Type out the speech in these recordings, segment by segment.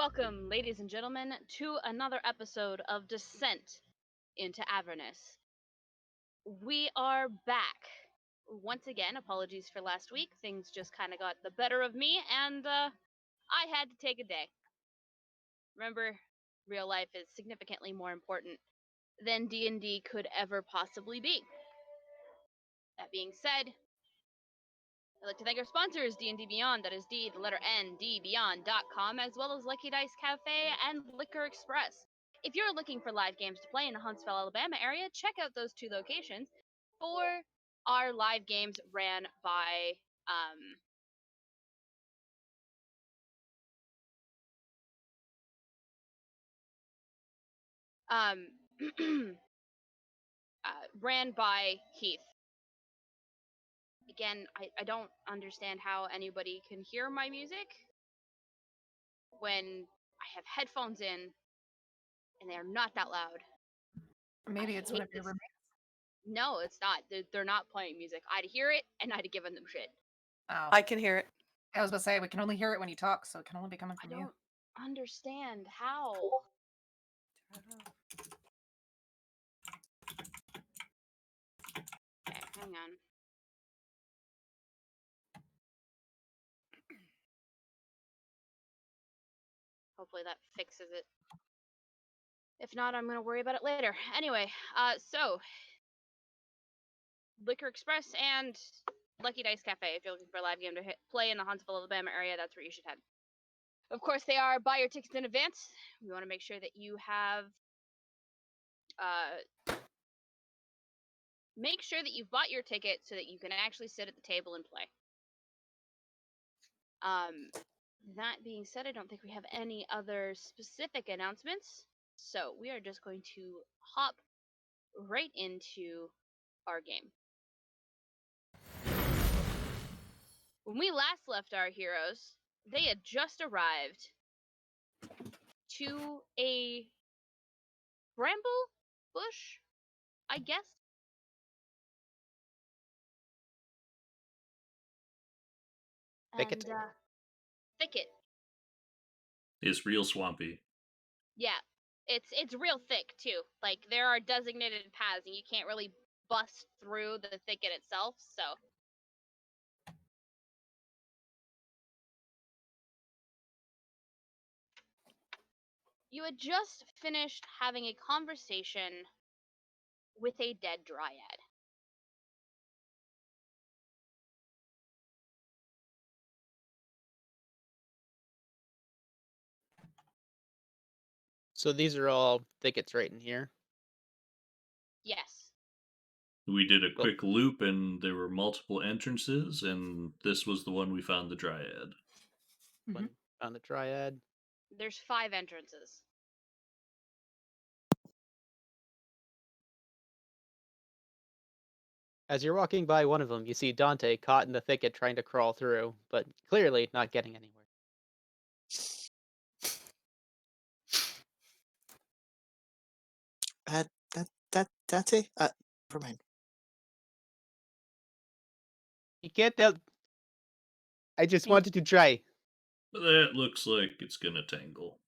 welcome, ladies and gentlemen, to another episode of Descent into Avernus. We are back. Once again, apologies for last week. Things just kind of got the better of me, and I had to take a day. Remember, real life is significantly more important than D&D could ever possibly be. That being said, I'd like to thank our sponsors, D&D Beyond, that is D, the letter N, D, Beyond.com, as well as Lucky Dice Cafe and Liquor Express. If you're looking for live games to play in the Huntsville, Alabama area, check out those two locations for our live games ran by ran by Heath. Again, I don't understand how anybody can hear my music when I have headphones in and they are not that loud. Maybe it's one of your roommates. No, it's not. They're not playing music. I'd hear it and I'd give them shit. Oh. I can hear it. I was about to say, we can only hear it when you talk, so it can only be coming I from you. don't understand how. Okay, hang on. Hopefully that fixes it. If not, I'm going to worry about it later. Anyway, so Liquor Express and Lucky Dice Cafe. If you're looking for a live game to play in the Huntsville, Alabama area, that's where you should head. Of course, they are buy your tickets in advance. We want to make sure that you have make sure that you've bought your ticket so that you can actually sit at the table and play. That being said, I don't think we have any other specific announcements, so we are just going to hop right into our game. When we last left our heroes, they had just arrived to a bramble bush, I guess. Thicket. And, thicket. It's real swampy. Yeah, it's real thick too. Like there are designated paths, and you can't really bust through the thicket itself. So you had just finished having a conversation with a dead dryad. So these are all thickets right in here. Yes. We did a quick loop and there were multiple entrances, and this was the one we found the Dryad. One on the Dryad. There's 5 entrances. As you're walking by one of them, you see Dante caught in the thicket trying to crawl through, but clearly not getting anywhere. Dante? Never mind. You can't tell. I just wanted to try. That looks like it's gonna tangle.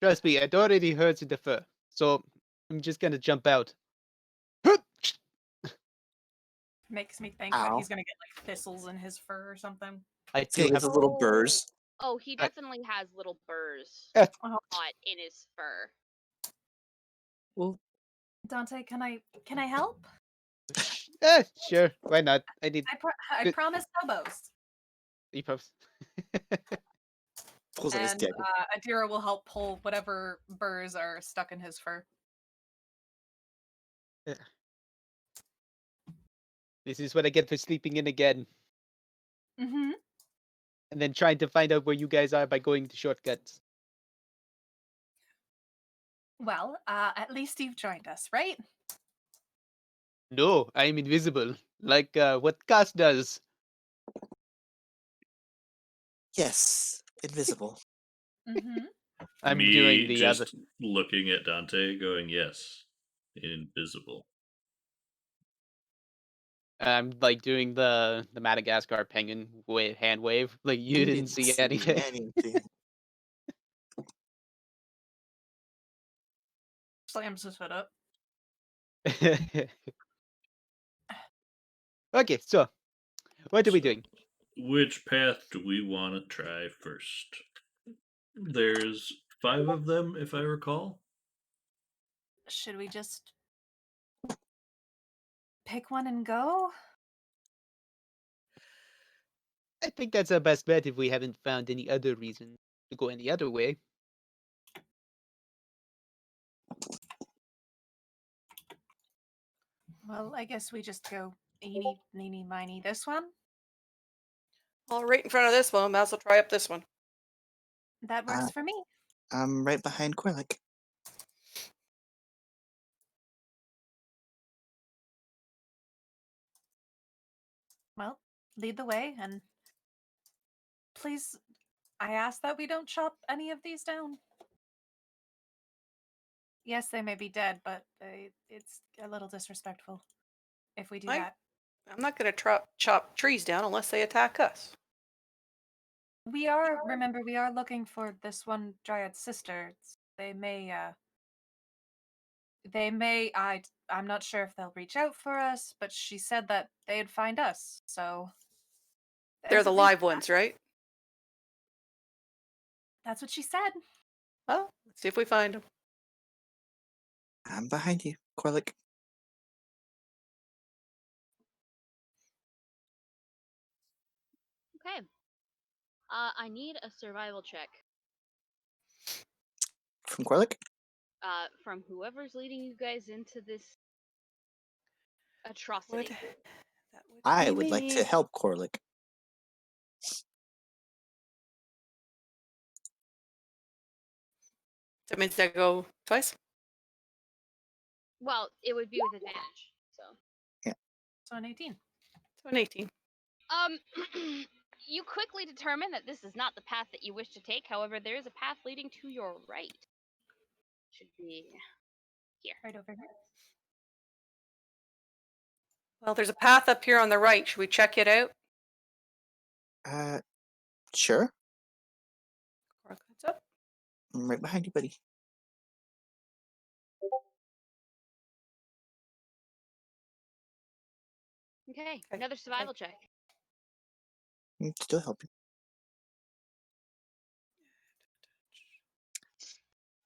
Trust me, it already hurts in the fur, so I'm just gonna jump out. Makes me think that Ow. he's gonna get like thistles in his fur or something. I He do has have a little burrs. Oh, he definitely has little burrs Oh. caught in his fur. Well, Dante, can I help? Sure, why not? I need I promise no boast. EPUBs. pulls out his And dick. Adira will help pull whatever burrs are stuck in his fur. This is what I get for sleeping in again. Mm-hmm. And then trying to find out where you guys are by going to shortcuts. Well, at least you've joined us, right? No, I'm invisible. Like what Cass does. Yes, invisible. Mm-hmm. I'm Me doing the just other. looking at Dante, going, "Yes, invisible." I'm like doing the Madagascar penguin hand wave. Like you You didn't didn't see see anything. anything. Slams his foot up. Okay, so what are we So, doing? which path do we want to try first? There's 5 of them, if I recall. Should we just pick one and go? I think that's our best bet if we haven't found any other reason to go any other way. Well, I guess we just go eeny, meeny, miny this one. Well, right in front of this one, might as well try up this one. That works for me. I'm right behind Quillick. Well, lead the way, and please, I ask that we don't chop any of these down. Yes, they may be dead, but it's a little disrespectful if we do that. I'm not going to chop trees down unless they attack us. Remember, we are looking for this one Dryad sister. I'm not sure if they'll reach out for us, but she said that they'd find us, so. They're there's the at least live ones, right? That's what she said. Well, let's see if we find them. I'm behind you, Quillick. Okay. I need a survival check. From Quillick? From whoever's leading you guys into this atrocity. That would I be would like to me. help Quillick. That means I go twice. Well, it would be with advantage. So. So an 18. So an 18. You quickly determine that this is not the path that you wish to take. However, there is a path leading to your right. Should be here. Right over here. Well, there's a path up here on the right. Should we check it out? Sure. Or it's up. I'm right behind you, buddy. Okay, another survival check. I'm still helping.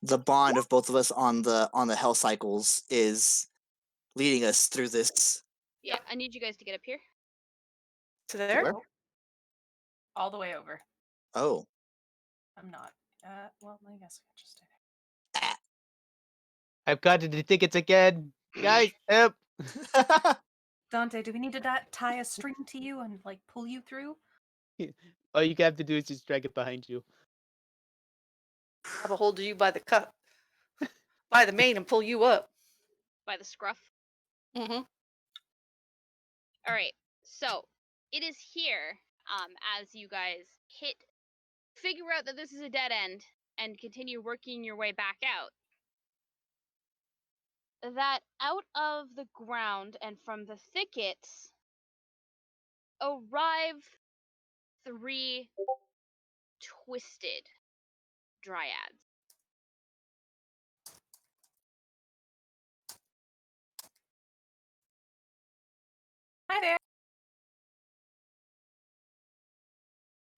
The bond of both of us on the hell cycles is leading us through this. Yeah, I need you guys to get up here. To there? Where? All the way over. Oh. I'm not. Well, I guess I can just stay Ah. I've gotten the tickets again. Guys, help! there. Dante, do we need to tie a string to you and like pull you through? All you have to do is just drag it behind you. Have a hold of you by the cup, by the mane, and pull you up. By the scruff. Mm-hmm. All right, so it is here, as you guys figure out that this is a dead end and continue working your way back out, that out of the ground and from the thickets arrive 3 twisted dryads. Hi there.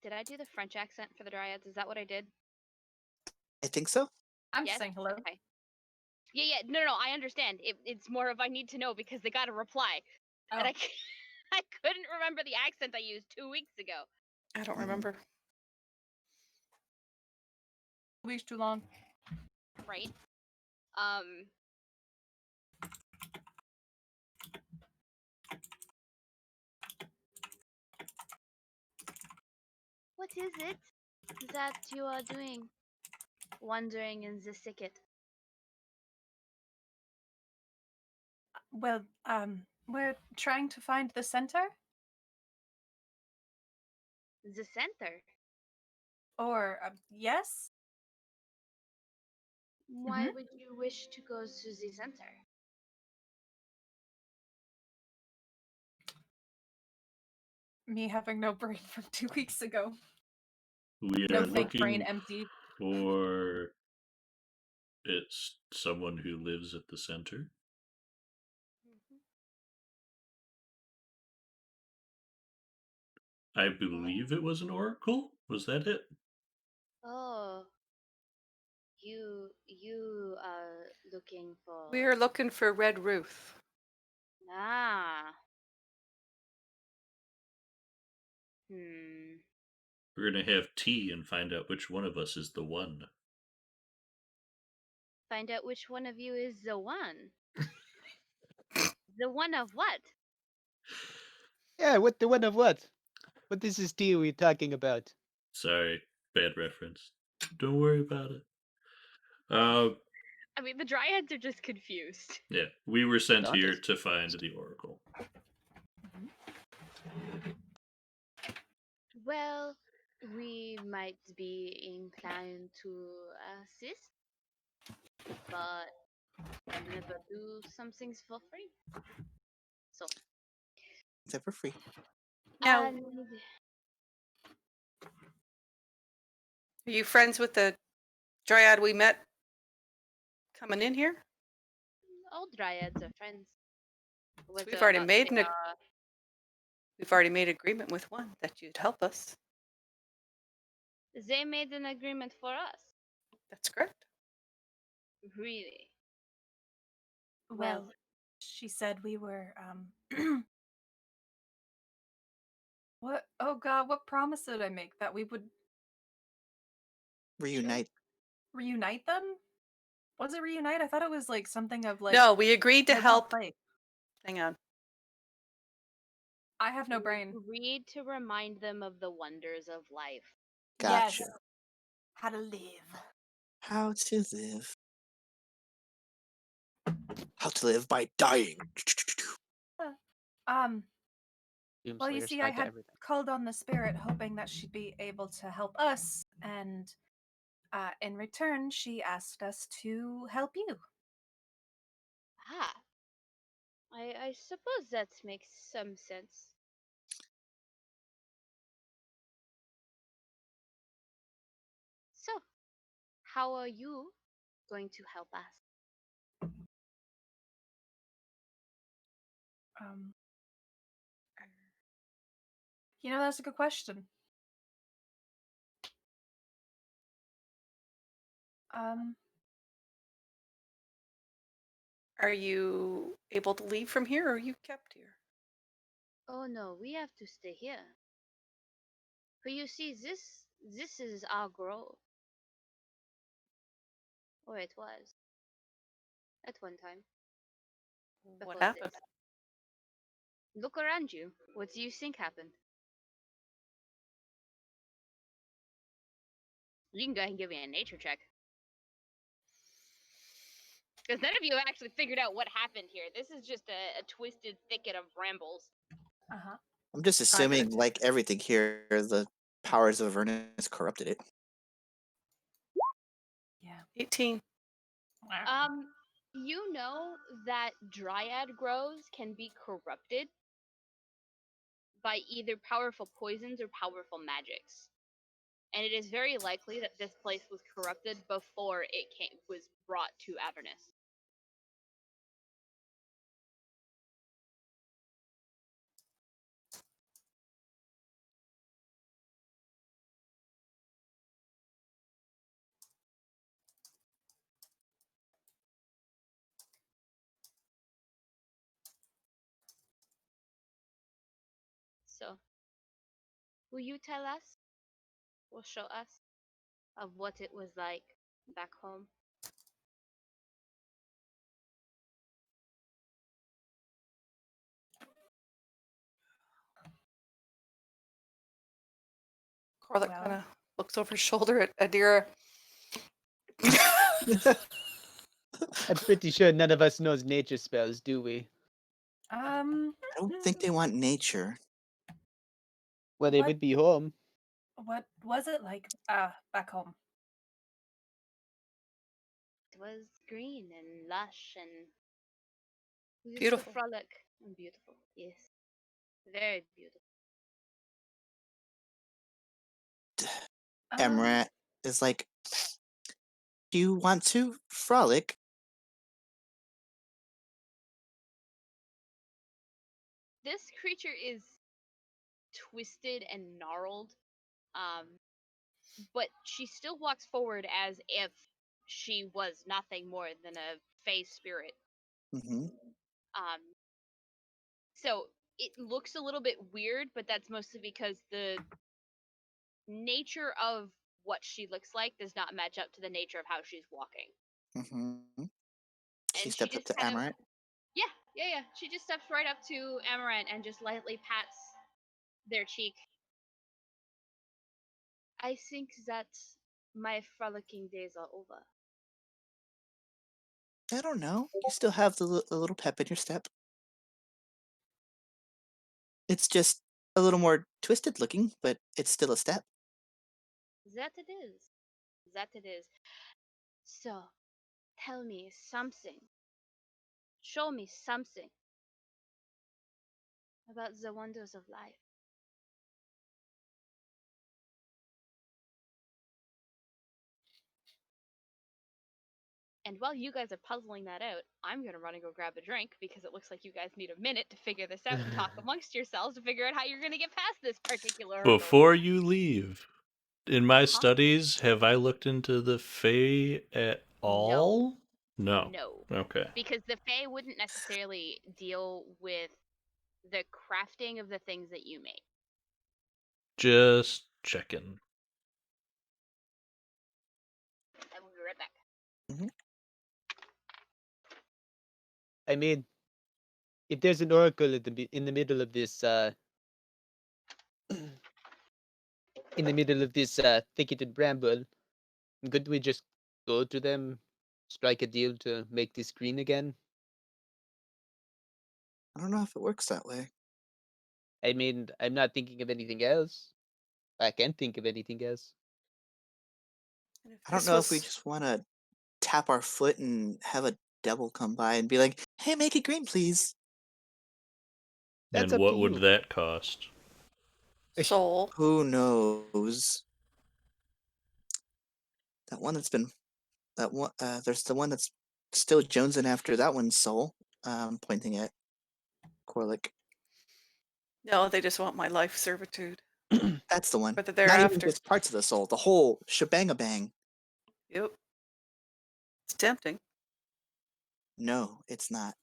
Did I do the French accent for the dryads? Is that what I did? I think so. I'm Yes? saying hello. Okay. Yeah, no, I understand. It's more of I need to know because they got a reply. Oh. And I couldn't remember the accent I used 2 weeks ago. I don't remember. Weeks too long. Right? What is it that you are doing? Wandering in the thicket. Well, we're trying to find the center, The center? or yes. Why would you wish to go to the center? Me having no brain from 2 weeks ago. We No are fake brain looking empty. for it's someone who lives at the center. I believe it was an oracle. Was that it? Oh, you are looking for. We are looking for Red Ruth. Ah. Hmm. We're gonna have tea and find out which one of us is the one. Find out which one of you is the one. The one of what? Yeah, what the one of what? What this is tea we talking about? Sorry, bad reference. Don't worry about it. I mean, the Dryads are just confused. Yeah, we were sent Dante's here to find the oracle. Well, we might be inclined to assist, but we never do some things for free. So, Except for free. Now, I are need you friends with the Dryad we met coming in here? all Dryads are friends. Whether we've or already not made they an are- We've already made agreement with one that you'd help us. They made an agreement for us. That's correct. Really? Well, she said we were what? Oh god, what promise did I make that we would Reunite. reunite them? Was it reunite? I thought it was like something of like No, we agreed to there's no help. place. Hang on. I have no We brain. agreed to remind them of the wonders of life. Gotcha. Yes. How to live. How to live. How to live by dying. Um, Doom well, you Slayer's see, I tied to had everything. called on the spirit hoping that she'd be able to help us, and in return, she asked us to help you. Ah, I suppose that makes some sense. So, how are you going to help us? Um, that's a good question. Um, Are you able to leave from here or are you kept here? Oh no, we have to stay here. For you see, this is our grove. Or it was. At one time. What Before happened? this. Look around you. What do you think happened? You can go ahead and give me a nature check. Because none of you have actually figured out what happened here. This is just a twisted thicket of brambles. uh-huh. I'm just assuming, like everything here, the powers of Avernus corrupted it. Yeah. 18. You know that Dryad grows can be corrupted by either powerful poisons or powerful magics. And it is very likely that this place was corrupted before it was brought to Avernus. So, will you tell us, or show us, of what it was like back home? Corlick Well. kind of looks over his shoulder at Adira. I'm pretty sure none of us knows nature spells, do we? I don't think they want nature. Well, they What? would be home. What was it like back home? It was green and lush and we used Beautiful. to frolic and beautiful. Yes, very beautiful. Amaranth is like, do you want to frolic? This creature is twisted and gnarled, but she still walks forward as if she was nothing more than a fey spirit. Mm-hmm. So it looks a little bit weird, but that's mostly because the nature of what she looks like does not match up to the nature of how she's walking. Mm-hmm. She And she steps up just to kind of, Amaranth. yeah. She just steps right up to Amaranth and just lightly pats their cheek. I think that my frolicking days are over. I don't know. You still have the little pep in your step. It's just a little more twisted looking, but it's still a step. That it is. That it is. So, tell me something. Show me something about the wonders of life. And while you guys are puzzling that out, I'm gonna run and go grab a drink because it looks like you guys need a minute to figure this out and talk amongst yourselves to figure out how you're gonna get past this particular hurdle. Before you leave, in my Huh? studies, have I looked into the Fae at all? No. No. Okay. Because the Fae wouldn't necessarily deal with the crafting of the things that you make. Just checking. I will be right back. I mean, if there's an oracle in the middle of this in the middle of this thicketed bramble, could we just go to them, strike a deal to make this green again? I don't know if it works that way. I mean, I'm not thinking of anything else. I can't think of anything else. And I don't know if we just want to tap our foot and have a devil come by and be like, "Hey, make it green, please." That's And up to what would you. that cost? soul. Who knows? That one that's been that one. There's the one that's still jonesing after that one's soul. Pointing at Corlick. No, they just want my life servitude That's the one. for the Not even thereafter. just parts of the soul. The whole shebang-a-bang. Yep. It's tempting. No, it's not.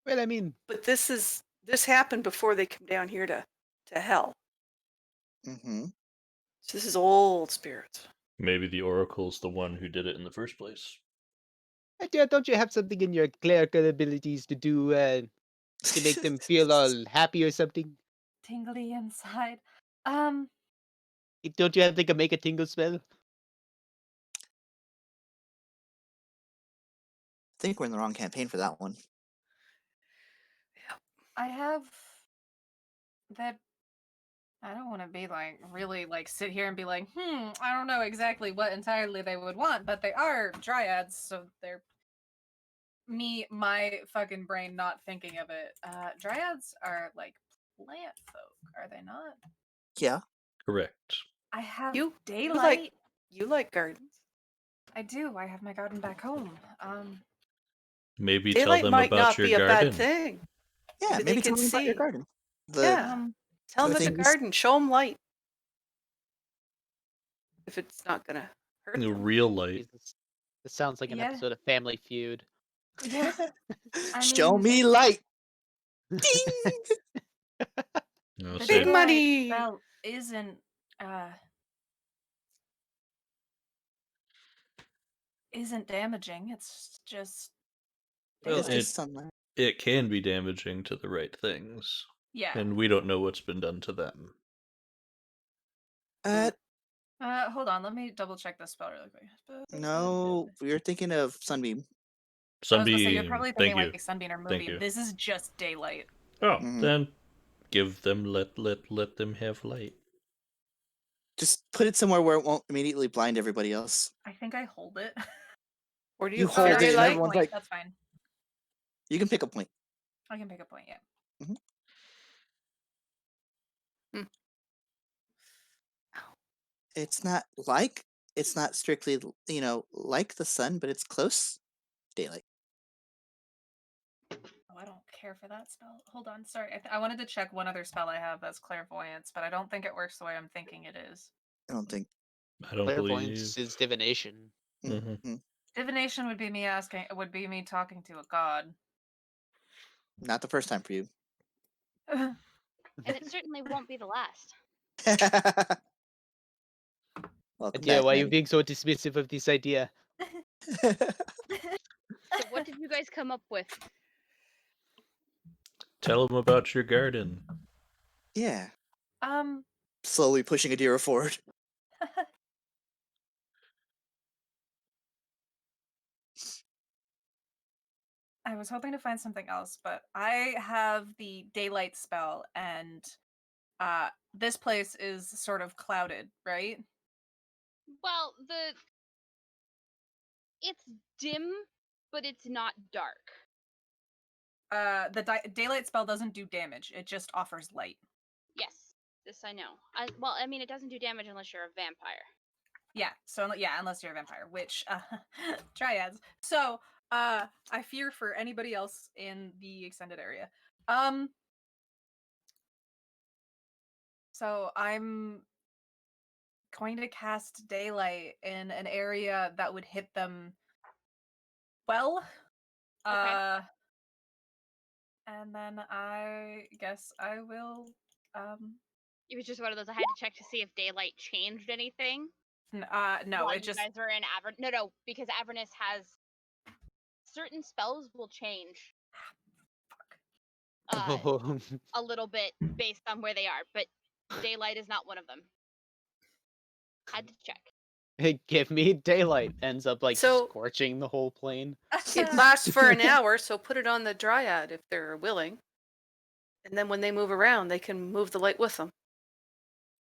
Well, I mean, But this happened before they come down here to hell. Mm-hmm. So this is old spirits. Maybe the Oracle's the one who did it in the first place. don't you have something in your clerical abilities to do to make them feel all happy or something? Tingly inside. Don't you have like a make a tingle spell? I think we're in the wrong campaign for that one. I have that. I don't want to be like really like sit here and be like, I don't know exactly what entirely they would want, but they are dryads, so they're my fucking brain not thinking of it. Dryads are like plant folk, are they not? Yeah. Correct. I have You daylight. you like gardens. I do. I have my garden back home. Maybe tell Daylight them might about not your be a garden. bad thing. Yeah, Maybe they maybe tell can them about your see. garden. Yeah. Tell them the it's a thing is- garden. Show them light. If it's not gonna hurt The them. real light. Jesus. This sounds like an Yeah. episode of Family Feud. Yeah. I Show mean, me light. Ding! No, the say Big money! spell isn't damaging. It's just Well, It's daylight. just sunlight. it can be damaging to the right things. Yeah. And we don't know what's been done to them. Hold on. Let me double check this spell really quick. No, you're thinking of Sunbeam. I was gonna say you're Sunbeam. probably Thank thinking you. like Sunbeam or Thank Moonbeam. you. This is just daylight. Oh, Mhm. then give them let them have light. Just put it somewhere where it won't immediately blind everybody else. I think I hold it. Or do You you hold fairy it and light? everyone's Point, like, that's fine. you can pick a point. I can pick a point. Yeah. Mhm. Hmm. It's not strictly like the sun, but it's close. Daylight. Oh, I don't care for that spell. Hold on, sorry. I wanted to check one other spell I have that's clairvoyance, but I don't think it works the way I'm thinking it is. I don't think. I don't Clairvoyance believe. is divination. Mhm. Mhm. Divination would be me talking to a god. Not the first time for you. And it certainly won't be the last. Welcome Idea, back, why are you Maddie. being so dismissive of this idea? So what did you guys come up with? Tell them about your garden. Yeah. um, Slowly pushing Adira forward. I was hoping to find something else, but I have the daylight spell, and this place is sort of clouded, right? Well, it's dim, but it's not dark. The daylight spell doesn't do damage; it just offers light. Yes, this I know. Well, I mean, it doesn't do damage unless you're a vampire. Yeah. So yeah, unless you're a vampire, which Dryads. So I fear for anybody else in the extended area. So I'm going to cast daylight in an area that would hit them well. Okay. And then I guess I will It was just one of those I had to check to see if daylight changed anything. no, while it you just guys were in Avernus. No, because Avernus has certain spells will change a little bit based on where they are, but daylight is not one of them. Had to check. Give me daylight. Ends up like So- scorching the whole plane. It lasts for an hour, so put it on the Dryad if they're willing. And then when they move around, they can move the light with them.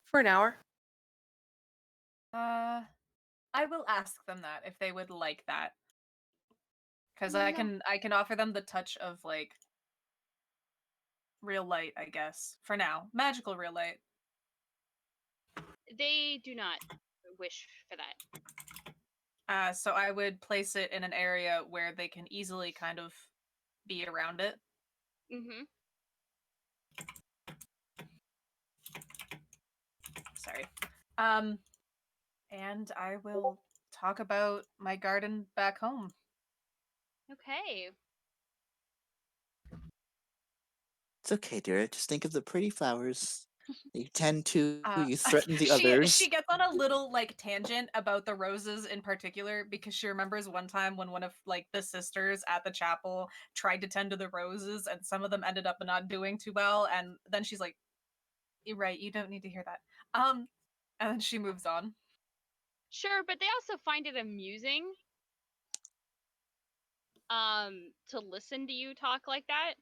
For an hour. I will ask them that if they would like that. Because No. I can offer them the touch of like real light, I guess. For now. Magical real light. They do not wish for that. So I would place it in an area where they can easily kind of be around it. Mm-hmm. Sorry. And I will talk about my garden back home. Okay. It's okay, Dira. Just think of the pretty flowers you tend to. You Uh, threaten the others. She gets on a little like tangent about the roses in particular because she remembers one time when one of like the sisters at the chapel tried to tend to the roses and some of them ended up not doing too well, and then she's like, "You're right, you don't need to hear that." And then she moves on. Sure, but they also find it amusing to listen to you talk like that.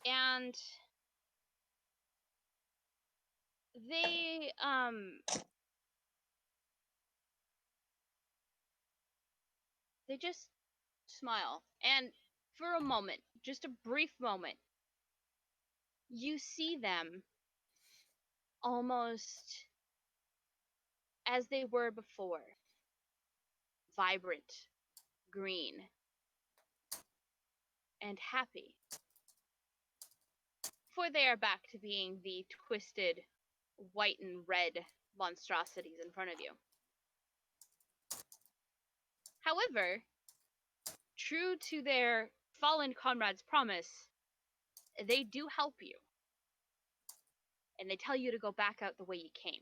And they they just smile, and for a moment, just a brief moment, you see them almost as they were before, vibrant, green, and happy. For they are back to being the twisted white and red monstrosities in front of you. However, true to their fallen comrade's promise, they do help you. And they tell you to go back out the way you came.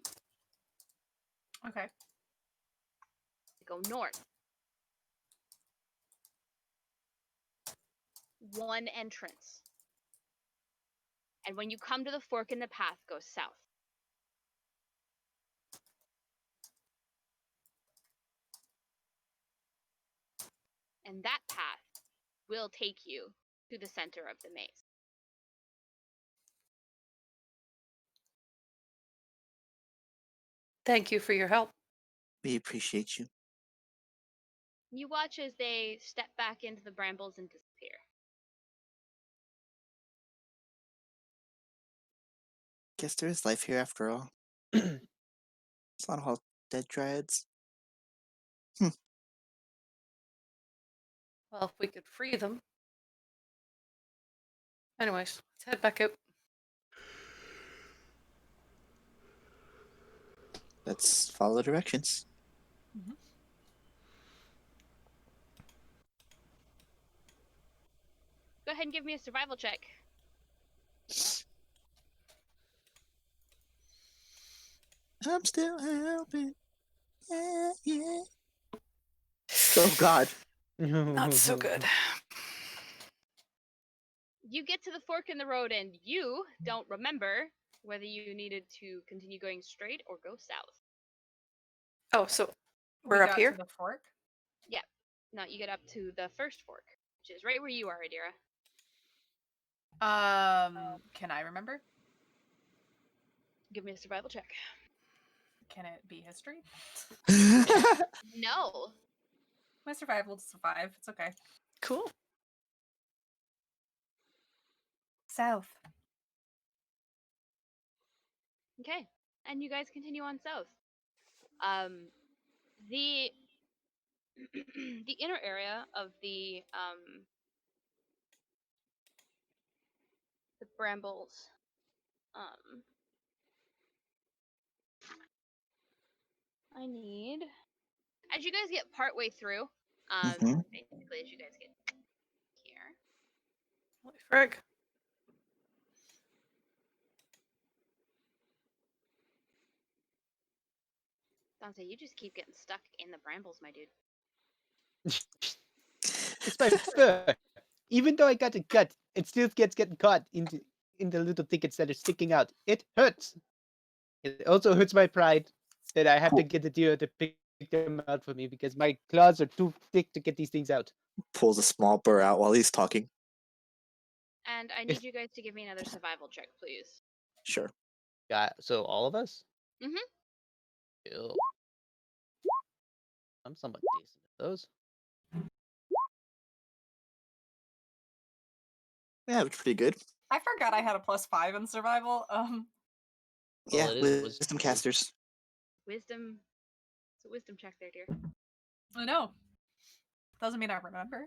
Okay. Go north. One entrance. And when you come to the fork in the path, go south. And that path will take you to the center of the maze. Thank you for your help. We appreciate you. You watch as they step back into the brambles and disappear. Guess there is life here after all. It's not all dead dryads. Well, if we could free them. Anyways, let's head back out. Let's follow directions. Go ahead and give me a survival check. I'm still helping. Yeah, yeah. Oh God. Not so good. You get to the fork in the road and you don't remember whether you needed to continue going straight or go south. Oh, so We we're up got here? to the fork. No, you get up to the first fork, which is right where you are, Adira. Can I remember? Give me a survival check. Can it be history? No. My survival to survive. It's okay. Cool. South. Okay. And you guys continue on south. The the inner area of the brambles I need, as you guys get partway through, Mhm. basically as you guys get here, Holy frig. Dante, you just keep getting stuck in the brambles, my dude. It's my fur. Even though I got it cut, it still gets getting caught in the little tickets that are sticking out. It hurts. It also hurts my pride that I have to get the deer to pick them out for me because my claws are too thick to get these things out. Pulls a small burr out while he's talking. And I need you guys to give me another survival check, please. Sure. Yeah, so all of us? Mhm. Ew. I'm somewhat decent at those. Yeah, it was pretty good. I forgot I had a +5 in survival. Yeah, Well, it is wisdom casters. Wisdom. It's a wisdom check there, dear. I know. Doesn't mean I remember.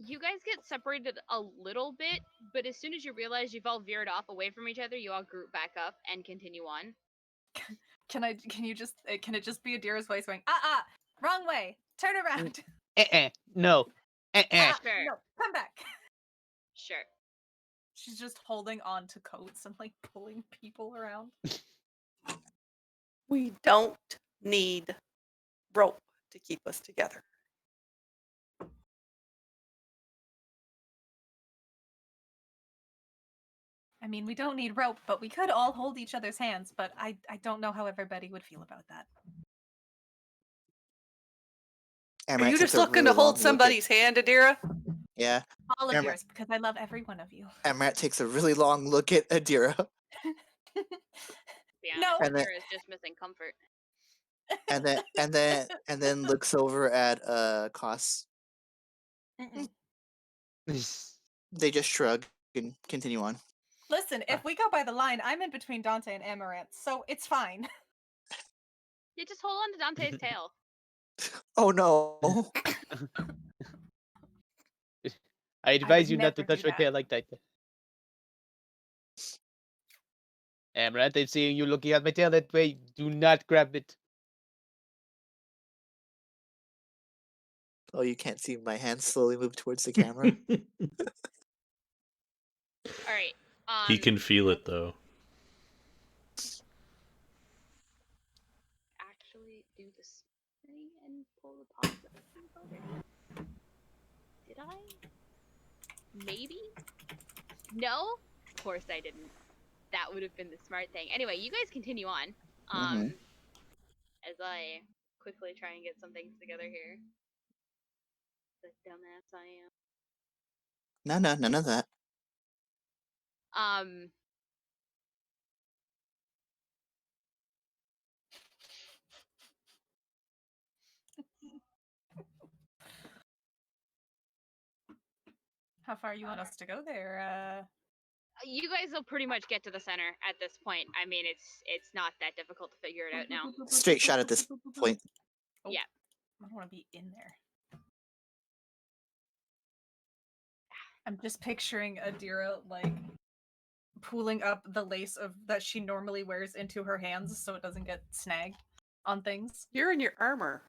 You guys get separated a little bit, but as soon as you realize you've all veered off away from each other, you all group back up and continue on. Can it just be Adira's voice going, wrong way, turn around. No. Sure. No, come back. Sure. She's just holding on to coats and like pulling people around. We don't need rope to keep us together. I mean, we don't need rope, but we could all hold each other's hands, but I don't know how everybody would feel about that. Are Amaranth you takes just a looking really to hold long look somebody's hand, Adira? Yeah. All of Amaranth- yours, because I love every one of you. Amaranth takes a really long look at Adira, Be No. honest, And then- Adira is just missing comfort. and then looks over at Koss. Mm-mm. They just shrug and continue on. Listen, if we go by the line, I'm in between Dante and Amaranth, so it's fine. You just hold on to Dante's tail. Oh no. I advise you not to never do touch my that. tail like that. Amaranth, I'm seeing you looking at my tail that way. Do not grab it. Oh, you can't see my hand slowly move towards the camera. All right. He can feel it though. Actually do this thing and pull the pause already. Did I? Maybe? No? Of course I didn't. That would have been the smart thing. Anyway, you guys continue on. Mhm. As I quickly try and get some things together here. The dumbass I am. No, none of that. how far you want us to go there? You guys will pretty much get to the center at this point. I mean, it's not that difficult to figure it out now. Straight shot at this point. Oh, Yeah. I don't want to be in there. I'm just picturing Adira like pulling up the lace of that she normally wears into her hands so it doesn't get snagged on things. You're in your armor.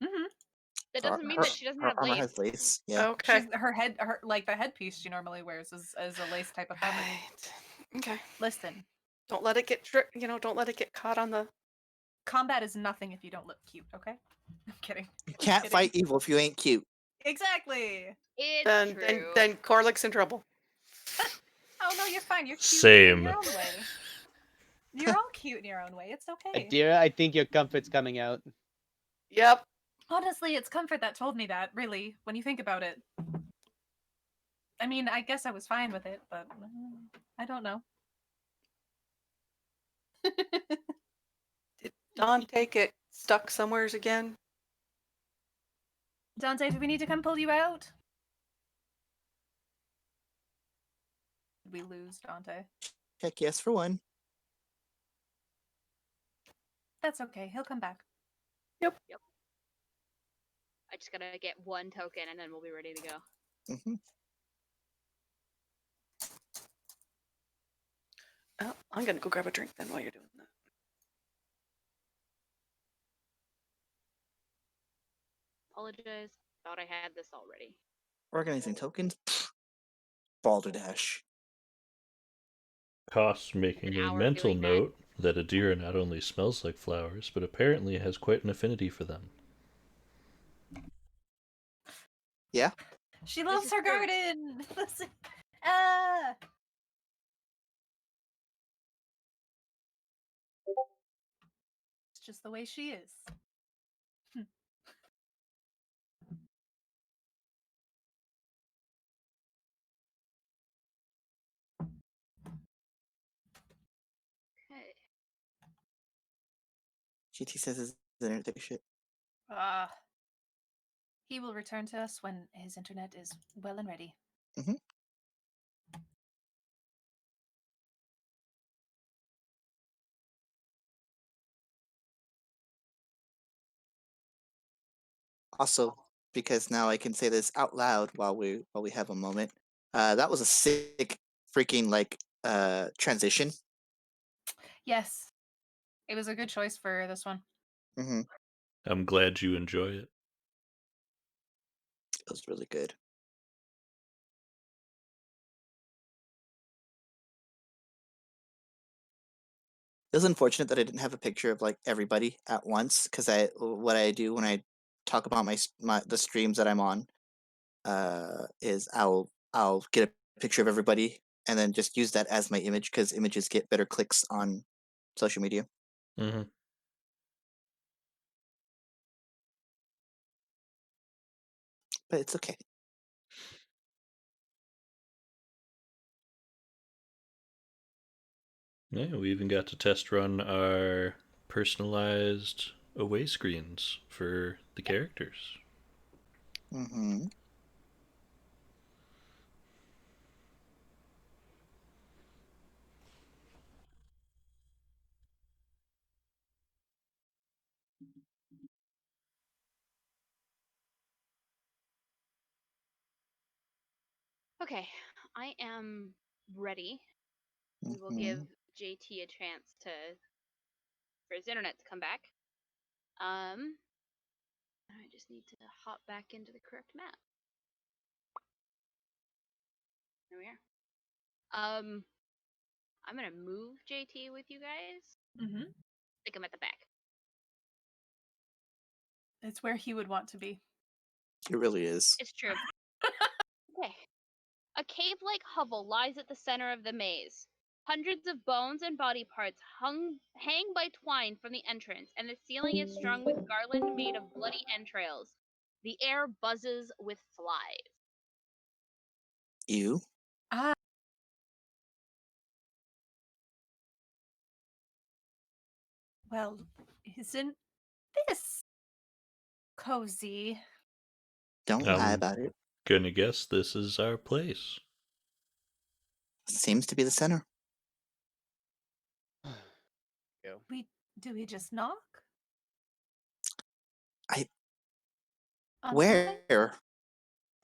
Mm-hmm. That doesn't mean Her- that she doesn't her have armor lace. has lace. Yeah. Okay. Her like the headpiece she normally wears is a lace type of fabric. Right. Okay. Listen, Don't let it get don't let it get caught on the. combat is nothing if you don't look cute. Okay, I'm kidding. You can't kidding. fight evil if you ain't cute. Exactly. It's Then true. then Corlick's in trouble. Oh no, you're fine. You're cute Same. in your own way. You're all cute in your own way. It's okay. Adira, I think your comfort's coming out. Yep. Honestly, it's comfort that told me that, really, when you think about it. I mean, I guess I was fine with it, but I don't know. Did Dante get stuck somewheres again? Dante, do we need to come pull you out? Did we lose Dante? Check yes for one. That's okay. He'll come back. I just gotta get one token and then we'll be ready to go. Hmm. Oh, I'm gonna go grab a drink then while you're doing that. Apologize. Thought I had this already. Organizing tokens. Pfft. Balderdash. Cost making An a hour mental doing that. note that Adira not only smells like flowers, but apparently has quite an affinity for them. Yeah. She loves is her true. garden. Listen. Ah. It's just the way she is. Okay. GT says his internet take a shit. Ah. He will return to us when his internet is well and ready. Mhm. Also, because now I can say this out loud while we have a moment. That was a sick freaking transition. Yes. It was a good choice for this one. Mm-hmm. I'm glad you enjoy it. It was really good. It was unfortunate that I didn't have a picture of like everybody at once because what I do when I talk about the streams that I'm on is I'll get a picture of everybody and then just use that as my image because images get better clicks on social media. Mm-hmm. But it's okay. Yeah, we even got to test run our personalized away screens for the characters. Mm-hmm. Okay. I am ready. We will Mm-hmm. give JT a chance for his internet to come back. I just need to hop back into the correct map. There we are. I'm gonna move JT with you guys. Mm-hmm. Stick him at the back. It's where he would want to be. It really is. It's true. Okay. A cave-like hovel lies at the center of the maze. Hundreds of bones and body parts hang by twine from the entrance, and the ceiling is strung with garland made of bloody entrails. The air buzzes with flies. You. Ah. Well, isn't this cozy? Don't lie about it. gonna guess this is our place. Seems to be the center. Go. Do we just knock? I- On Where? something?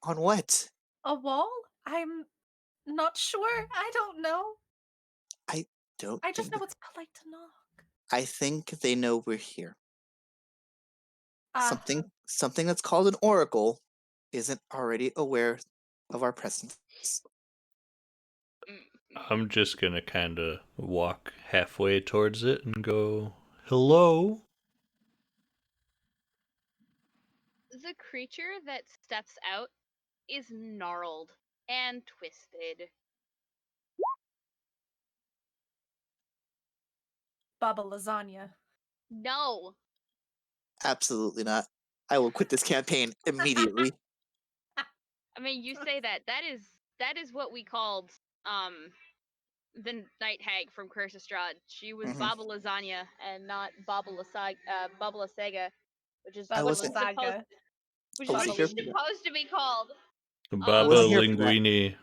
On what? A wall? I'm not sure. I don't know. Don't I just think. know it's polite to knock. I think they know we're here. Ah, Something that's called an oracle isn't already aware of our presence. I'm just gonna kind of walk halfway towards it and go, hello? The creature that steps out is gnarled and twisted. Baba Lasagna. No. Absolutely not. I will quit this campaign immediately. I mean, you say that. That is what we called the night hag from Curse of Strahd. She was Mhm. Baba Lasagna and not Baba Lasega, which is I what wasn't- she's supposed, Lasaga. which I is what wasn't she's here for that. supposed to be called. Baba wasn't here for that. Linguini.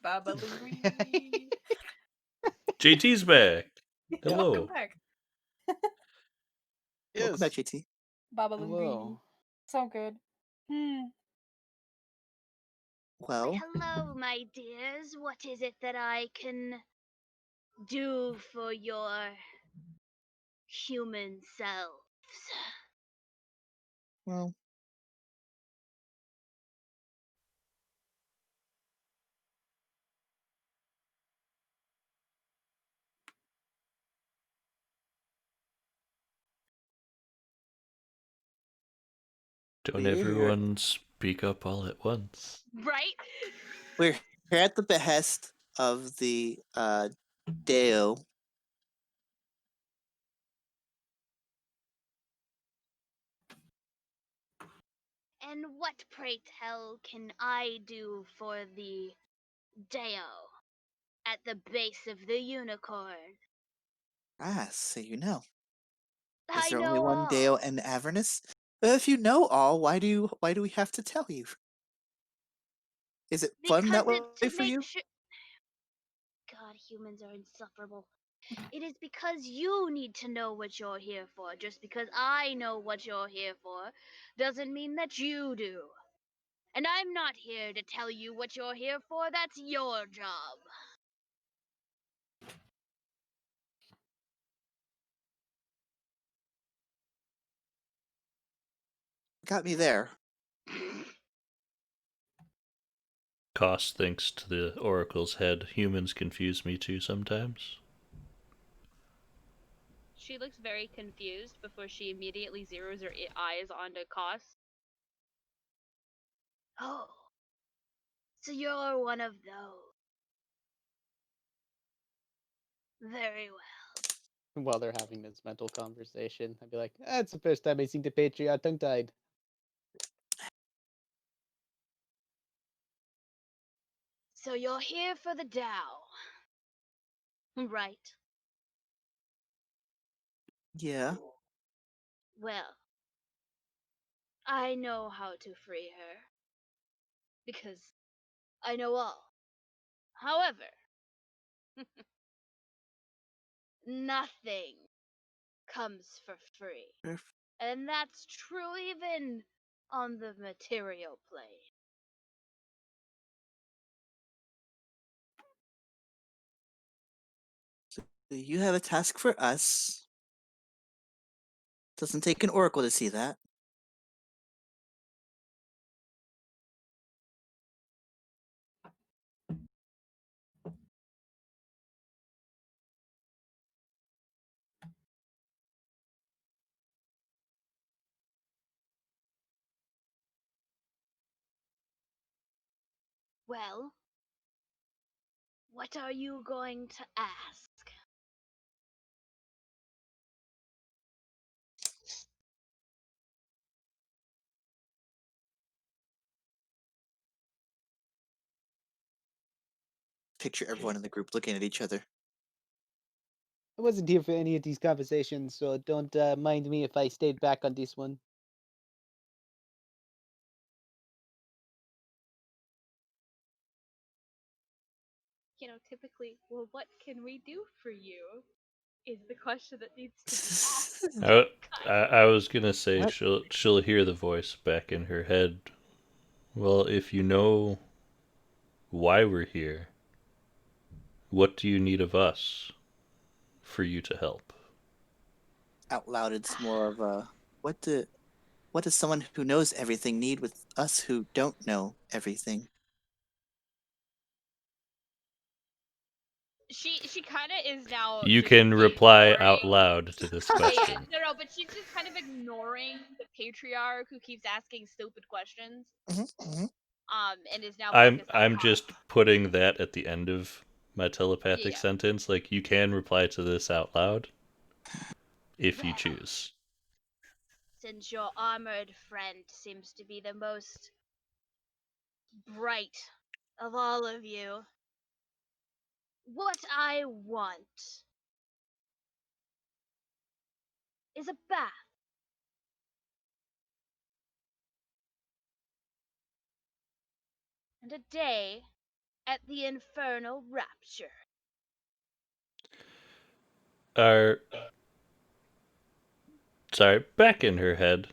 Baba Linguini. JT's back. Hello. Welcome back. Welcome back, JT. Baba Linguini. Hello. So good. Well, Hello, my dears. What is it that I can do for your human selves? well, Don't We're here. everyone speak up all at once. Right? We're here at the behest of the Deo. And what, pray tell, can I do for the Deo at the base of the unicorn? Ah, so you know. Is I there know only one all. Deo in Avernus? If you know all, why do we have to tell you? Is it fun that Because way it's to for make you? sure. God, humans are insufferable. It is because you need to know what you're here for. Just because I know what you're here for doesn't mean that you do. And I'm not here to tell you what you're here for. That's your job. Got me there. Koss thinks to the oracle's head, humans confuse me too sometimes. She looks very confused before she immediately zeroes her eyes onto Koss. Oh, so you're one of those. Very well. While they're having this mental conversation, I'd be like, "That's the first time I seen the Patriot tongue-tied." So you're here for the Tao. Right. Yeah. Well, I know how to free her. Because I know all. However, nothing comes for free. And that's true even on the material plane. You have a task for us. Doesn't take an oracle to see that. Well, what are you going to ask? Picture everyone in the group looking at each other. I wasn't here for any of these conversations, so don't mind me if I stayed back on this one. typically, well, what can we do for you? Is the question that needs to be asked. I was gonna say What? she'll hear the voice back in her head. Well, if you know why we're here, what do you need of us for you to help? Out loud, it's more of a what does someone who knows everything need with us who don't know everything? She kind of is now. You just can reply ignoring- out loud to this Yeah, question. no, but she's just kind of ignoring the patriarch who keeps asking stupid questions. And is now focused on I'm Connor. just putting that at the end of my telepathic Yeah. sentence. Like, you can reply to this out loud if you choose. Since your armored friend seems to be the most bright of all of you, what I want is a bath. And a day at the infernal rapture. Sorry, back in her head.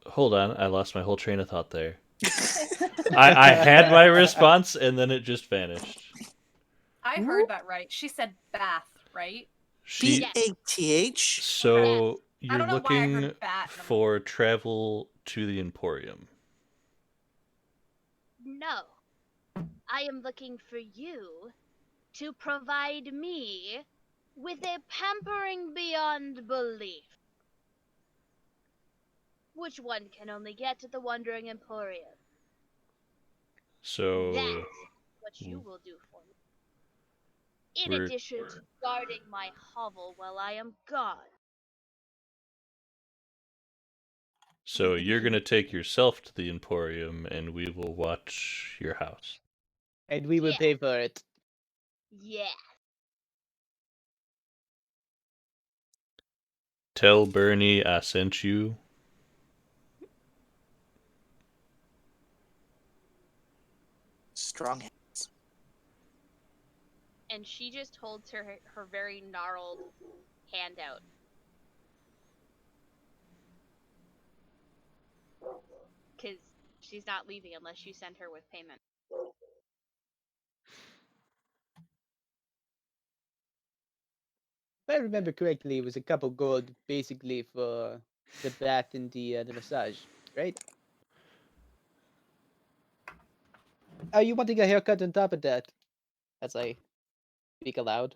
Hold on, I lost my whole train of thought there. I had my response and then it just vanished. I heard that right. She said bath, right? She BATH? So I you're don't know why I heard looking bat. for travel to the Emporium. No. I am looking for you to provide me with a pampering beyond belief. Which one can only get at the Wandering Emporium. So That's what you will do for me. In We're- addition to guarding my hovel while I am gone. So you're gonna take yourself to the Emporium, and we will watch your house. And we will Yeah. pay for it. Yeah. Tell Bernie I sent you. Strong hands. And she just holds her very gnarled hand out. Because she's not leaving unless you send her with payment. If I remember correctly, it was a couple gold basically for the bath and the massage, right? Are you wanting a haircut on top of that? As I speak aloud.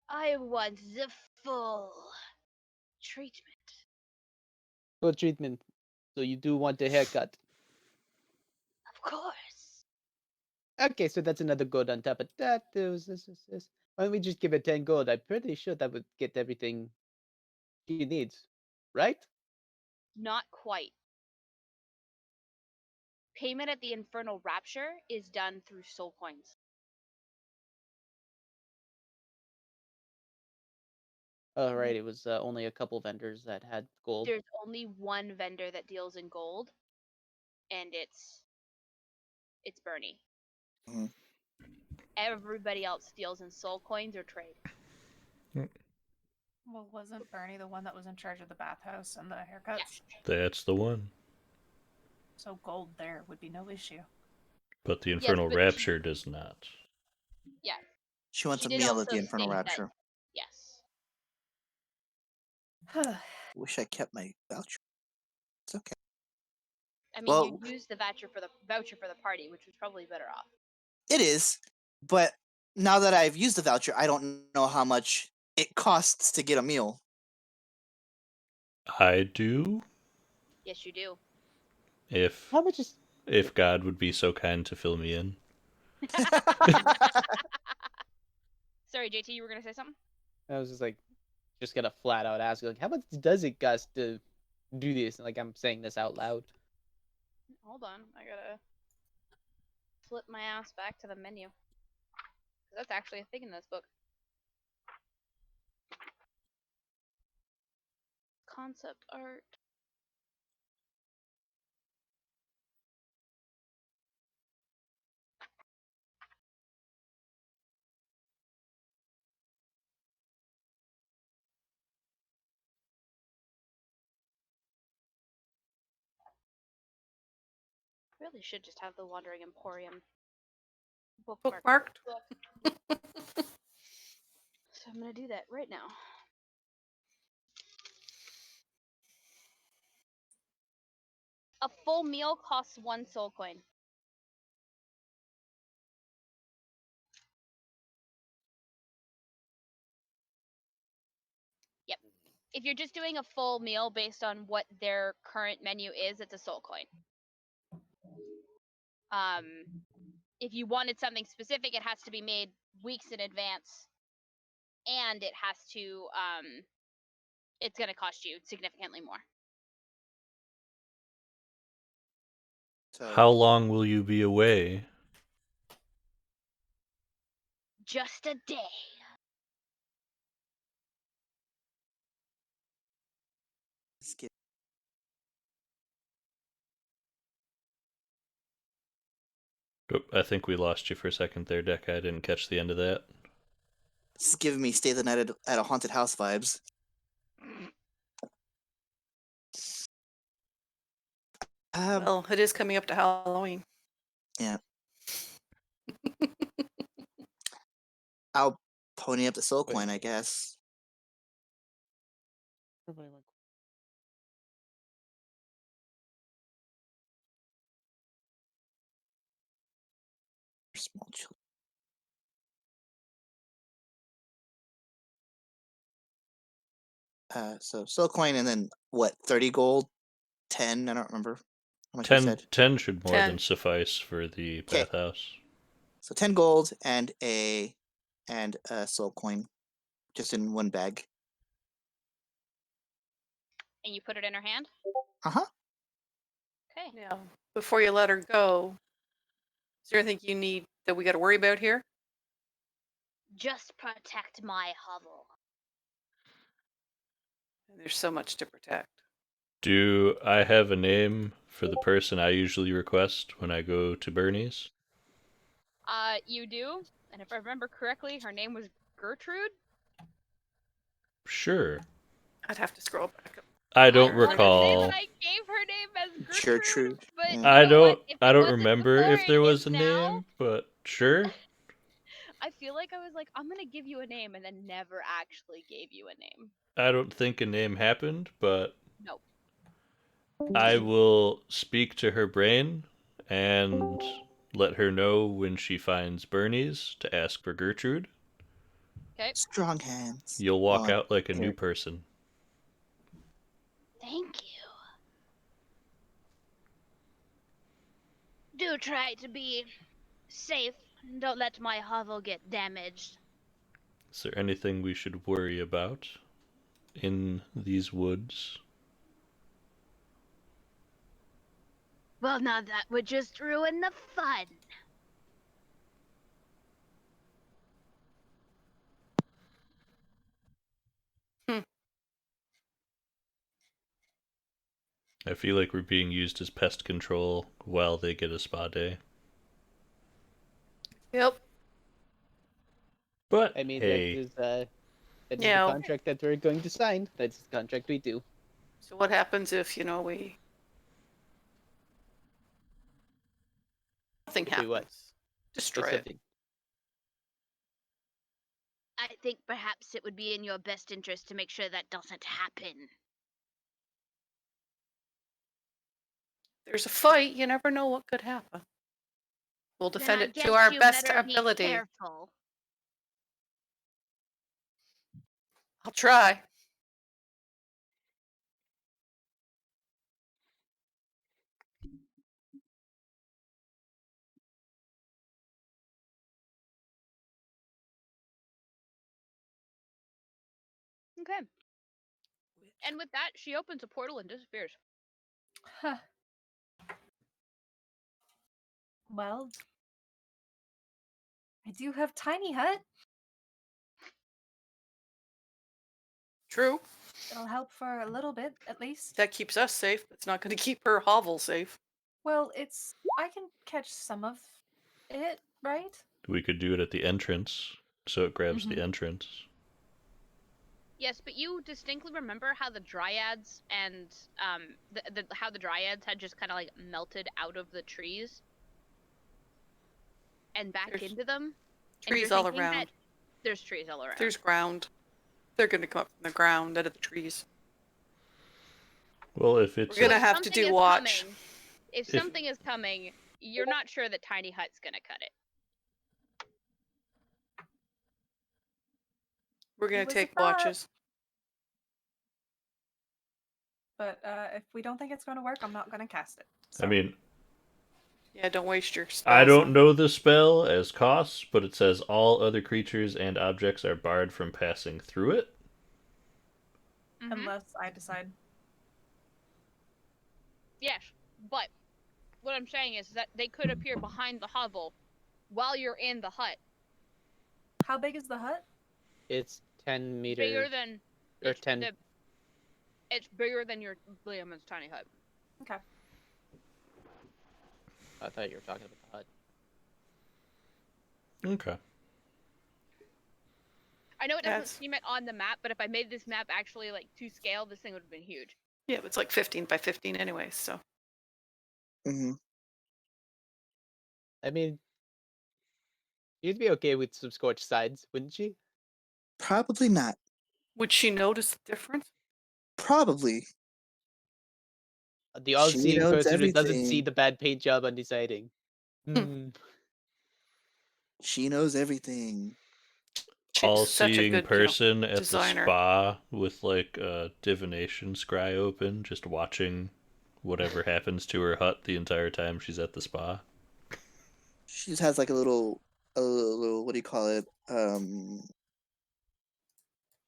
I want the full treatment. Full treatment. So you do want a haircut. Of course. Okay, so that's another gold on top of that. There was this. Why don't we just give her 10 gold? I'm pretty sure that would get everything she needs. Right? Not quite. Payment at the Infernal Rapture is done through soul coins. Oh, right. It was only a couple vendors that had gold. There's only one vendor that deals in gold, and it's Bernie. Mhm. Everybody else deals in soul coins or trade. Well, wasn't Bernie the one that was in charge of the bathhouse and the haircuts? Yes. That's the one. So gold there would be no issue. But the Yes, Infernal but Rapture does not. Yeah. She wants She a did meal also at the Infernal state that- Rapture. Yes. Wish I kept my voucher. It's okay. I mean, Well- you used the voucher for the party, which was probably better off. It is, but now that I've used the voucher, I don't know how much it costs to get a meal. I do. Yes, you do. If How much is God would be so kind to fill me in. Sorry, JT, you were gonna say something? I was just gonna flat out ask, like, how much does it cost to do this? Like, I'm saying this out loud. Hold on, I gotta flip my ass back to the menu. 'Cause that's actually a thing in this book. Concept art. Really should just have the Wandering Emporium Bookmarked. So I'm gonna do that right now. A full meal costs 1 soul coin. Yep. If you're just doing a full meal based on what their current menu is, it's a soul coin. If you wanted something specific, it has to be made weeks in advance, and it has to it's going to cost you significantly more. So How long will you be away? Just a day. skip. Oh, I think we lost you for a second there, Deck. I didn't catch the end of that. This is giving me stay the night at a haunted house vibes. Well, it is coming up to Halloween. Yeah. I'll pony up the soul Wait. coin, I guess. Small children. So soul coin and then what? 30 gold, 10. I don't remember how much you 10, said. 10 should more 10. than suffice for the Okay. bathhouse. So 10 gold and a soul coin, just in one bag. And you put it in her hand? Uh-huh. Okay. Now, before you let her go, is there anything you need that we got to worry about here? Just protect my hovel. There's so much to protect. Do I have a name for the person I usually request when I go to Bernie's? You do, and if I remember correctly, her name was Gertrude. Sure. I'd have to scroll back up. I don't I wanna say recall. that I gave her name as Gertrude, but yeah. I you know what? don't. If I it don't wasn't remember before, if there it was is a now. name, but sure. I feel like I was like, I'm gonna give you a name, and then never actually gave you a name. I don't think a name happened, but Nope. I will speak to her brain and let her know when she finds Bernie's to ask for Gertrude. Okay. Strong hands. You'll walk Oh, out like a here. new person. Thank you. Do try to be safe. Don't let my hovel get damaged. Is there anything we should worry about in these woods? Well, now that would just ruin the fun. I feel like we're being used as pest control while they get a spa day. Yep. But I mean, hey, that is the Yeah. contract that we're going to sign. That's the contract we do. So what happens if, we... Nothing If we happens. what? Destroy There's it. something. I think perhaps it would be in your best interest to make sure that doesn't happen. There's a fight, you never know what could happen. We'll Then defend I it guess to our you best better be ability. careful. I'll try. Okay. And with that, she opens a portal and disappears. Huh. Well, I do have tiny hut. True. It'll help for a little bit, at least. That keeps us safe. It's not going to keep her hovel safe. Well, I can catch some of it, right? we could do it at the entrance, so it grabs the Mhm. entrance. Yes, but you distinctly remember how the Dryads and how the Dryads had just kind of like melted out of the trees and back There's into them. trees all That around. there's trees all around. There's ground. They're gonna come up from the ground out of the trees. Well, if it's We're gonna if have to something do is watch. coming- if something is coming, you're not sure that Tiny Hut's gonna cut it. We're gonna was a take thought. watches. But if we don't think it's going to work, I'm not going to cast it. I mean, Yeah, don't waste your spells. I don't know the spell as costs, but it says all other creatures and objects are barred from passing through it. Mhm. Unless I decide. Yes, but what I'm saying is that they could appear behind the hovel while you're in the hut. How big is the hut? It's 10 meters. Bigger than Or 10. It's bigger than your Liam's tiny hut. Okay. I thought you were talking about the hut. Okay. I know it doesn't Yes. seem it on the map, but if I made this map actually like to scale, this thing would have been huge. Yeah, but it's like 15 by 15 anyway, so. Hmm. I mean, you'd be okay with some scorched sides, wouldn't she? Probably not. Would she notice the difference? Probably. The all-seeing knows person who doesn't see everything. the bad paint job on deciding. She knows everything. She's such a All-seeing good person at designer. the spa with like a divination scry open, just watching whatever happens to her hut the entire time she's at the spa. She just has like a little what do you call it?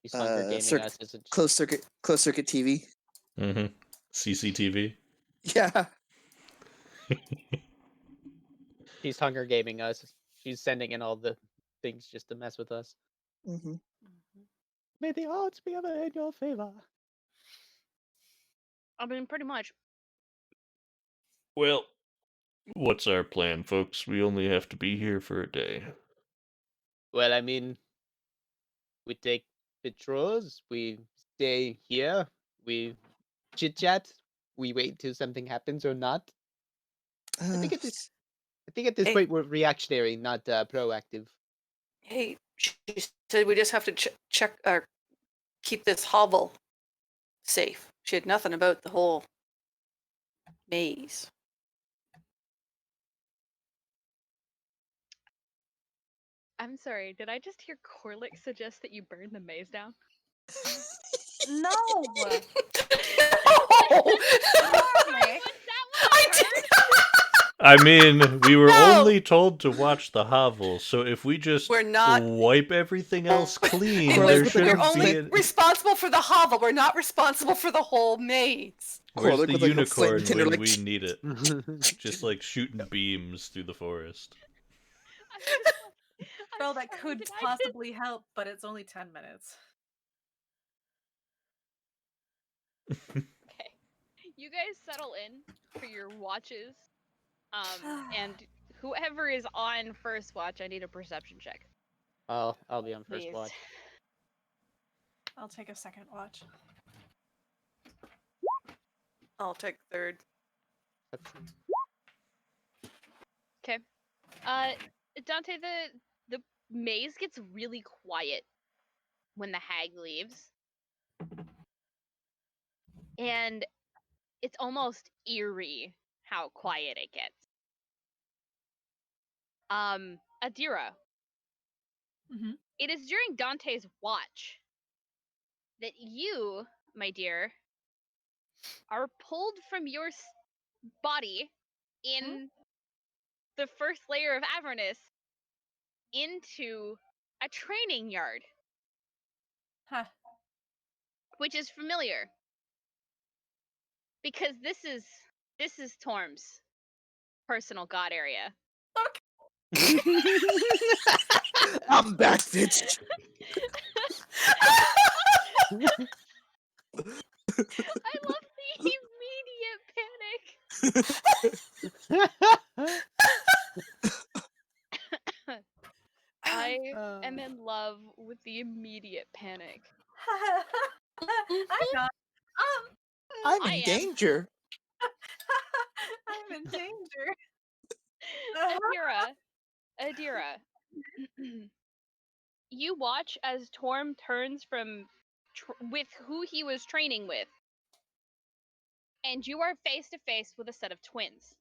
She's Hunger Gaming circ- us, isn't she? closed circuit TV. Mm-hmm. CCTV. Yeah. She's Hunger Gaming us. She's sending in all the things just to mess with us. Hmm. May the odds be ever in your favor. I mean, pretty much. Well, what's our plan, folks? We only have to be here for a day. Well, I mean, we take patrols, we stay here, we chit-chat, we wait till something happens or not. I think at this Hey. point we're reactionary, not proactive. Hey, she said we just have to check or keep this hovel safe. She had nothing about the whole maze. I'm sorry, did I just hear Corlick suggest that you burn the maze down? No! No! Sorry. I did. I mean, we were No! only told to watch the hovel, so if we just We're not- wipe everything else clean, It Corlick was, there with the we're shouldn't only be a... responsible for the hovel. We're not responsible for the whole maze. Where's Corlick the with, like, a flaming unicorn tinder, when like, we need it? Just like shooting beams through the forest. Spell that could possibly help, but it's only 10 minutes. Okay. You guys settle in for your watches. And whoever is on first watch, I need a perception check. I'll be on first Please. watch. I'll take a second watch. I'll take third. Okay. Dante, the maze gets really quiet when the hag leaves. And it's almost eerie how quiet it gets. Adira. Mhm. It is during Dante's watch that you, my dear, are pulled from your body in the first layer of Avernus into a training yard, Huh. which is familiar because this is Torm's personal god area. I'm back, bitch. I love the immediate panic. I am in love with the immediate panic. I'm not. I'm I in am. danger. I'm in danger. Adira, you watch as Torm turns from with who he was training with, and you are face to face with a set of twins.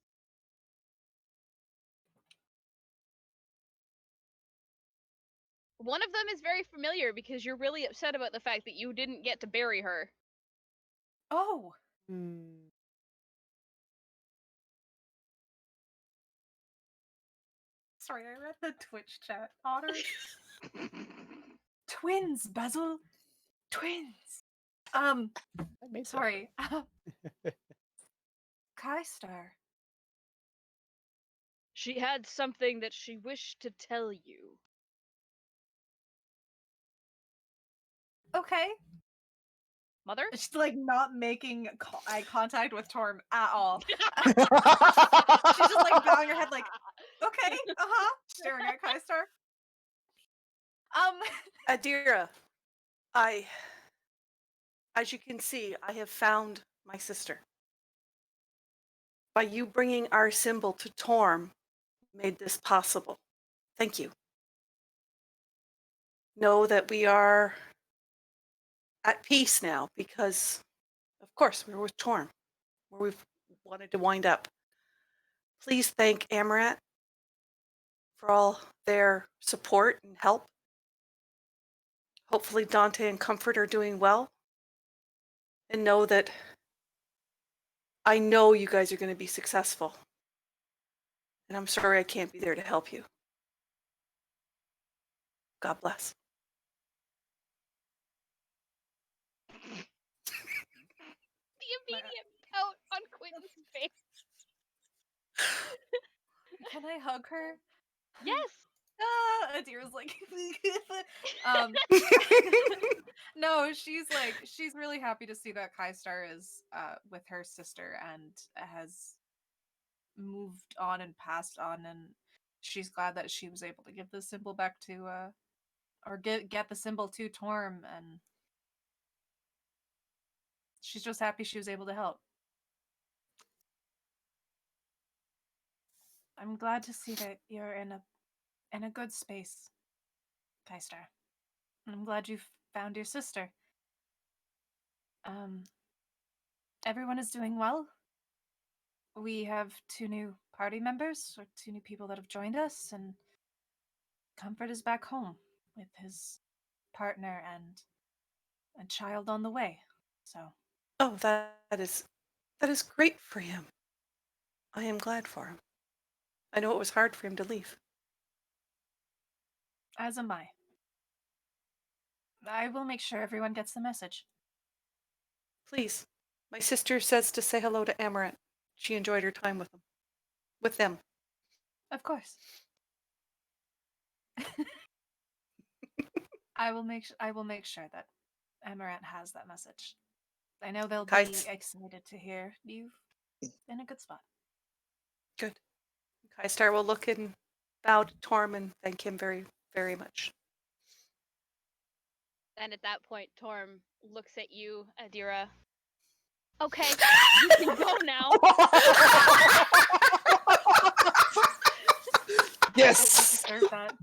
One of them is very familiar because you're really upset about the fact that you didn't get to bury her. Oh, Hmm. sorry, I read the Twitch chat. Otters. Twins, Basil. Twins. I made that. Sorry. Kaistar. She had something that she wished to tell you. Okay. Mother? She's like not making eye contact with Torm at all. She's just like bowing her head like, okay, staring at Kaistar. Adira, as you can see, I have found my sister. By you bringing our symbol to Torm, made this possible. Thank you. Know that we are at peace now because, of course, we're with Torm, where we've wanted to wind up. Please thank Amaranth for all their support and help. Hopefully Dante and Comfort are doing well. And know that I know you guys are going to be successful. And I'm sorry I can't be there to help you. God bless. The immediate pout on Quentin's face. Can I hug her? Yes! Adira's like, no, she's really happy to see that Kaistar is with her sister and has moved on and passed on, and she's glad that she was able to give the symbol back to or get the symbol to Torm, and she's just happy she was able to help. I'm glad to see that you're in a good space, Kaistar. I'm glad you found your sister. Everyone is doing well. We have 2 new party members, or 2 new people that have joined us, and Comfort is back home with his partner and a child on the way. So, Oh, that is great for him. I am glad for him. I know it was hard for him to leave. as am I. I will make sure everyone gets the message. Please. My sister says to say hello to Amaranth. She enjoyed her time with him. With them. Of course. I will make sure that Amaranth has that message. I know they'll be excited to hear you've in a good spot. Good. Kaistar will look and bow to Torm and thank him very, very much. And at that point, Torm looks at you, Adira. Okay, you can go now. Yes. I deserve that.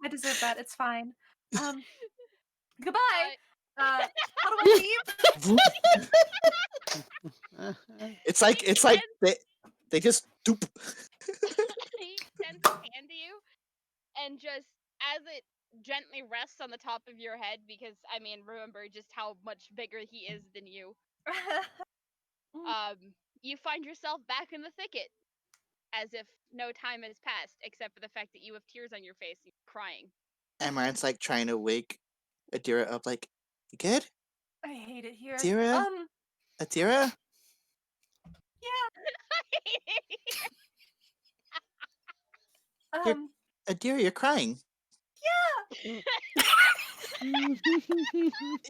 I deserve that. It's fine. Goodbye. How do I leave? It's like they just doop. He extends his hand to you, and just as it gently rests on the top of your head, because I mean, remember just how much bigger he is than you. You find yourself back in the thicket, as if no time has passed, except for the fact that you have tears on your face and you're crying. Amaranth's like trying to wake Adira up, like, you good? I hate it here. Adira? Adira? Adira, you're crying. Yeah.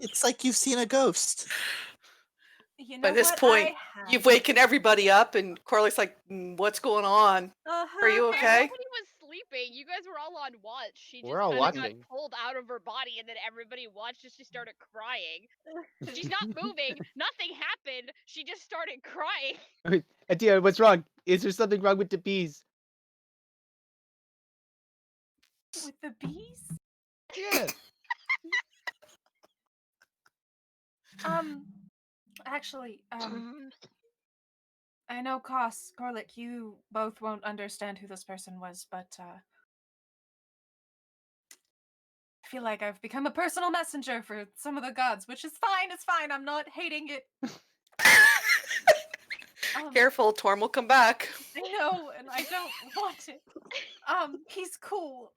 It's like you've seen a ghost. You know By this what? point, you've waken everybody up, and Corley's like, what's going on? Are you okay? Everybody was sleeping. You guys were all on watch. She just We're all kind of got watching. pulled out of her body, and then everybody watched as she started crying. She's not moving. Nothing happened. She just started crying. Adira, what's wrong? Is there something wrong with the bees? With the bees? Yeah. Actually, I know Korlik, you both won't understand who this person was, but I feel like I've become a personal messenger for some of the gods, which is fine, it's fine, I'm not hating it. Careful, Torm will come back. I know, and I don't want it. He's cool.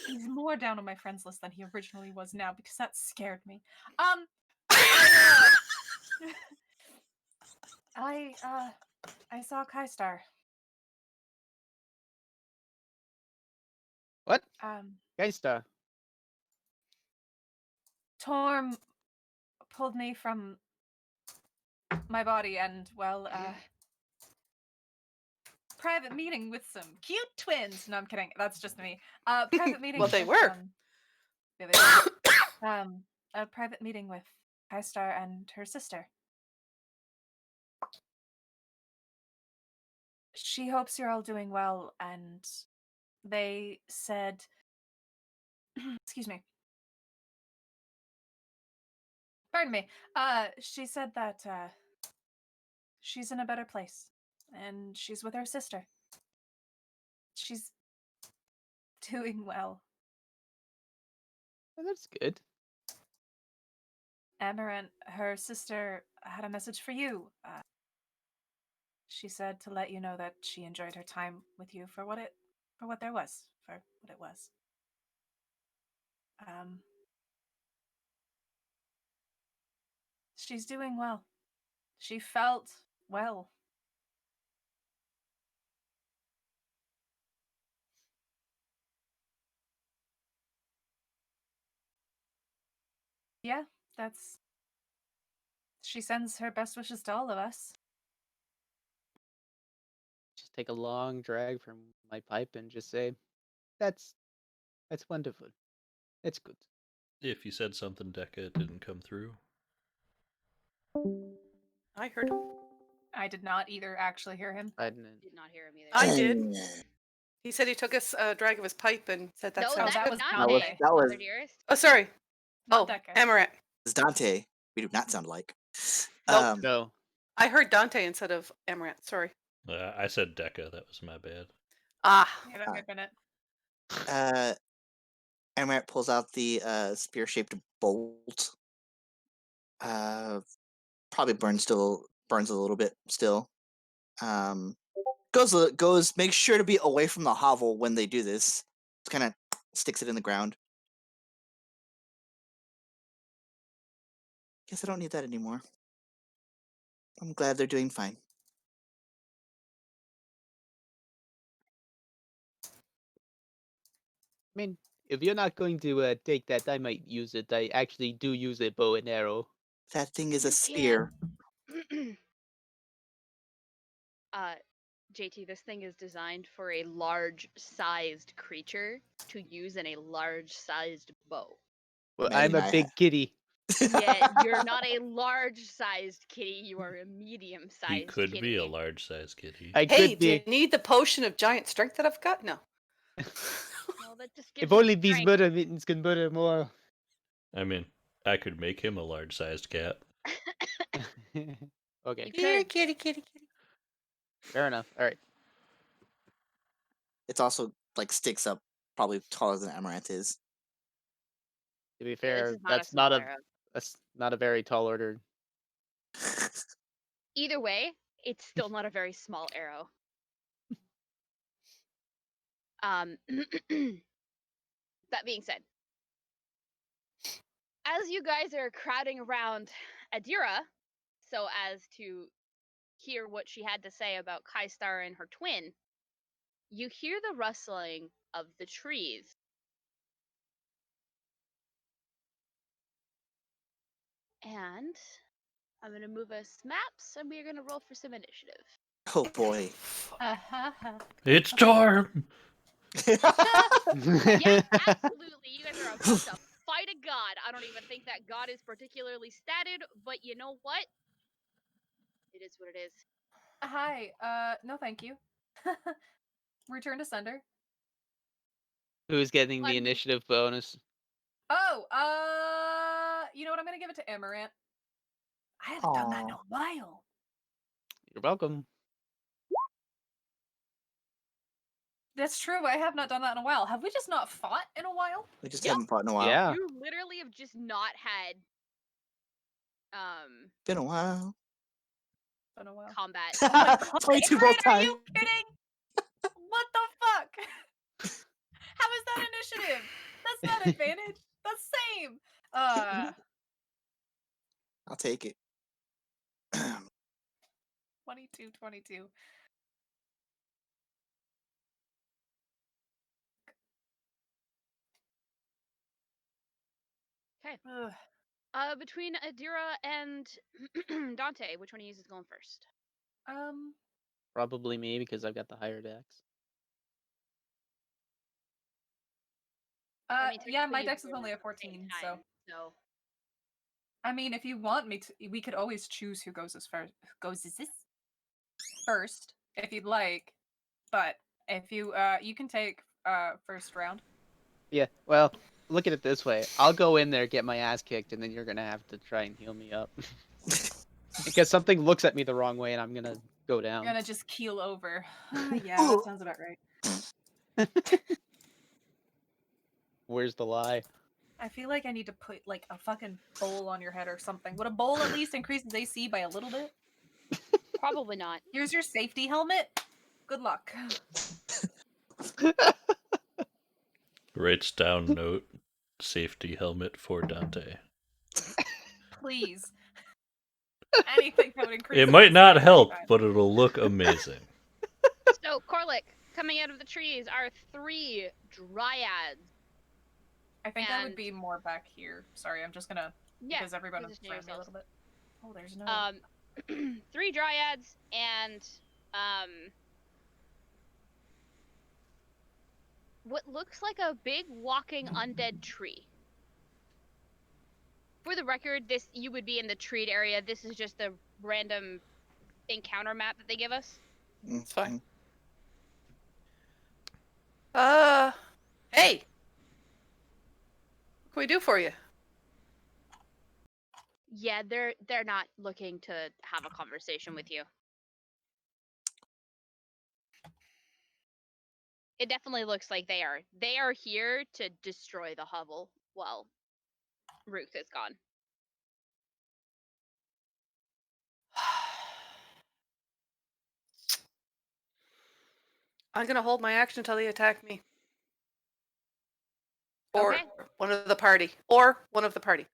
He's more down on my friends list than he originally was now, because that scared me. I saw Kaistar. What? Geista. Torm pulled me from my body and, well, private meeting with some cute twins. No, I'm kidding. That's just me. Private meeting. Well, they with, were. Yeah, they were. A private meeting with Kaistar and her sister. She hopes you're all doing well, and they said, excuse me. Pardon me. She said that she's in a better place, and she's with her sister. She's doing well. Oh, that's good. Amaranth, her sister, had a message for you. She said to let you know that she enjoyed her time with you for what it was. She's doing well. She felt well. Yeah, she sends her best wishes to all of us. Just take a long drag from my pipe and just say, that's wonderful. That's good. If you said something, Decca, didn't come through. I heard him. I did not either actually hear him. I didn't. Did not hear him either. I did. He said he took a drag of his pipe and said that No, sounds that good. was Dante, Dante. That was- Mother Dearest. Oh, sorry. Not Oh, Decca. Amaranth. It's Dante. We do not sound alike. Nope. No. I heard Dante instead of Amaranth. Sorry. I said Decca. That was my bad. Ah. Yeah, that may have been it. Amaranth pulls out the spear-shaped bolt. Probably burns a little bit still. Goes makes sure to be away from the hovel when they do this. Just kind of sticks it in the ground. Guess I don't need that anymore. I'm glad they're doing fine. I mean, if you're not going to take that, I might use it. I actually do use a bow and arrow. That thing is a You spear. JT, this thing is designed for a large-sized creature to use in a large-sized bow. Well, Maddie I'm and a I big kitty. Yet you're not a large-sized kitty. You are a medium-sized He could kitty. be a large-sized kitty. I Hey, could do be. you need the potion of giant strength that I've got? No. Well, that just gives If you only these strength. murder mittens can murder more. I mean, I could make him a large-sized cat. Okay, You Kitty, could. kitty, kitty, kitty. fair enough. All right. It's also like sticks up, probably taller than Amaranth is. To be Yeah, fair, this is not that's a small not arrow. not a very tall order. Either way, it's still not a very small arrow. That being said, as you guys are crowding around Adira, so as to hear what she had to say about Kaistar and her twin, you hear the rustling of the trees. And I'm going to move us maps, and we are going to roll for some initiative. Oh boy. It's Torm! Yes, absolutely. You guys are about to fight a god. I don't even think that god is particularly statted, but you know what? It is what it is. Hi. No, thank you. Return to sender. Who's getting the I'm- initiative bonus? Oh, you know what? I'm gonna give it to Amaranth. I haven't done that in a while. You're welcome. That's true. I have not done that in a while. Have we just not fought in a while? We just Yep. haven't fought in a while. Yeah. You literally have just not had Been a while. Been a while. combat. Oh my god, 22 Amaranth, both are times. you kidding? What the fuck? How is that initiative? That's not advantage. That's same. I'll take it. 22. Okay. Ugh. Between Adira and Dante, which one of you is going first? Probably me because I've got the higher dex. I mean, Yeah, my technically dex you is did only it a at the same 14, time, so I mean, if you want me to, we could always choose who goes as first, if you'd like. But if you, you can take first round. Yeah. Well, look at it this way. I'll go in there, get my ass kicked, and then you're gonna have to try and heal me up. Because something looks at me the wrong way, and I'm gonna go down. You're gonna just keel over. Yeah, that sounds about right. Where's the lie? I feel like I need to put like a fucking bowl on your head or something. Would a bowl at least increases AC by a little bit? probably not. Here's your safety helmet. Good luck. Writes down note, safety helmet for Dante. Please. Anything that would increase. It might not AC, help, fine. but it'll look amazing. So, Corlick, coming out of the trees are 3 Dryads. I think I would and- be more back here. Sorry, I'm just gonna Yeah, because everyone is position around me a yourselves. little bit. Oh, there's no. 3 Dryads and what looks like a big walking undead tree. For the record, you would be in the treed area. This is just a random encounter map that they give us. It's fine. Mm-hmm. Hey. What can we do for you? Yeah, they're not looking to have a conversation with you. It definitely looks like they are here to destroy the hovel while Ruth is gone. I'm gonna hold my action until they attack me. Or Okay. one of the party. Or one of the party.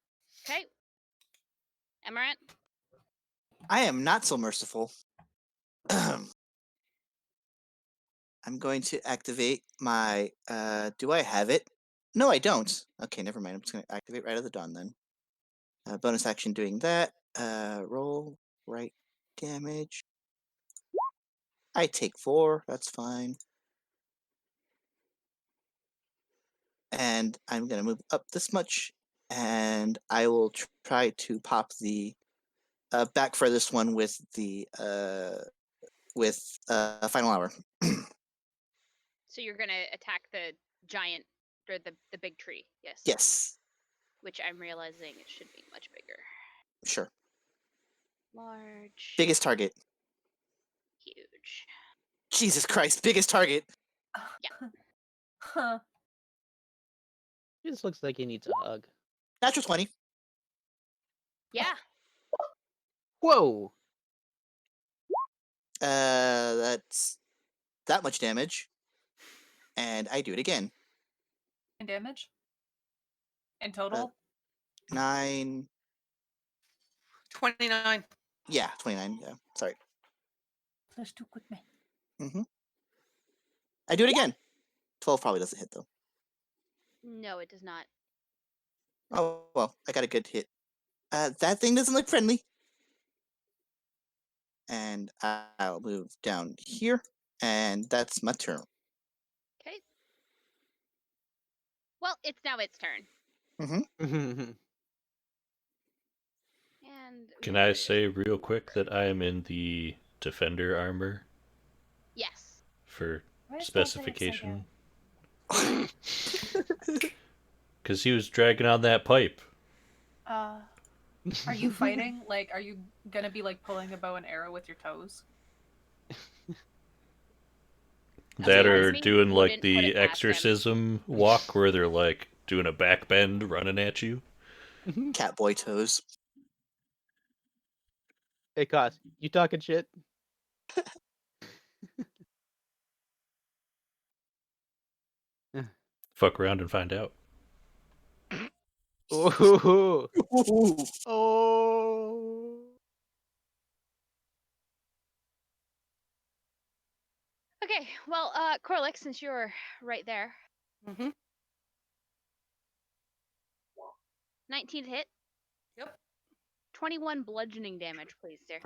Okay. Amaranth? I am not so merciful. I'm going to activate my. Do I have it? No, I don't. Okay, never mind. I'm just going to activate Right of the Dawn then. Bonus action doing that. Roll right damage. I take 4. That's fine. And I'm going to move up this much. And I will try to pop the back for this one with the final hour. So you're gonna attack the giant or the big tree, yes. Yes, Which I'm realizing it should be much bigger. sure. Large. Biggest target. Huge. Jesus Christ, biggest target. Huh. He just looks like he needs a hug. Natural 20. Yeah. Whoa! That's that much damage. And I do it again. In damage. In total. 9. 29. Yeah, 29. Yeah, sorry. Plus 2 quick me. Mm-hmm. I do it again. 12 probably doesn't hit, though. No, it does not. Oh, well, I got a good hit. That thing doesn't look friendly. And I'll move down here. And that's my turn. Okay. Well, it's now its turn. Mm-hmm. And Can I say real quick that I am in the defender armor yes. for Why is Dante upside specification? Because he was dragging on that pipe. down? Are you fighting? Like, are you gonna be like pulling a bow and arrow with your toes? That Part of are me doing like wouldn't put the it past him. exorcism walk where they're like doing a back bend running at you. Catboy toes. Hey, Cos, you talking shit? Fuck around and find out. Oh. Ooh. Oh. Okay, well, Corlix, since you're right there, Mm-hmm. 19 to hit. Yep. 21 bludgeoning damage, please, sir.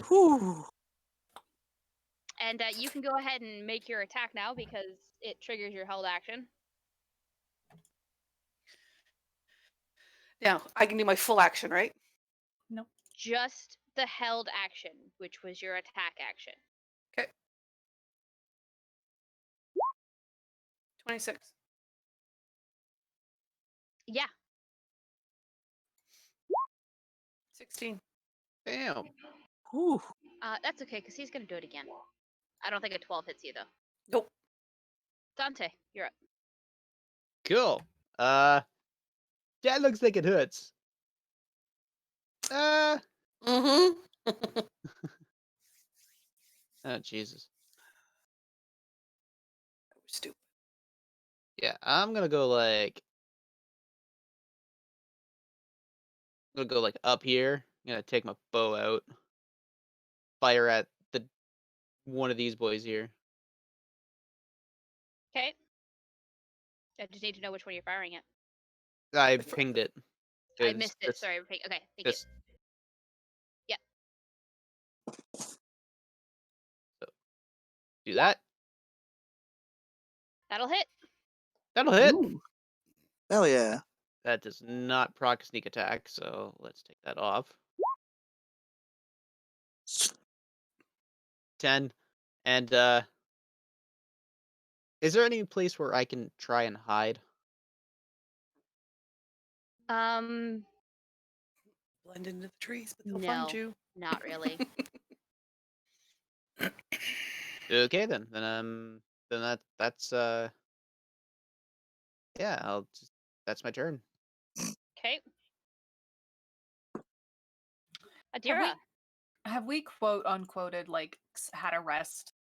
Whew. And you can go ahead and make your attack now because it triggers your held action. Now I can do my full action, right? Just the held action, which was your attack action. 26. Yeah. 16. Damn. Whew. That's okay, because he's going to do it again. I don't think a 12 hits you, though. Nope. Dante, you're up. Cool. That looks like it hurts. Mm-hmm. Oh, Jesus. Stupid. Yeah, I'm gonna go like up here. I'm gonna take my bow out. Fire at the one of these boys here. Okay. I just need to know which one you're firing at. I pinged it. I It's missed it. just- Sorry. Okay, thank you. just- Yeah. So, do that. That'll hit. That'll hit. Ooh. Hell yeah. That does not proc sneak attack, so let's take that off. 10. And is there any place where I can try and hide? Um, Blend into the trees, but they'll no, find you. not really. Okay then. Then that's yeah, that's my turn. Okay. Adira. Have we quote unquoted like had a rest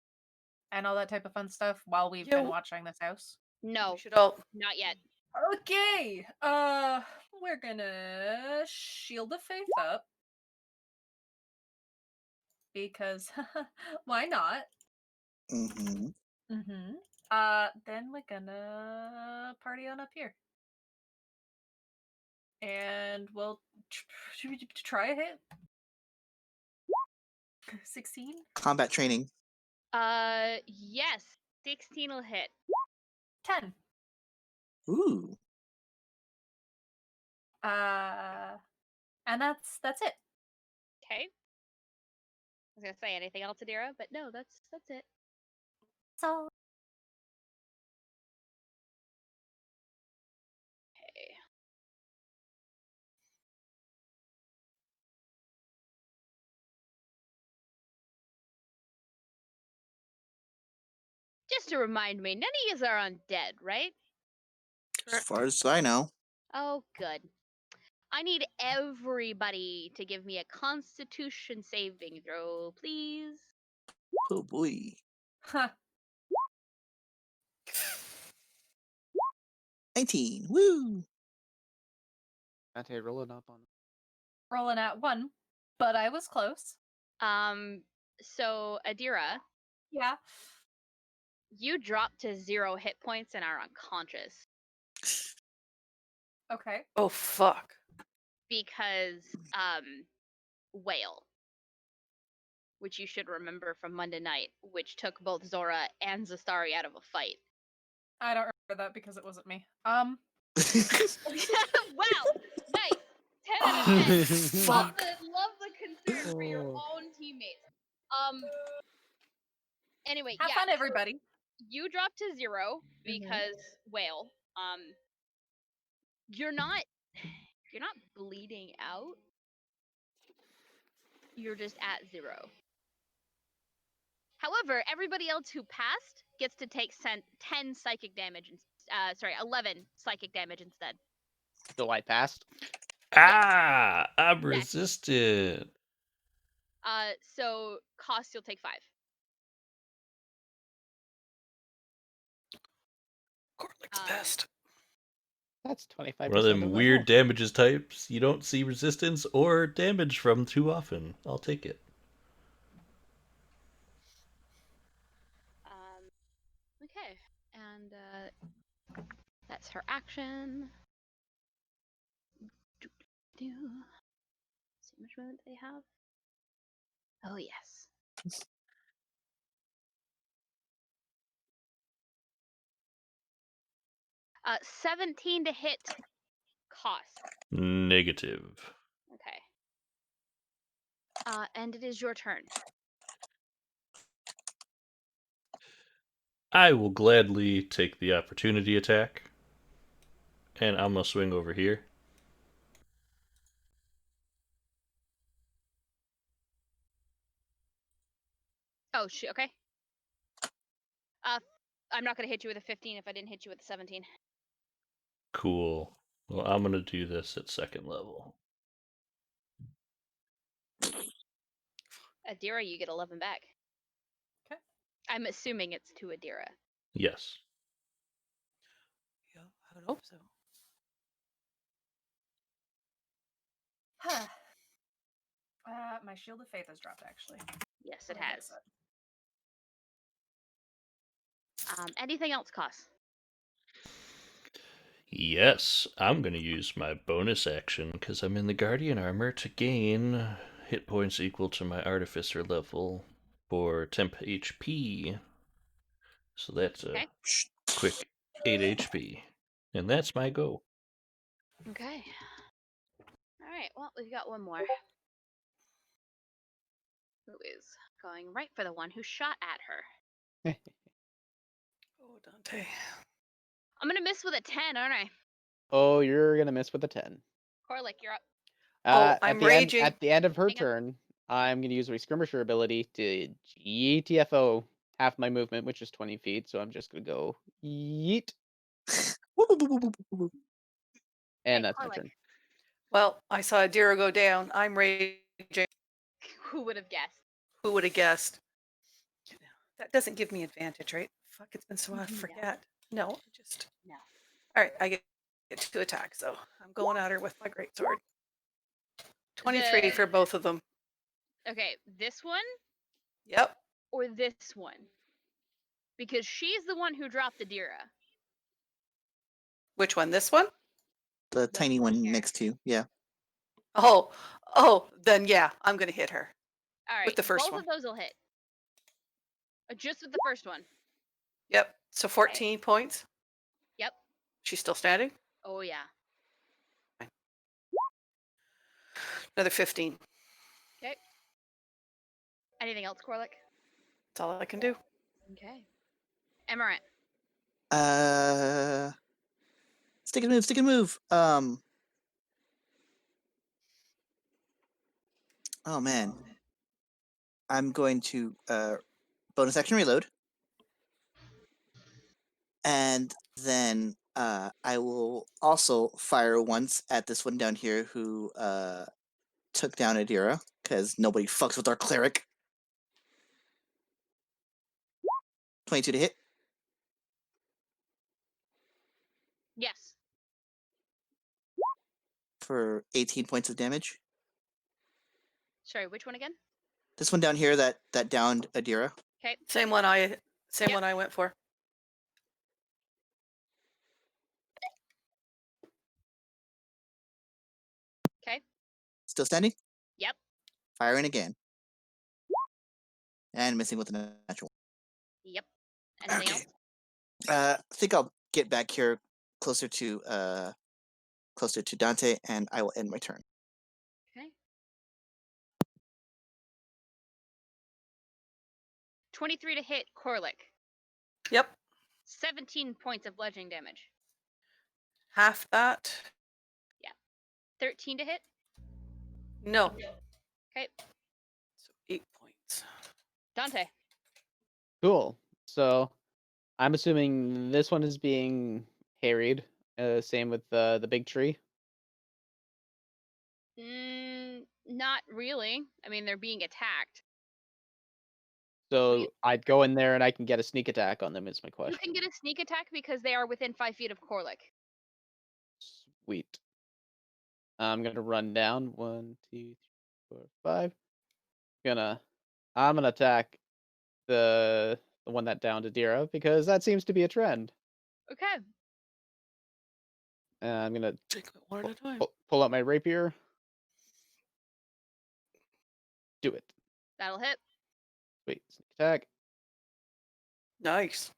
and all that type of fun stuff while we've been Yo. watching this house? No, We should all. not yet. Okay. We're gonna shield of faith up because why not? Mm-hmm. Mm-hmm. Then we're gonna party on up here, and we'll should we try a hit? 16. Combat training. Yes. 16 will hit. 10. Ooh. And that's it. Okay. I was gonna say anything else, Adira, but no, that's it. So Okay. Just to remind me, none of yous are undead, right? As far as I know. Oh, good. I need everybody to give me a Constitution saving throw, please. Oh boy. huh. 19. Woo. Dante rolling up on. Rolling at 1, but I was close. So Adira, Yeah. you drop to 0 hit points and are unconscious Okay. Oh, fuck. because, Whale, which you should remember from Monday night, which took both Zora and Zastari out of a fight. I don't remember that because it wasn't me. Wow, nice. 10 out of 10. Fuck. Love the concern for your Oh. own teammates. Anyway, Have yeah, fun, everybody. you drop to 0 because whale. You're not bleeding out. You're just at 0. However, everybody else who passed gets to take 10 psychic damage. 11 psychic damage instead. So I passed. Ah, I'm Yes. resistant. So cost you'll take 5. Corlic's best. That's 25% One of them my weird health. damages types you don't see resistance or damage from too often. I'll take it. Okay, and that's her action. See how much movement they have. Oh yes. 17 to hit. Cost. Negative. Okay. And it is your turn. I will gladly take the opportunity attack. And I'm going to swing over here. Oh, shoot. Okay. I'm not going to hit you with a 15 if I didn't hit you with a 17. Cool. Well, I'm going to do this at second level. Adira, you get 11 back. Okay. I'm assuming it's to Adira. Yes. Yeah, I would hope so. My Shield of Faith has dropped, actually. Yes, Let it me fix has. it. Anything else, Koss? Yes, I'm going to use my bonus action because I'm in the Guardian armor to gain hit points equal to my Artificer level for temp HP. So that's a Okay. quick 8 HP. And that's my go. Okay. Alright, well, we've got one more. Who is going right for the one who shot at her. Oh, Dante. I'm gonna miss with a 10, aren't I? Oh, you're gonna miss with a 10. Corlick, you're up. I'm at the raging. At the end of her Hang on. turn, I'm gonna use my skirmisher ability to GTFO half my movement, which is 20 feet. So I'm just gonna go yeet, and that's my Corlick. turn. Well, I saw Adira go down. I'm raging. Who would have guessed? Who would have guessed? That doesn't give me advantage, right? Fuck, it's been so I No. forget. No, just. No. All right, I get to attack, so I'm going at her with my greatsword. 23 for both of them. Okay, this one Yep. or this one? Because she's the one who dropped Adira. Which one? This one? The tiny one one here. next to you. Yeah. Oh, then yeah, I'm gonna hit her. Alright, With the first both one. of those will hit. Just with the first one. Yep. So 14 points. Yep. She's still standing. Oh yeah. Another 15. Okay. Anything else, Corlick? That's all I can do. Okay. Emirate. Stick and move. Oh man. I'm going to bonus action reload. And then I will also fire once at this one down here who took down Adira, because nobody fucks with our cleric. 22 to hit Yes. for 18 points of damage. Sorry, which one again? This one down here that downed Adira. Okay. Same one I Yep. one I went for. Okay. Still standing? Yep. Firing again. And missing with a natural. Yep. Anything Okay. else? I think I'll get back here closer to Dante, and I will end my turn. Okay. 23 to hit Corlick. Yep. 17 points of bludgeoning damage. Half that. 13 to hit. No. Okay. So 8 points. Dante. Cool. So I'm assuming this one is being harried. Same with the big tree. Not really. I mean, they're being attacked. So I'd go in there and I can get a sneak attack on them is my You question. can get a sneak attack because they are within 5 feet of Corlick. Sweet. I'm gonna run down 1, 2, 3, 4, 5. I'm gonna attack the one that downed Adira because that seems to be a trend. Okay. And I'm gonna Take it one at a time. pull out my rapier. Do it. That'll hit. Sweet. Sneak attack. Nice.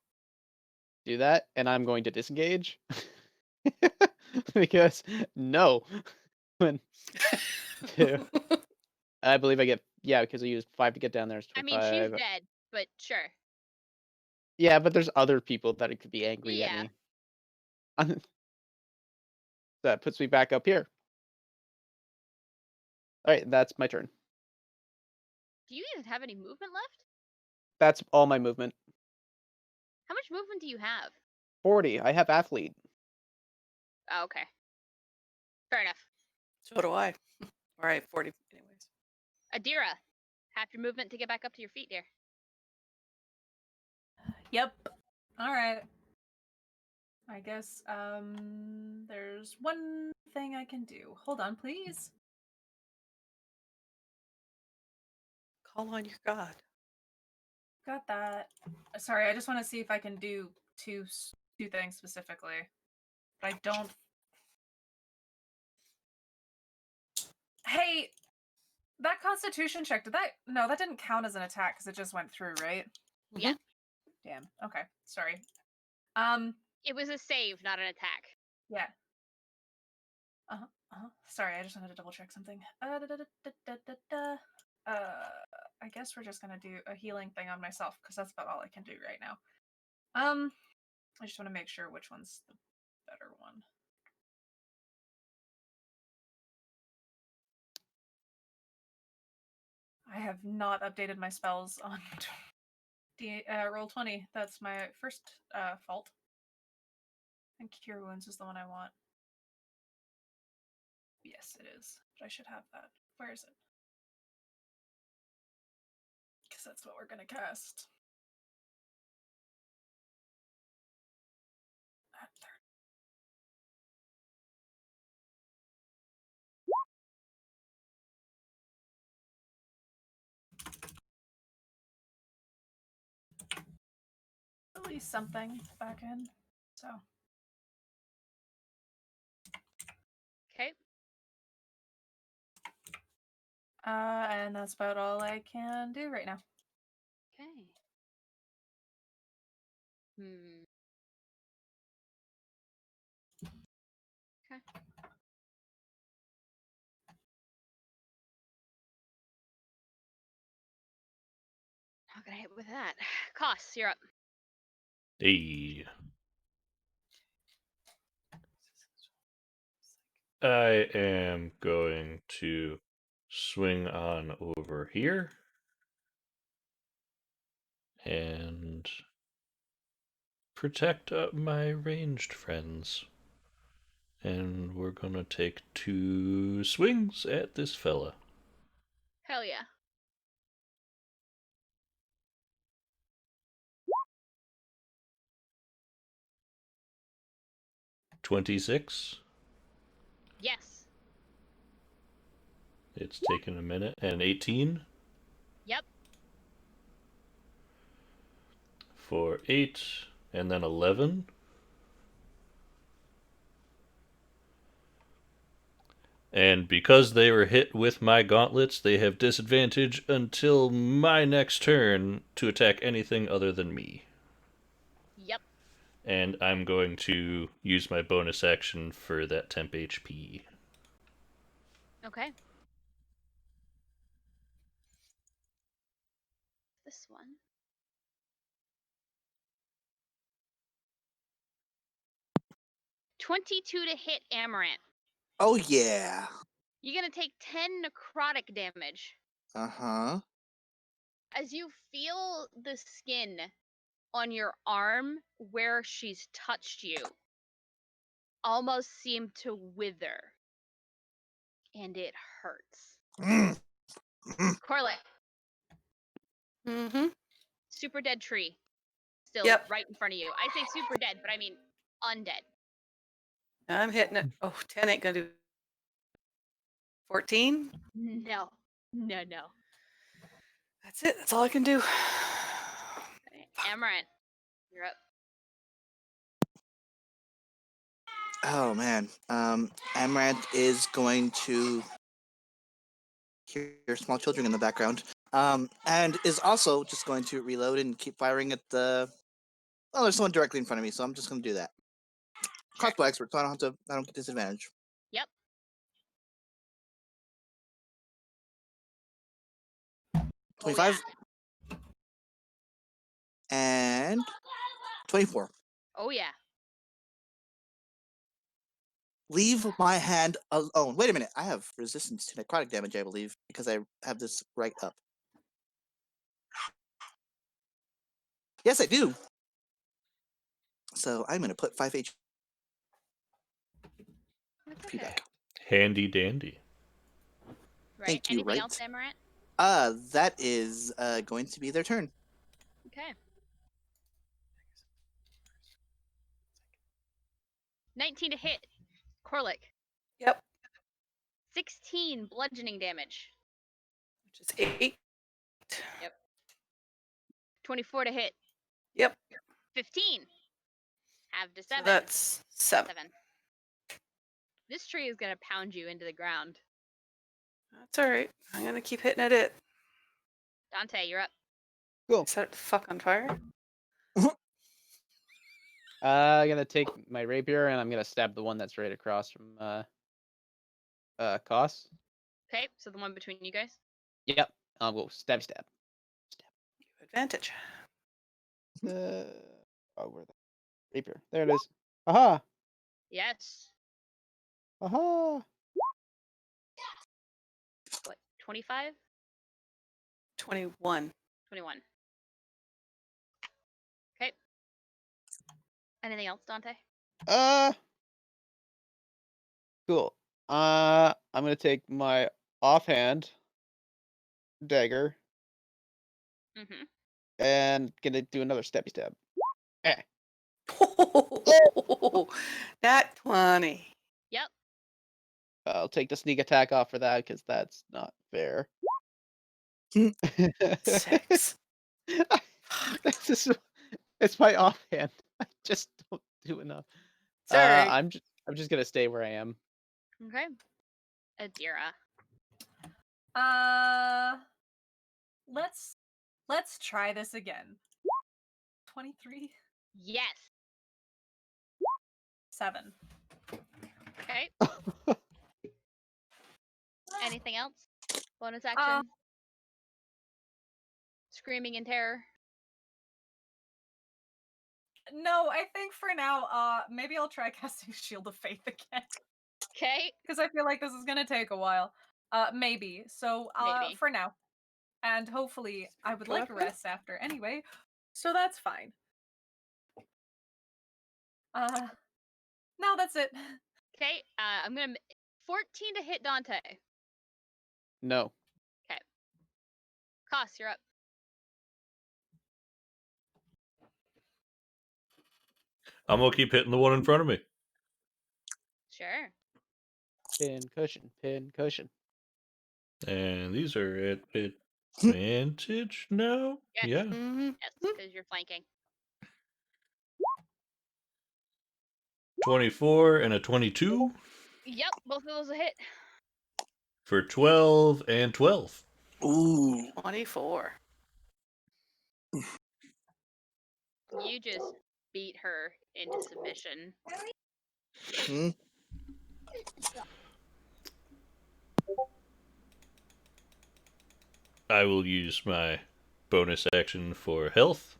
Do that, and I'm going to disengage. Because no. When 2. I believe I get because I used 5 to get down there. It's I mean, 25. she's dead, but sure. Yeah, but there's other people that could be angry Yeah. at me. That puts me back up here. Alright, that's my turn. Do you even have any movement left? That's all my movement. How much movement do you have? 40. I have athlete. Oh, okay. Fair enough. So do I. All right, 40 anyways. Adira, half your movement to get back up to your feet, dear. Yep. All right. I guess there's one thing I can do. Hold on, please. Call on your god. Got that. Sorry, I just want to see if I can do two things specifically. But I don't. Hey, that Constitution check, did that? No, that didn't count as an attack because it just went through, right? Yeah. Damn. Okay. Sorry. It was a save, not an attack. Yeah. Sorry, I just wanted to double check something. I guess we're just gonna do a healing thing on myself because that's about all I can do right now. I just want to make sure which one's the better one. I have not updated my spells on Roll20. That's my first fault. And Cure Wounds is the one I want. Yes, it is. But I should have that. Where is it? Because that's what we're going to cast. At 30. At least something back in. So. Okay. And that's about all I can do right now. Okay. Okay. How can I hit with that? Costs, you're up. Hey. I am going to swing on over here and protect my ranged friends. And we're gonna take 2 swings at this fella. Hell yeah. $26. Yes. It's taken a minute. And 18. Yep. For 8. And then 11. And because they were hit with my gauntlets, they have disadvantage until my next turn to attack anything other than me. Yep. And I'm going to use my bonus action for that temp HP. Okay. This one. $22 to hit Amaranth. Oh yeah. You're gonna take 10 necrotic damage Uh-huh. as you feel the skin on your arm where she's touched you almost seem to wither. And it hurts. Mm. Corlick, Mm-hmm. super dead tree. Still Yep. right in front of you. I say super dead, but I mean undead. I'm hitting it. Oh, 10 ain't gonna do. 14? No. No. That's it. That's all I can do. Okay. Amaranth, you're up. Oh man. Amaranth is going to hear small children in the background. And is also just going to reload and keep firing at the. Oh, there's someone directly in front of me, so I'm just going to do that. Sure. Crossbow expert, so I don't get disadvantage. Yep. Oh, 25 and 24. Oh yeah. Leave my hand alone. Wait a minute. I have resistance to necrotic damage, I believe, because I have this right up. Yes, I do. So I'm going to put 5 HP That's okay. back. Handy dandy. Right. Thank you, Anything right? else, Amaranth? That is going to be their turn. Okay. 19 to hit. Corlick. Yep. 16 bludgeoning damage. Which is 8. 24 to hit. Yep. 15. Half to So 7. that's 7. 7. This tree is gonna pound you into the ground. That's all right. I'm gonna keep hitting at it. Dante, you're up. Cool. Set it the fuck on fire. I'm gonna take my rapier and I'm gonna stab the one that's right across from Koss. Okay, so the one between you guys. Yep. I'll go stab. Advantage. Where the rapier? There it is. Aha! Yes. Aha! What? 25? 21. 21. Okay. Anything else, Dante? Cool. I'm gonna take my offhand dagger Mm-hmm. and gonna do another stabby stab. Eh. That 20. Yep. I'll take the sneak attack off for that because that's not fair. 6. This is it's my offhand. I just don't do enough. Sorry. I'm just gonna stay where I am. Okay. Adira. Let's try this again. 23, Yes. 7. Okay. Anything else? Bonus action? Screaming in terror? No, I think for now, maybe I'll try casting Shield of Faith again. Okay. Because I feel like this is gonna take a while. Maybe. So, Maybe. for now. And hopefully, I would like a productive. rest after anyway. So that's fine. No, that's it. Okay. I'm gonna 14 to hit Dante. No. Koss, you're up. I'm gonna keep hitting the one in front of me. Sure. Pin cushion. And these are at advantage now? Yes. Yeah. Mm-hmm. Yes, because you're flanking. 24 and a 22 Yep, both of those a hit. for 12 and 12. Ooh. 24. You just beat her into submission. Hmm? I will use my bonus action for health,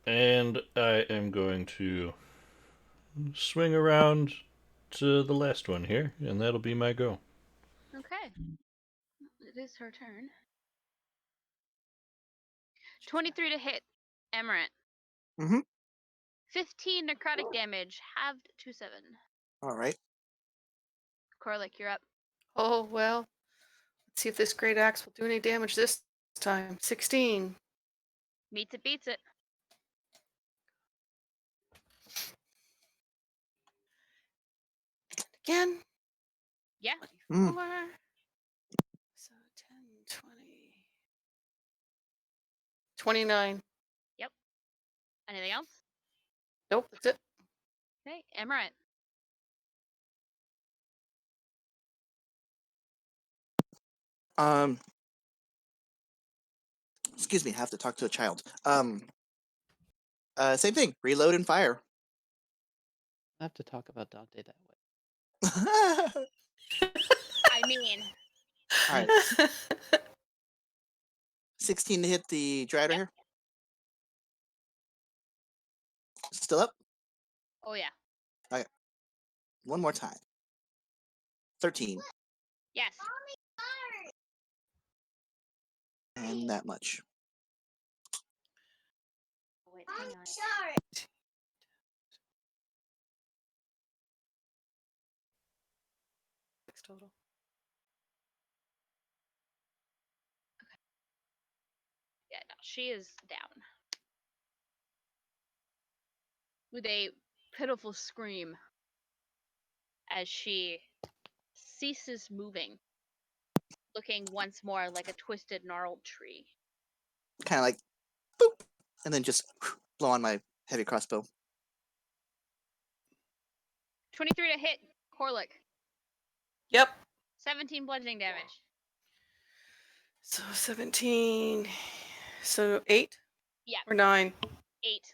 and I am going to swing around to the last one here, and that'll be my go. Okay. It is her turn. 23 to hit, Emerald. Mhm. 15 necrotic damage, halved to 7. All right. Corlick, you're up. Oh, well. Let's see if this great axe will do any damage this time. 16. Meets it, beats it. Again. Yeah. 24. So 10, 20. 29. Anything else? Nope, that's it. Okay, Emerald. Excuse me, I have to talk to a child. Same thing. Reload and fire. I have to talk about Dante that way. I mean, All right. 16 to hit the Dryad right Yep. here. Still up? oh yeah. One more time. 13. Yes. And that much. Oh, wait, hang on. Total. Yeah, no, she is down. With a pitiful scream as she ceases moving, looking once more like a twisted, gnarled tree. Kind of like, boop. And then just blow on my heavy crossbow. 23 to hit, Corlick. Yep. 17 bludgeoning damage. So 17. So 8? Yeah. Or 9? 8.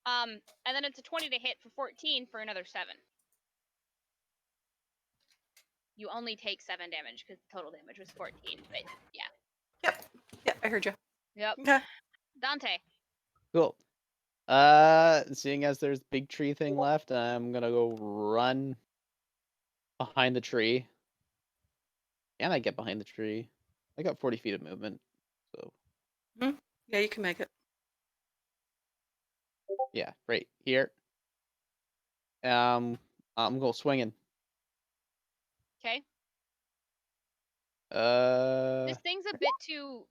And then it's a 20 to hit for 14 for another 7. You only take 7 damage because the total damage was 14, but yeah. Yep, I heard you. Yep. Okay. Dante. Cool. Seeing as there's big tree thing left, I'm gonna go run behind the tree. Can I get behind the tree? I got 40 feet of movement, so Yeah, you can make it. yeah, right here. I'm going swinging. Okay. Uh, This thing's a bit too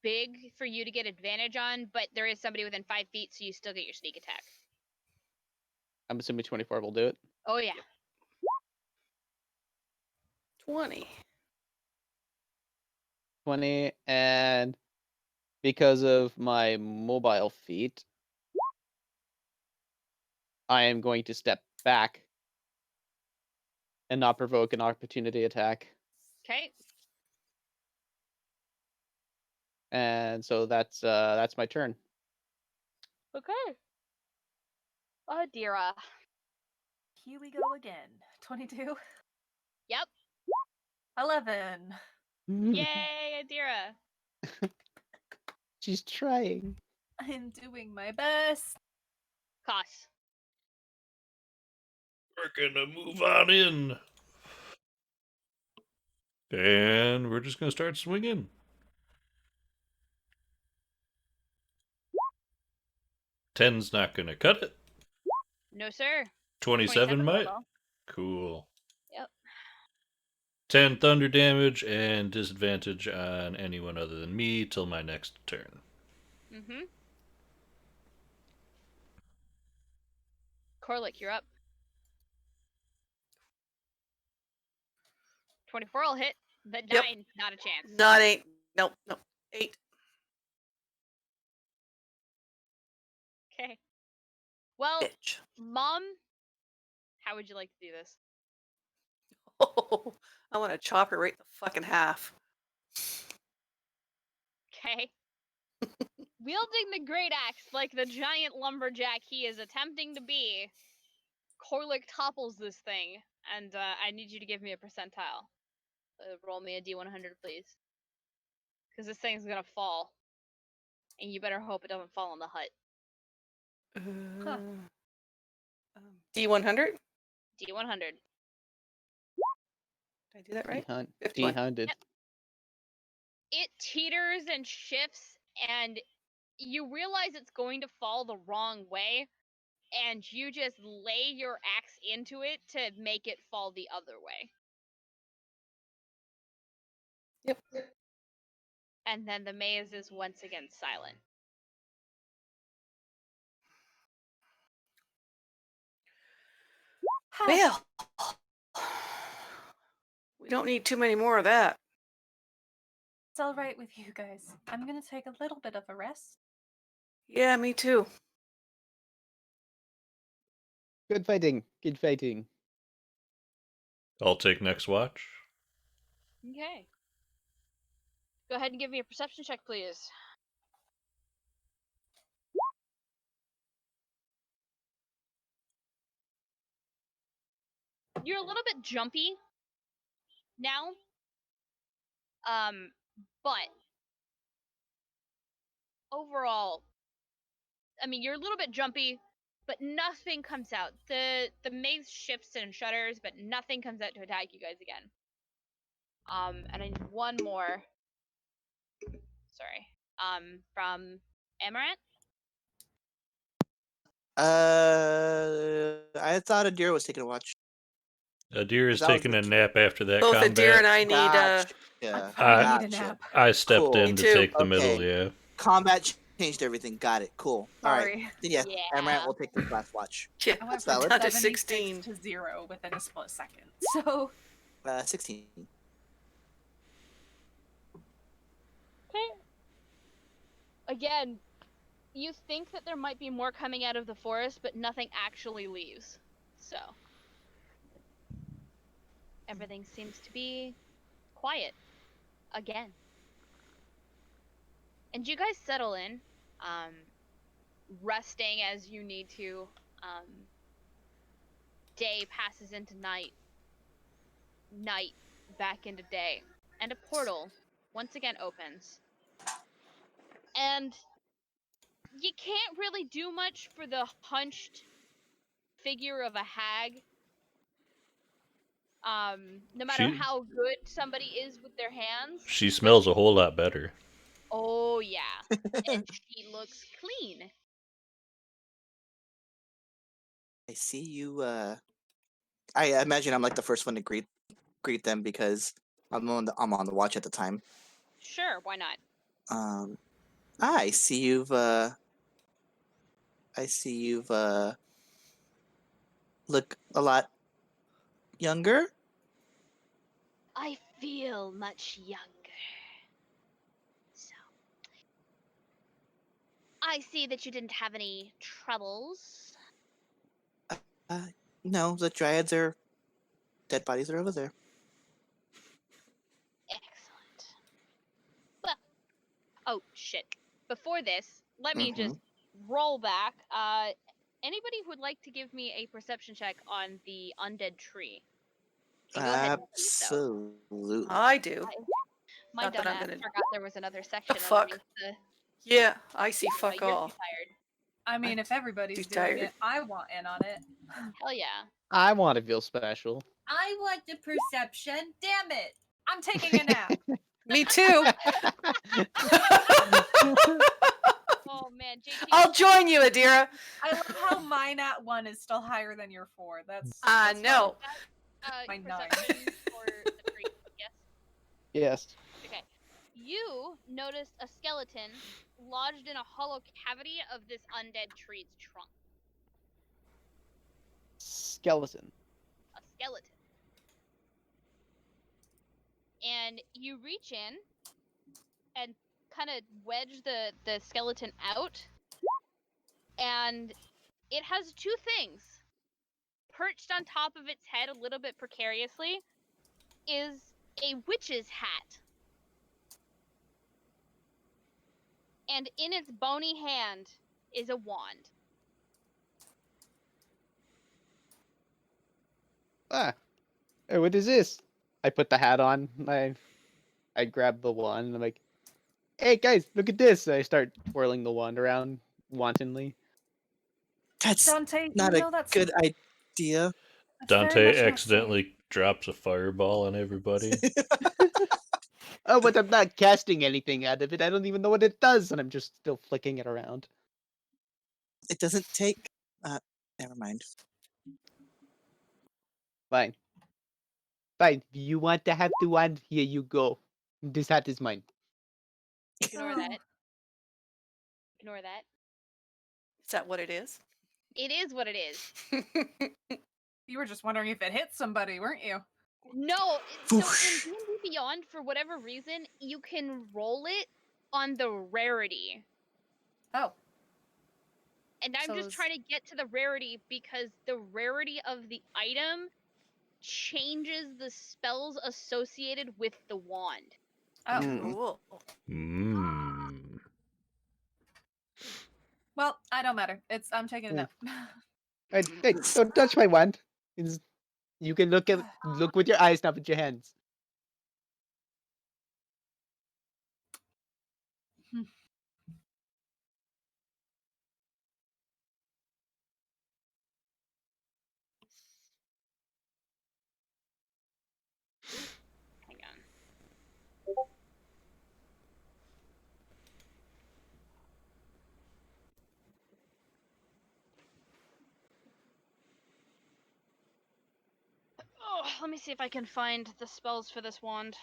big for you to get advantage on, but there is somebody within 5 feet, so you still get your sneak attack. I'm assuming 24 will do it. Oh yeah. 20. 20, and because of my mobile feat, I am going to step back and not provoke an opportunity attack. Okay. And so that's my turn. Okay. Adira. Here we go again. 22. Yep. 11. Yay, Adira. She's trying. I'm doing my best. Cost. We're gonna move on in. And we're just gonna start swinging. 10's not gonna cut it. No, sir. 27 might. will. Cool. Yep. 10 thunder damage and disadvantage on anyone other than me till my next turn. Mm-hmm. Corlick, you're up. 24 will hit, but 9, Yep. not a chance. Not 8. Nope. 8. Okay. Well, Bitch. Mom, how would you like to do this? Oh, I want to chop her right in the fucking half. Okay. wielding the great axe like the giant lumberjack he is attempting to be, Korlik topples this thing, and I need you to give me a percentile. Roll me a D100, please. Because this thing's gonna fall. And you better hope it doesn't fall in the hut. D100? D100. Did I do that right? D100. Yep. It teeters and shifts, and you realize it's going to fall the wrong way, and you just lay your axe into it to make it fall the other way. Yep. And then the maze is once again silent. Well, we don't need too many more of that. It's all right with you guys. I'm gonna take a little bit of a rest. Yeah, me too. Good fighting. Good fighting. I'll take next watch. Okay. Go ahead and give me a perception check, please. You're a little bit jumpy now. But overall, I mean, you're a little bit jumpy, but nothing comes out. The maze shifts and shudders, but nothing comes out to attack you guys again. And I need one more. Sorry. From Amaranth. I thought Adira was taking a watch. Adir is 'Cause that was taking the- a nap after that Both combat. Adir and I need Gotcha. I need a Gotcha. nap. I stepped Cool. in Me to too. take the Okay. middle, yeah. Combat changed everything. Got it. Cool. All right. Sorry. Then yeah, Yeah. Amaranth will take the last watch. Yeah, I went That's from valid. down to 76 16. to 0 within a split second. So 16. Okay. Again, you think that there might be more coming out of the forest, but nothing actually leaves. So everything seems to be quiet again. And you guys settle in, resting as you need to. Day passes into night, night back into day, and a portal once again opens. And you can't really do much for the hunched figure of a hag. No matter how good somebody is with their hands. She smells a whole lot better. Oh yeah, and she looks clean. I see you. I imagine I'm like the first one to greet them because I'm on the watch at the time. Sure, why not? I see you've look a lot younger. I feel much younger. So, I see that you didn't have any troubles. No, the Dryads are dead bodies are over there. Excellent. Well, oh shit. Before this, let me just roll back. Anybody who would like to give me a perception check on the undead tree? And go ahead and do so. Absolutely. I do. My Not that I'm dumbass gonna- forgot there was another section fuck? underneath the. Yeah, I see fuck You're too all. tired. I mean, if everybody's too doing tired. it, I want in on it. Hell yeah. I want to feel special. I want the perception. Damn it! I'm taking a nap. Me too. Oh man, JT. I'll join you, Adira. I love how mine at 1 is still higher than your 4. That's I that's know. My Perception for the tree. Yes. Yes. Okay. You noticed a skeleton lodged in a hollow cavity of this undead tree's trunk. Skeleton. A skeleton. And you reach in and kind of wedge the skeleton out, and it has two things. Perched on top of its head a little bit precariously is a witch's hat. and in its bony hand is a wand. Ah, hey, what is this? I put the hat on. I grab the wand and I'm like, hey guys, look at this. I start twirling the wand around wantonly. That's Dante, not you a know that's good idea. very Dante much not safe. accidentally drops a fireball on everybody. Oh, but I'm not casting anything out of it. I don't even know what it does, and I'm just still flicking it around. It doesn't take. Never mind. Fine. Fine. If you want to have the wand, here you go. This hat is mine. Ignore that. Ignore that. Is that what it is? It is what it is. You were just wondering if it hit somebody, weren't you? No, so in Whoosh. D&D Beyond, for whatever reason, you can roll it on the rarity. Oh. And I'm So just is- trying to get to the rarity because the rarity of the item changes the spells associated with the wand. Oh. Mm. Cool. Mmm. Well, I don't matter. I'm taking it Yeah. up. Hey, don't touch my wand. You can look with your eyes, not with your hands. Hang on. Oh, let me see if I can find the spells for this wand.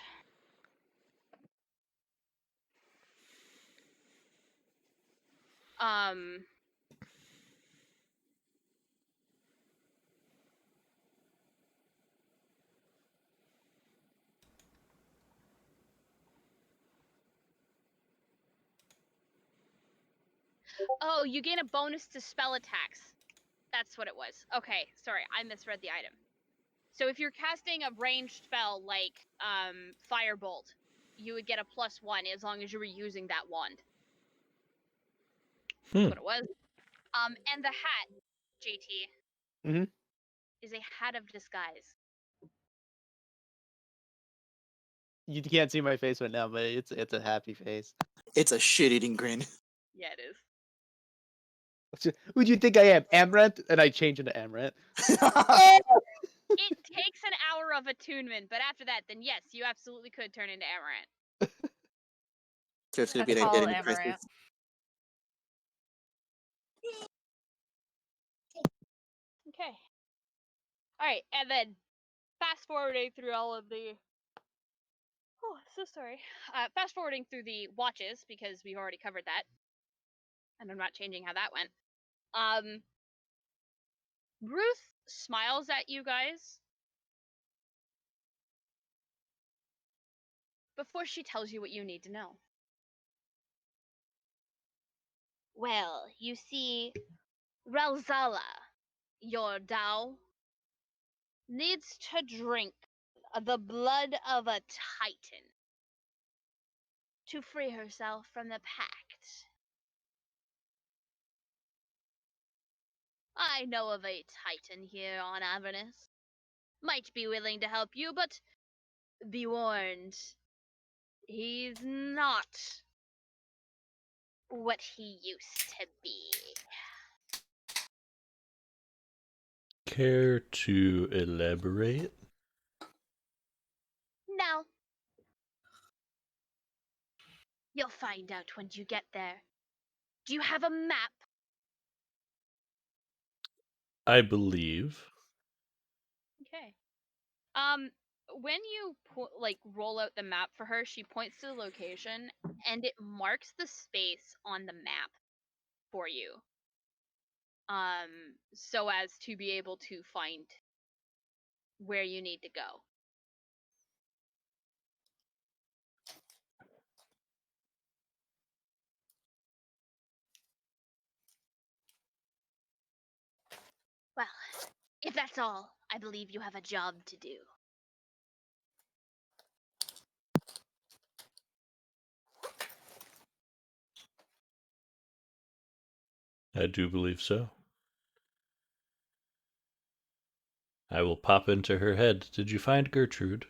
Oh, you gain a bonus to spell attacks. That's what it was. Okay, sorry, I misread the item. So if you're casting a ranged spell like Firebolt, you would get a +1 as long as you were using that wand. That's what it was. And the hat, JT, Mhm. is a hat of disguise. You can't see my face right now, but it's a happy face. It's a shit-eating grin. Yeah, it is. Who do you think I am? Amaranth? And I change into Amaranth. It takes an hour of attunement, but after that, then yes, you absolutely could turn into Amaranth. So it's gonna be That's an all identity crisis. Amaranth. Okay. Alright, and then fast forwarding through all of the so sorry. Fast forwarding through the watches, because we've already covered that. And I'm not changing how that went. Ruth smiles at you guys before she tells you what you need to know. Well, you see, Ralzala, your Dao, needs to drink the blood of a Titan to free herself from the Pact. I know of a Titan here on Avernus. Might be willing to help you, but be warned, he's not what he used to be. Care to elaborate? No. You'll find out when you get there. Do you have a map? I believe. Okay. When you roll out the map for her, she points to the location and it marks the space on the map for you. So as to be able to find where you need to go. Well, if that's all, I believe you have a job to do. I do believe so. I will pop into her head. Did you find Gertrude?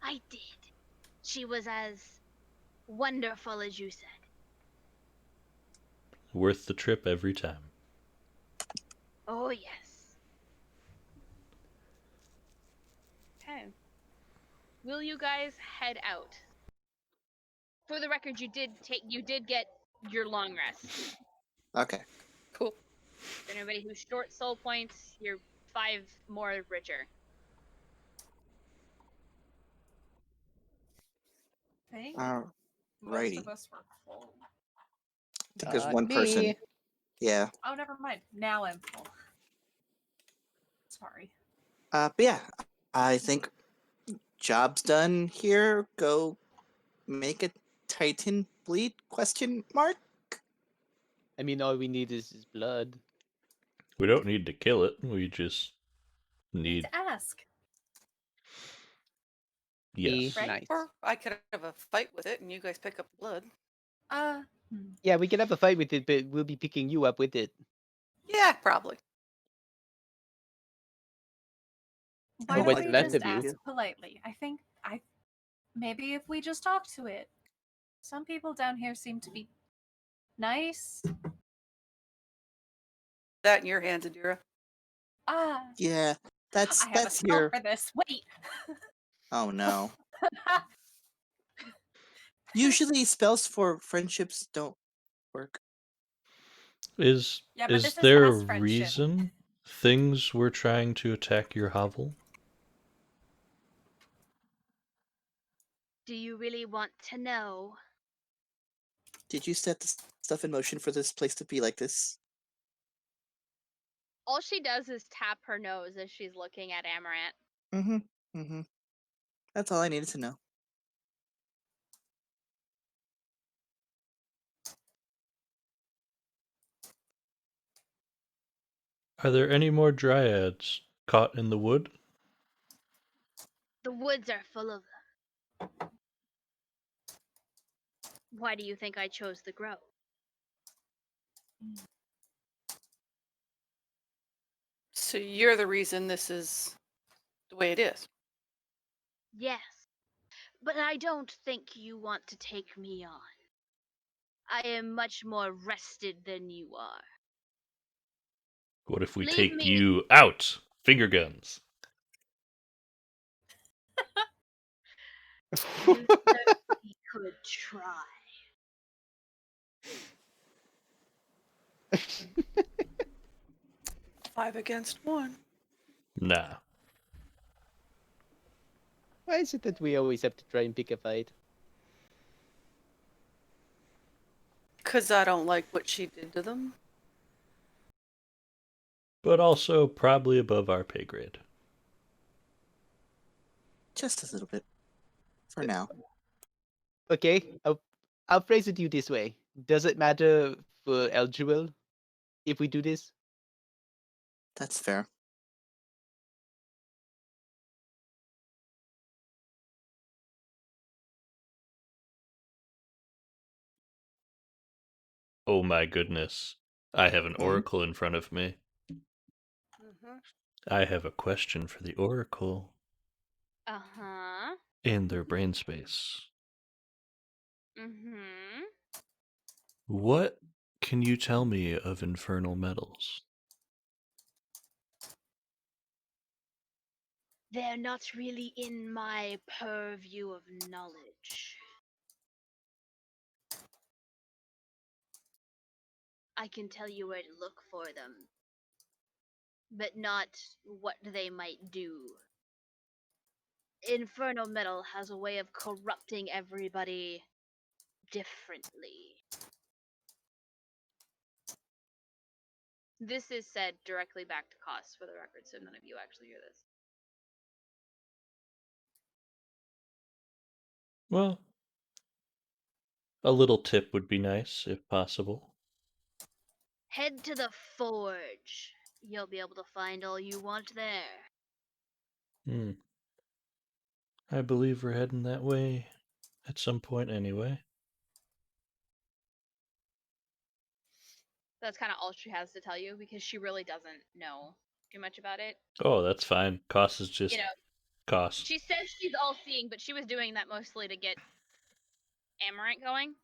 I did. She was as wonderful as you said. Worth the trip every time. Oh, yes. Okay. Will you guys head out? For the record, you did get your long rest. Okay. Cool. For anybody who's short soul points, you're 5 more richer. I think Alrighty. most of us were full. I think there's Not one person. me. Yeah. Oh, never mind. Now I'm full. Sorry. But yeah, I think job's done here. Go make a Titan bleed? Question mark. I mean, all we need is his blood. We don't need to kill it. We just need. To ask. Yes. Right? Nice. Or I could have a fight with it and you guys pick up the blood. Yeah, we can have a fight with it, but we'll be picking you up with it. Yeah, probably. Why What's don't we left just of you? ask politely? Maybe if we just talk to it. Some people down here seem to be nice. That in your hands, Adira. Yeah, that's I have a that's spell your. for this. Wait. Oh no. Usually spells for friendships don't work. Is Yeah, but is this is there a past friendship. reason things were trying to attack your hovel? Do you really want to know? Did you set the stuff in motion for this place to be like this? All she does is tap her nose as she's looking at Amaranth. Mm-hmm. Mm-hmm. That's all I needed to know. Are there any more dryads caught in the wood? The woods are full of them. Why do you think I chose the grove? So you're the reason this is the way it is. Yes, but I don't think you want to take me on. I am much more rested than you are. What if we Leave take me- you out? Finger guns. You certainly could try. Five against one. Nah. Why is it that we always have to try and pick a fight? Because I don't like what she did to them. But also probably above our pay grade. Just a little bit. For now. Okay, I'll phrase it to you this way. Does it matter for Elduel if we do this? That's fair. Oh my goodness. I have an Hmm? oracle in front of me. Mm-hmm. I have a question for the oracle Uh-huh. in their brain space. Mm-hmm. What can you tell me of infernal metals? They're not really in my purview of knowledge. I can tell you where to look for them, but not what they might do. Infernal metal has a way of corrupting everybody differently. This is said directly back to Koss for the record, so none of you actually hear this. Well, a little tip would be nice, if possible. Head to the forge. You'll be able to find all you want there. I believe we're heading that way at some point anyway. That's kind of all she has to tell you because she really doesn't know too much about it. Oh, that's fine. Cost is just You know, cost. she says she's all-seeing, but she was doing that mostly to get Amaranth going.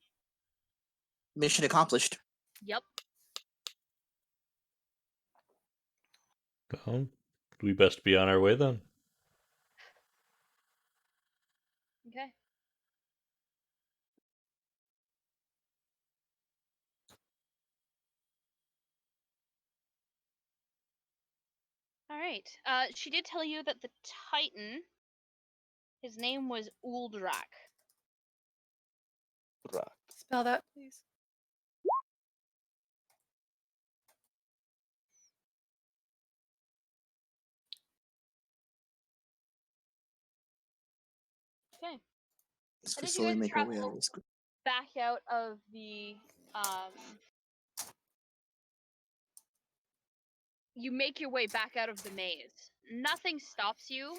Mission accomplished. Yep. Well, we best be on our way then. Okay. All right. She did tell you that the Titan, his name was Uldrak. Spell that, please. Okay. As I we think you slowly guys make our way out travel of this. back out of the you make your way back out of the maze. Nothing stops you,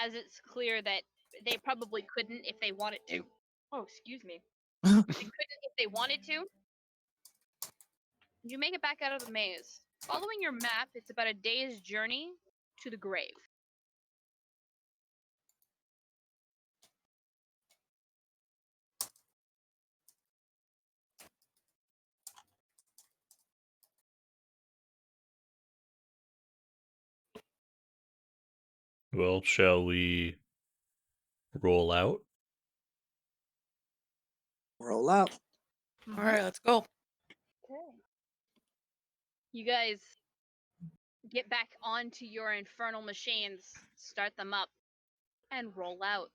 as it's clear that they probably couldn't if they wanted to. Oh, excuse me. They couldn't if they wanted to. You make it back out of the maze. Following your map, it's about a day's journey to the grave. Well, shall we roll out? Roll out. All right, let's go. Okay. You guys get back onto your infernal machines, start them up, and roll out.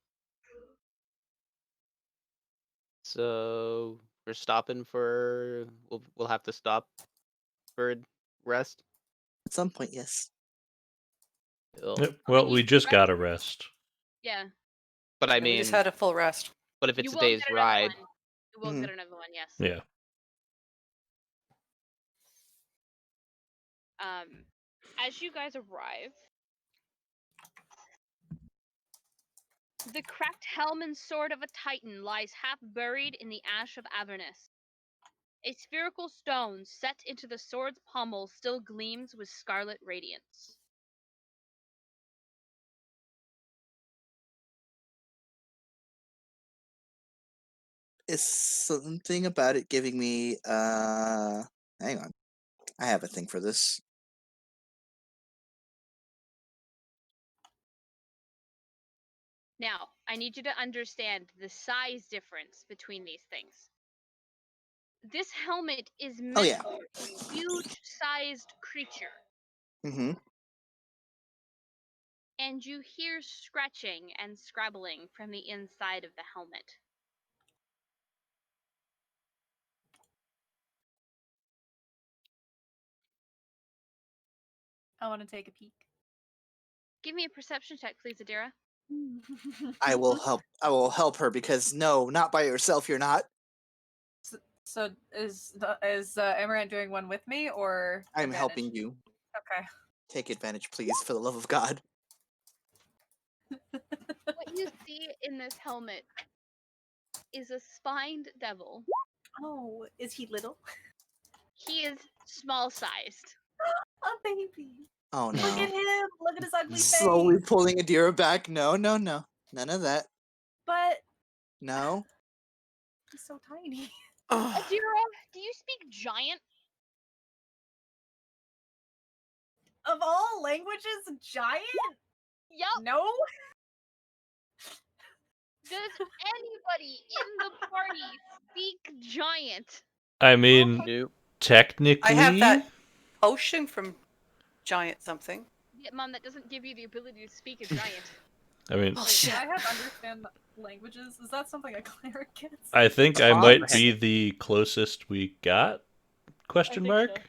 So we're stopping for. We'll have to stop for rest. At some point, yes. Cool. Yep. Well, you we can just rest. got a rest. Yeah. But I Yeah, we mean, just had a full rest. but if it's You a will day's get another ride, one. You will get another one, yes. Yeah. As you guys arrive, the cracked helm and sword of a Titan lies half buried in the ash of Avernus. A spherical stone set into the sword's pommel still gleams with scarlet radiance. Is something about it giving me hang on. I have a thing for this. Now, I need you to understand the size difference between these things. This helmet is meant Oh, yeah. for a huge-sized creature, Mm-hmm. and you hear scratching and scrabbling from the inside of the helmet. I want to take a peek. Give me a perception check, please, Adira. I will help her because no, not by yourself. You're not. So is Amaranth doing one with me or? I'm advantage? helping you. Okay. Take advantage, please, for the love of God. What you see in this helmet is a spined devil. Oh, is he little? He is small-sized. A baby. Oh no. Look at him. Look at his ugly Slowly face. pulling Adira back. No. None of that. But No. he's so tiny. Adira, do you speak giant? Of all languages, giant? Yup. No. Does anybody in the party speak giant? I mean, nope. technically. I have that potion from Giant something. Yeah, Mom, that doesn't give you the ability to speak a giant. I mean, Bullshit. Do I have understand languages? Is that something a cleric gets? I think I Tom. might be the closest we got? Question think mark? so.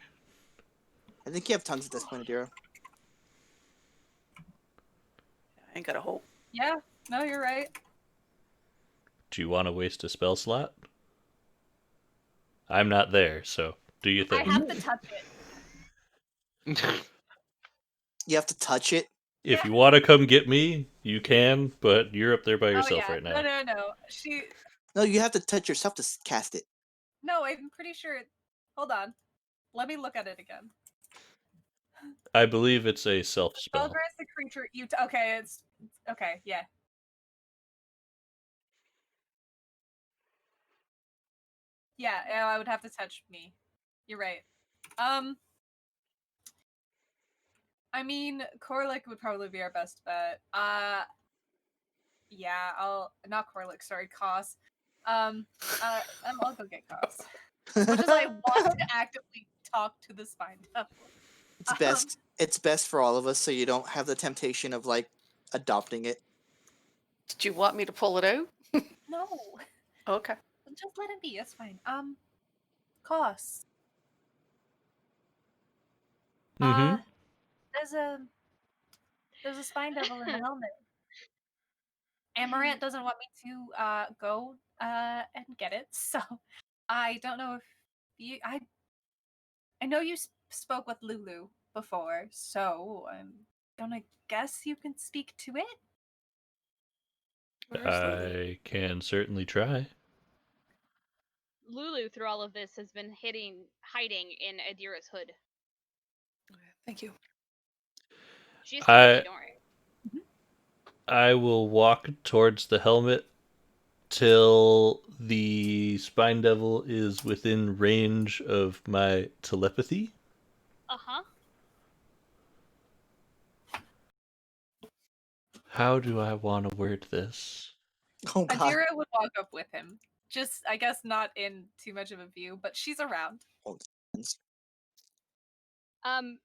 I think you have tongues at this point, Adira. I ain't got a hope. Yeah. No, you're right. Do you want to waste a spell slot? I'm not there, so do you I think? have to touch it. You have to touch it. If Yeah. you want to come get me, you can, but you're up there by Oh yourself yeah. right now. No. No, you have to touch yourself to cast it. No, I'm pretty sure. Hold on. Let me look at it again. I believe it's a self Spell spell. grants the creature okay, it's okay, yeah. Yeah, I would have to touch me. You're right. I mean, Corlick would probably be our best bet. Yeah, not Corlick, sorry, Koss. I'll go get Koss. As much as I want to actively talk to the spine devil. It's best. It's best for all of us, so you don't have the temptation of like adopting it. Did you want me to pull it out? No, Okay. just let it be. It's fine. Koss. Mm-hmm. There's a spine devil in the helmet. Amaranth doesn't want me to go and get it, so I don't know if you. I know you spoke with Lulu before, so I'm gonna guess you can speak to it. Where's Lulu? I can certainly try. Lulu, through all of this, has been hiding in Adira's hood. Thank you. She's coming to you, I don't worry. I will walk towards the helmet till the spine devil is within range of my telepathy. Uh-huh. How do I want to word this? Oh god. Adira would walk up with him. Just, I guess, not in too much of a view, but she's around.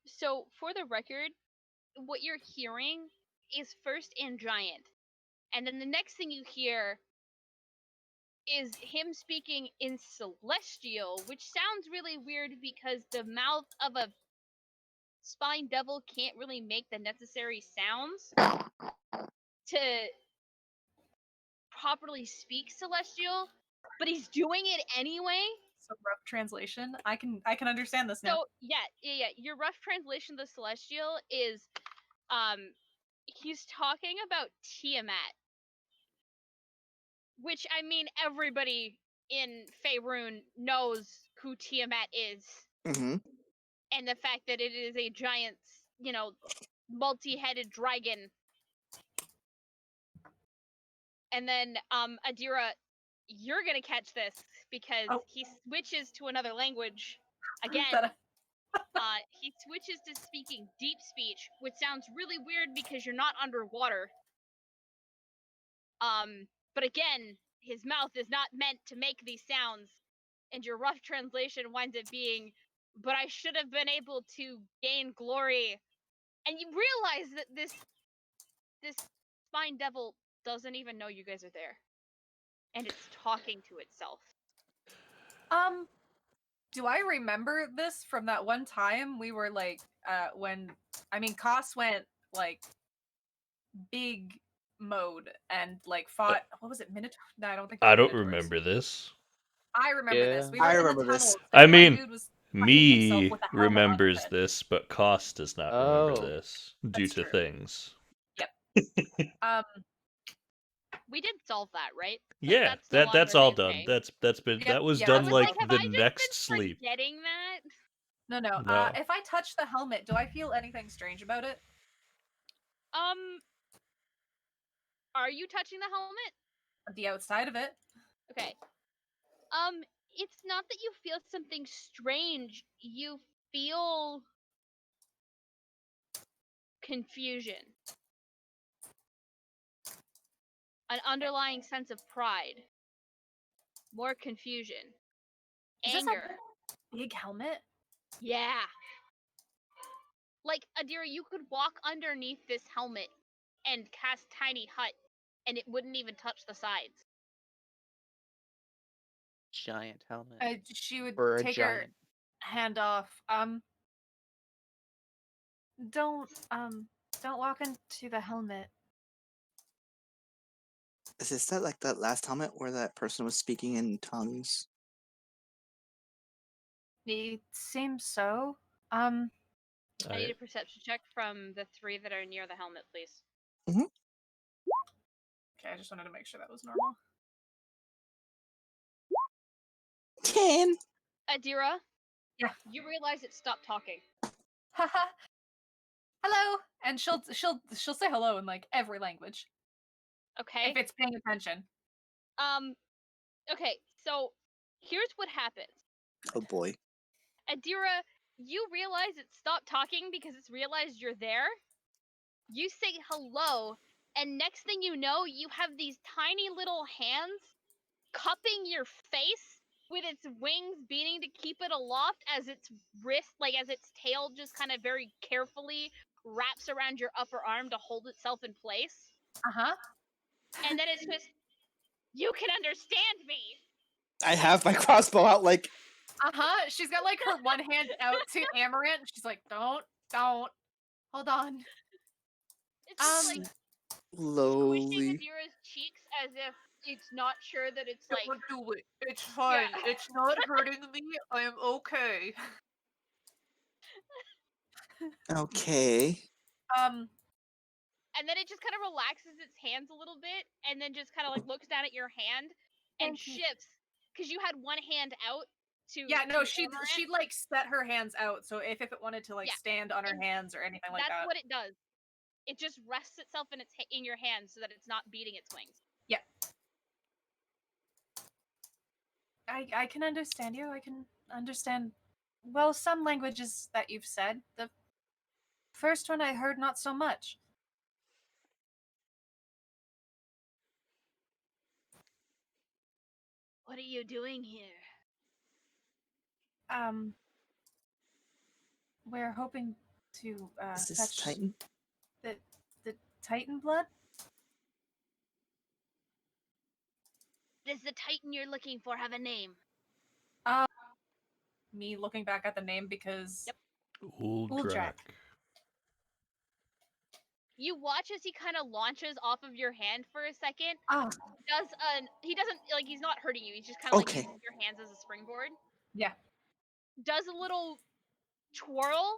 So for the record, what you're hearing is first in Giant, and then the next thing you hear is him speaking in Celestial, which sounds really weird because the mouth of a spine devil can't really make the necessary sounds to properly speak Celestial, but he's doing it anyway. So rough translation. I can understand this now. So yeah. Your rough translation of the Celestial is, he's talking about Tiamat, which I mean everybody in Faerun knows who Tiamat is, Mm-hmm. and the fact that it is a giant, multi-headed dragon. And then Adira, you're gonna catch this because he switches to another language again. He switches to speaking deep speech, which sounds really weird because you're not underwater. But again, his mouth is not meant to make these sounds, and your rough translation winds up being, "But I should have been able to gain glory." And you realize that this spine devil doesn't even know you guys are there, and it's talking to itself. Do I remember this from that one time we were like, Koss went like big mode and like fought, what was it, Minotaur? No, I don't think. I don't remember this. I remember this. We were I in remember the this. tunnels. I and one mean, dude was fighting himself me with a helmet on his remembers head. this, but Koss does not remember this due That's to true. things. Yep. We did solve that, right? Yeah, that's no that's longer all the done. thing. That was yeah, done I was like like, have the I just next been sleep. forgetting that? No. No. If I touch the helmet, do I feel anything strange about it? Are you touching the helmet? The outside of it. Okay. It's not that you feel something strange. You feel confusion. An underlying sense of pride. More confusion. Is Anger. this a big helmet? Yeah. Like, Adira, you could walk underneath this helmet and cast Tiny Hut, and it wouldn't even touch the sides. Giant helmet. She would For a take her giant. hand off. Don't walk into the helmet. Is this that last helmet where that person was speaking in tongues? It seems so. I need a perception check from the 3 that are near the helmet, please. Mm-hmm. Okay, I just wanted to make sure that was normal. 10. Adira? Yeah. You realize it stopped talking. Haha. Hello, and she'll say hello in like every language Okay. if it's paying attention. Okay, so here's what happens. Oh boy. Adira, you realize it stopped talking because it's realized you're there. You say hello, and next thing you know, you have these tiny little hands cupping your face with its wings beating to keep it aloft as its wrist, like as its tail just kind of very carefully wraps around your upper arm to hold itself in place. Uh-huh. And then it's just, you can understand me. I have my crossbow out like Uh-huh. She's got like her one hand out to Amaranth. And she's like, don't. Hold on. It's just like squishing slowly. Adira's cheeks as if it's not sure that it's like. Don't do it. It's fine. Yeah. It's not hurting me. I am okay. Okay. And then it just kind of relaxes its hands a little bit, and then just kind of like looks down at your hand and Thank you. shifts because you had one hand out to. Yeah, no, to she'd Amaranth. like set her hands out, so if it wanted to like Yeah, stand on her and hands or anything like that's that. what it does. It just rests itself in your hands so that it's not beating its wings. Yeah. I can understand you. I can understand, well, some languages that you've said. The first one I heard not so much. What are you doing here? We're hoping to Is this fetch Titan? the Titan blood. Does the Titan you're looking for have a name? Me looking back at the name because Yep. Uldrak. You watch as he kind of launches off of your hand for a second. He doesn't like, he's not hurting you. He's just kind of Okay. like using your hands as a springboard. Yeah. Does a little twirl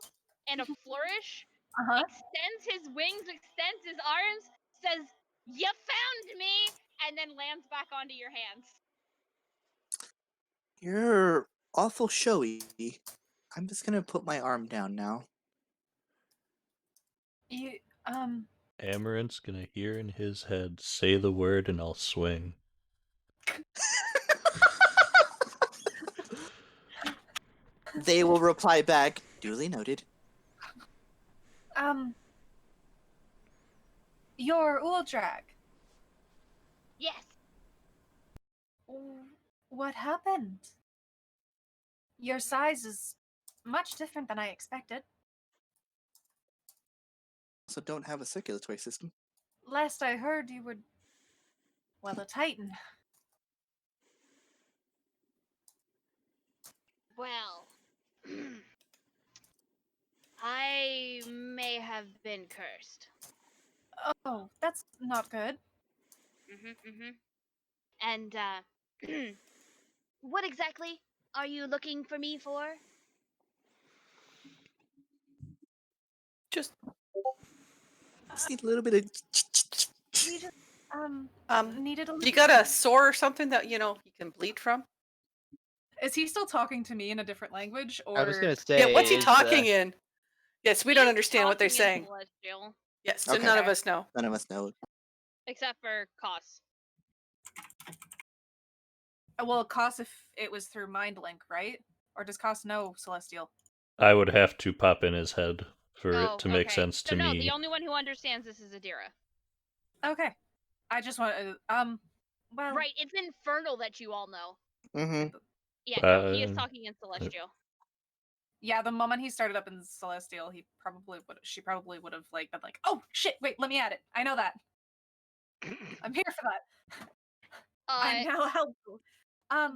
and a flourish. Extends his wings, extends his arms, says, "You found me," and then lands back onto your hands. You're awful showy. I'm just gonna put my arm down now. You Amaranth's gonna hear in his head, say the word and I'll swing. They will reply back, duly noted. you're Uldrak. Yes. What happened? Your size is much different than I expected. Also don't have a circulatory system. Last I heard, you were, well, a Titan. Well, I may have been cursed. Oh, that's not good. And, what exactly are you looking for me for? Just Just need a little bit of. We just needed a little. you got a sore or something that you can bleed from? Is he still talking to me in a different language, or? I was gonna say. Yeah, what's he is, talking in? Yes, we don't He's understand what they're talking in saying. Celestial, Yes, so Okay. none of us know. None of us know. except for Koss. Well, Koss, if it was through Mind Link, right? Or does Koss know Celestial? I would have to pop in his head for it to make okay. sense So to no, me. the only one who understands this is Adira. Okay. I just want well, Right, it's Infernal that you all know. Mm-hmm. Yeah, no, he is talking in Celestial. Yeah, the moment he started up in Celestial, she probably would have like been like, "Oh shit, wait, let me add it. I know that. I'm here for that. I'm now helpful."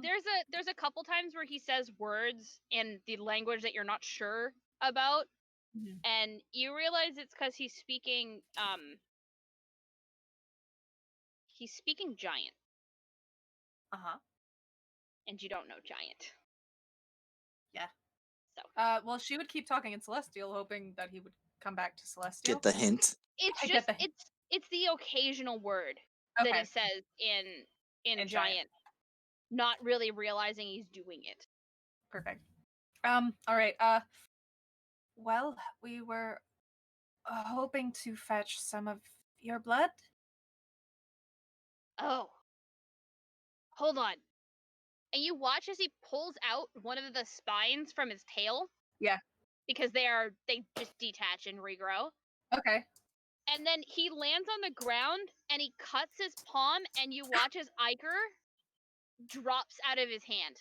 There's a couple times where he says words in the language that you're not sure about, and you realize it's because he's speaking giant. And you don't know giant. Yeah. So. Well, she would keep talking in Celestial, hoping that he would come back to Celestial. Get the hint. It's just it's the occasional word that he says in giant, not really realizing he's doing it. Perfect. All right. Well, we were hoping to fetch some of your blood. Oh, hold on. And you watch as he pulls out one of the spines from his tail. Yeah. Because they just detach and regrow. Okay. And then he lands on the ground and he cuts his palm, and you watch as Iker drops out of his hand.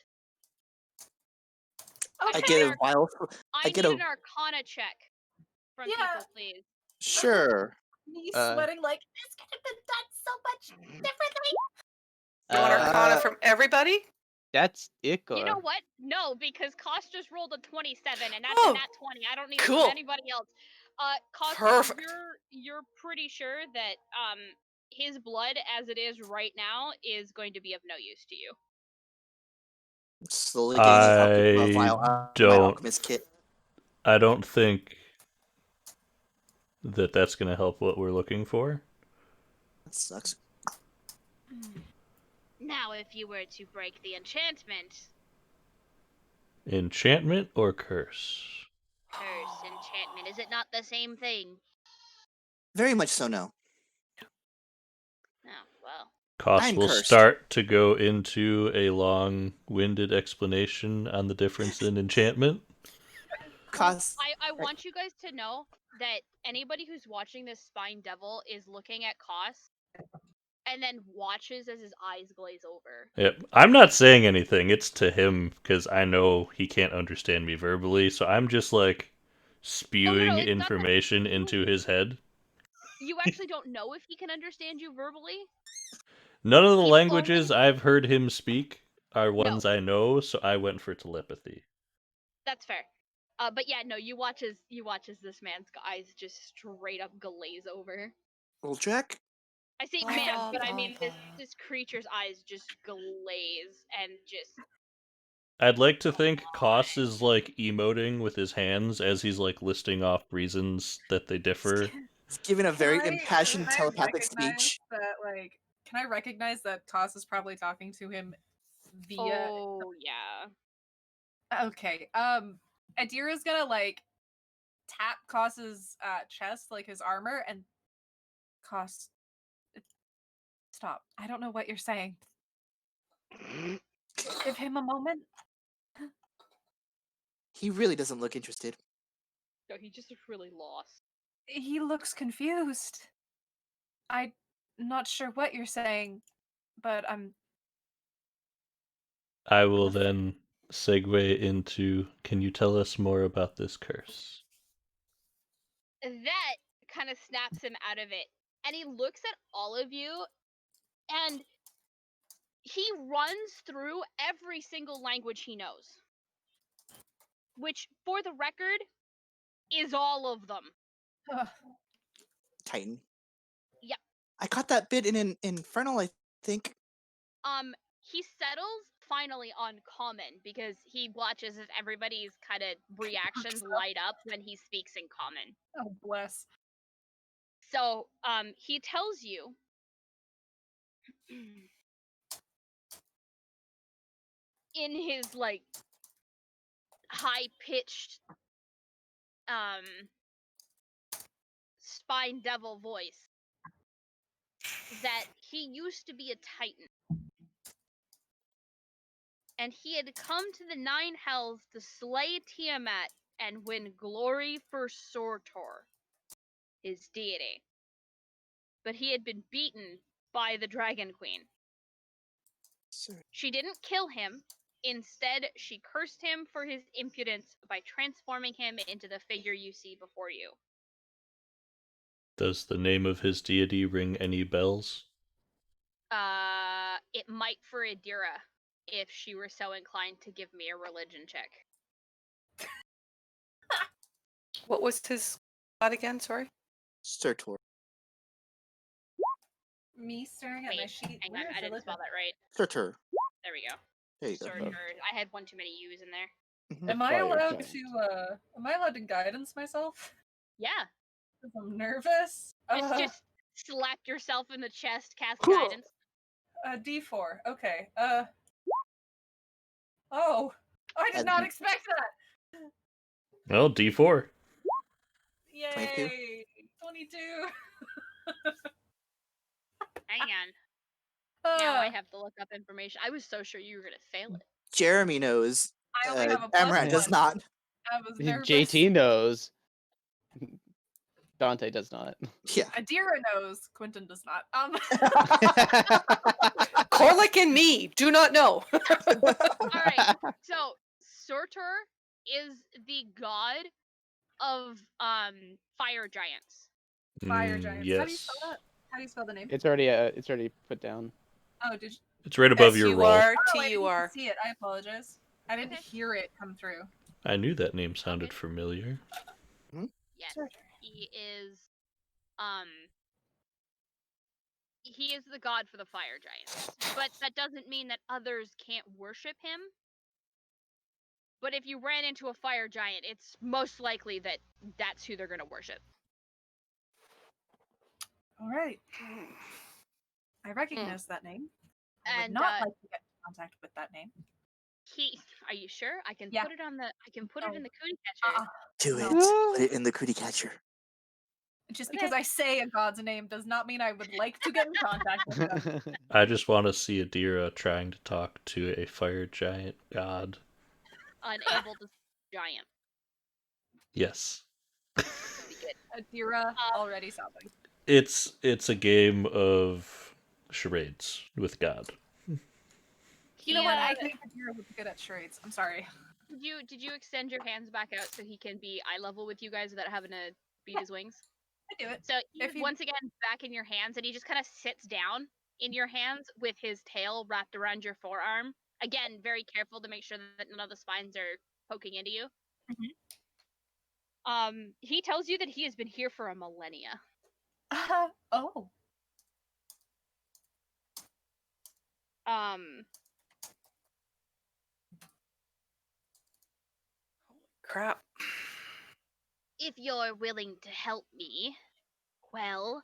I get a vial. I need an Arcana check from people, please. Sure. Me sweating like this could have been done so much differently. You want Arcana from everybody? That's Iker. You know what? No, because Koss just rolled a 27, and that's a nat 20. I don't need it from anybody else. Koss, Perfect. You're pretty sure that his blood, as it is right now, is going to be of no use to you. Slowly getting a vial out of my alchemist kit. I don't think that that's going to help what we're looking for. That sucks. Now, if you were to break the enchantment... Enchantment or curse? Curse, enchantment. Is it not the same thing? Very much so, no. Oh, well. Koss will start to go into a long-winded explanation on the difference in enchantment. Koss. I want you guys to know that anybody who's watching this Spine Devil is looking at Koss and then watches as his eyes glaze over. Yep. I'm not saying anything. It's to him, because I know he can't understand me verbally, so I'm just, like, spewing information into his head. You actually don't know if he can understand you verbally? None of the languages I've heard him speak are ones I know, so I went for telepathy. That's fair. But yeah, no, you watch as this man's eyes just straight up glaze over. Uldrak? I say man, but I mean this creature's eyes just glaze and just... I'd like to think Koss is, like, emoting with his hands as he's, like, listing off reasons that they differ. He's giving a very impassioned telepathic speech. Can I recognize that Koss is probably talking to him via... Oh, yeah. Okay. Adira's gonna, like, tap Koss's chest, like his armor, and... Koss... Stop. I don't know what you're saying. Give him a moment. He really doesn't look interested. No, he just looks really lost. He looks confused. I'm not sure what you're saying, but I will then segue into, can you tell us more about this curse? That kind of snaps him out of it. And he looks at all of you, and he runs through every single language he knows. Which, for the record, is all of them. Titan. Yep. I caught that bit in Infernal, I think. He settles finally on Common because he watches as everybody's kind of reactions light up when he speaks in Common. Oh, bless. So, he tells you in his, like, high-pitched, Spine Devil voice that he used to be a Titan. And he had come to the Nine Hells to slay Tiamat and win glory for Surtur, his deity. But he had been beaten by the Dragon Queen. She didn't kill him. Instead, she cursed him for his impudence by transforming him into the figure you see before you. Does the name of his deity ring any bells? It might for Adira, if she were so inclined to give me a religion check. What was his god again? Sorry. Surtur. Me staring at my sheet. Hang on, I didn't spell that right. Surtur. There we go. There you go. Surtur. I had one too many U's in there. Am I allowed to guidance myself? Yeah. Because I'm nervous. Just slap yourself in the chest, cast guidance. D4. Okay. Oh, I did not expect that. Well, D4. Yay! 22. 22. Hang on. Now I have to look up information. I was so sure you were gonna fail it. Jeremy knows. I only have a plus Amrat does one. not. I was nervous. JT knows. Dante does not. Yeah. Adira knows. Quentin does not. Corlick and me do not know. Alright, so Surtur is the god of fire giants. Fire giants. How do you Yes. spell that? How do you spell the name? It's already put down. Oh, did you? It's right above your roll. Oh, I S-U-R-T-U-R. didn't see it. I apologize. I didn't hear it come through. I knew that name sounded familiar. Yes. Surtur. He is he is the god for the fire giants. But that doesn't mean that others can't worship him. But if you ran into a fire giant, it's most likely that that's who they're going to worship. All right. I recognize that name. I would And not like to get in contact with that name. Are you sure? I can Yeah. put it on the I can put it Oh. in the cootie catcher. Do it. No. Put it in the cootie catcher. Just Okay. because I say a god's name does not mean I would like to get in contact with them. I just want to see Adira trying to talk to a fire giant god. Unable to giant. Yes. Adira already sobbing. It's a game of charades with God. You know what? I think Adira would be good at charades. I'm sorry. Did you extend your hands back out so he can be eye level with you guys without having to beat his wings? I do it. So If you- once again back in your hands, and he just kind of sits down in your hands with his tail wrapped around your forearm. Again, very careful to make sure that none of the spines are poking into you. Mhm. He tells you that he has been here for a millennia. Oh. Crap. If you're willing to help me, well,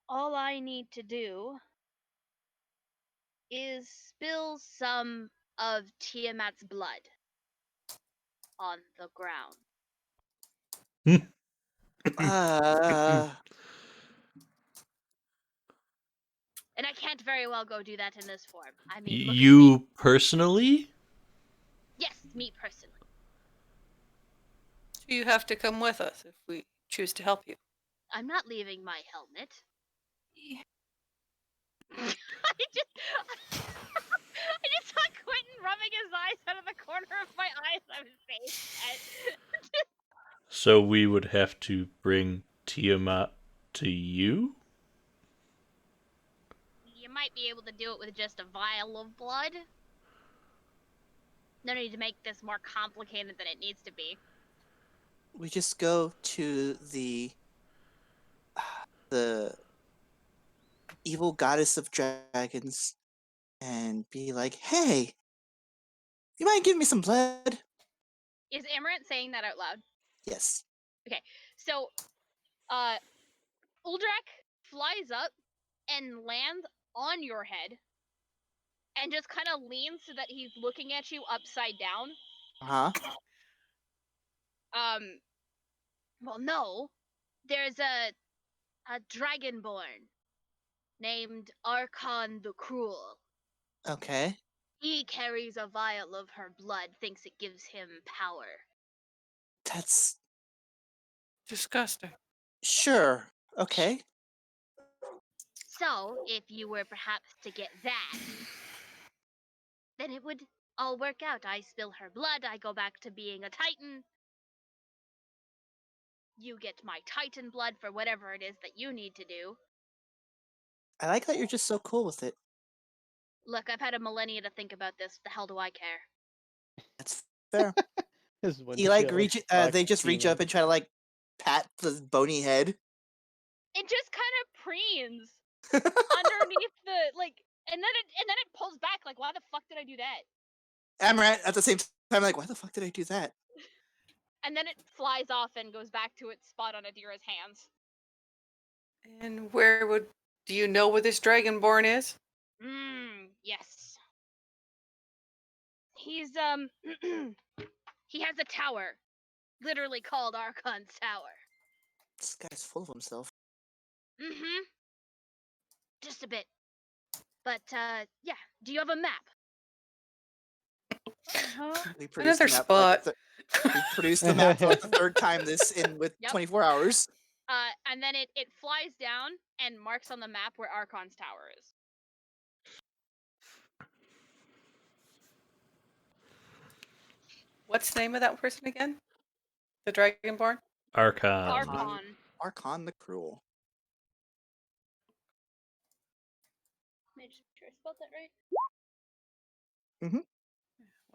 all I need to do is spill some of Tiamat's blood on the ground. And I can't very well go do that in this form. I mean, look at me. You personally? Yes, me personally. You have to come with us if we choose to help you. I'm not leaving my helmet. Yeah. I just saw Quentin rubbing his eyes out of the corner of my eyes on his face. So we would have to bring Tiamat to you? You might be able to do it with just a vial of blood. No need to make this more complicated than it needs to be. We just go to the evil goddess of dragons and be like, "Hey, you mind giving me some blood?" Is Amaranth saying that out loud? Yes. So, Uldrak flies up and lands on your head and just kind of leans so that he's looking at you upside down. Huh? Well, no. There's a dragonborn named Archon the Cruel. Okay. He carries a vial of her blood, thinks it gives him power. That's Disgusting. sure. Okay. So, if you were perhaps to get that, then it would all work out. I spill her blood, I go back to being a Titan. You get my Titan blood for whatever it is that you need to do. I like that you're just so cool with it. Look, I've had a millennia to think about this. The hell do I care? That's fair. This is one He like chill reach. fuck They just reach Tiamat. up and try to like pat the bony head. It just kind of preens underneath the and then it pulls back. Like, why the fuck did I do that? Amaranth at the same time, like, why the fuck did I do that? And then it flies off and goes back to its spot on Adira's hands. And do you know where this dragonborn is? Yes. He's He has a tower, literally called Archon's Tower. This guy's full of himself. Mm-hmm. Just a bit. But, yeah. Do you have a map? We produced Another the map for, like, spot. we produced the map for like the third time with Yep. 24 hours. And then it flies down and marks on the map where Archon's Tower is. What's the name of that person again? The Dragonborn? Archon. Archon. Archon the Cruel. Make sure I spelled that right.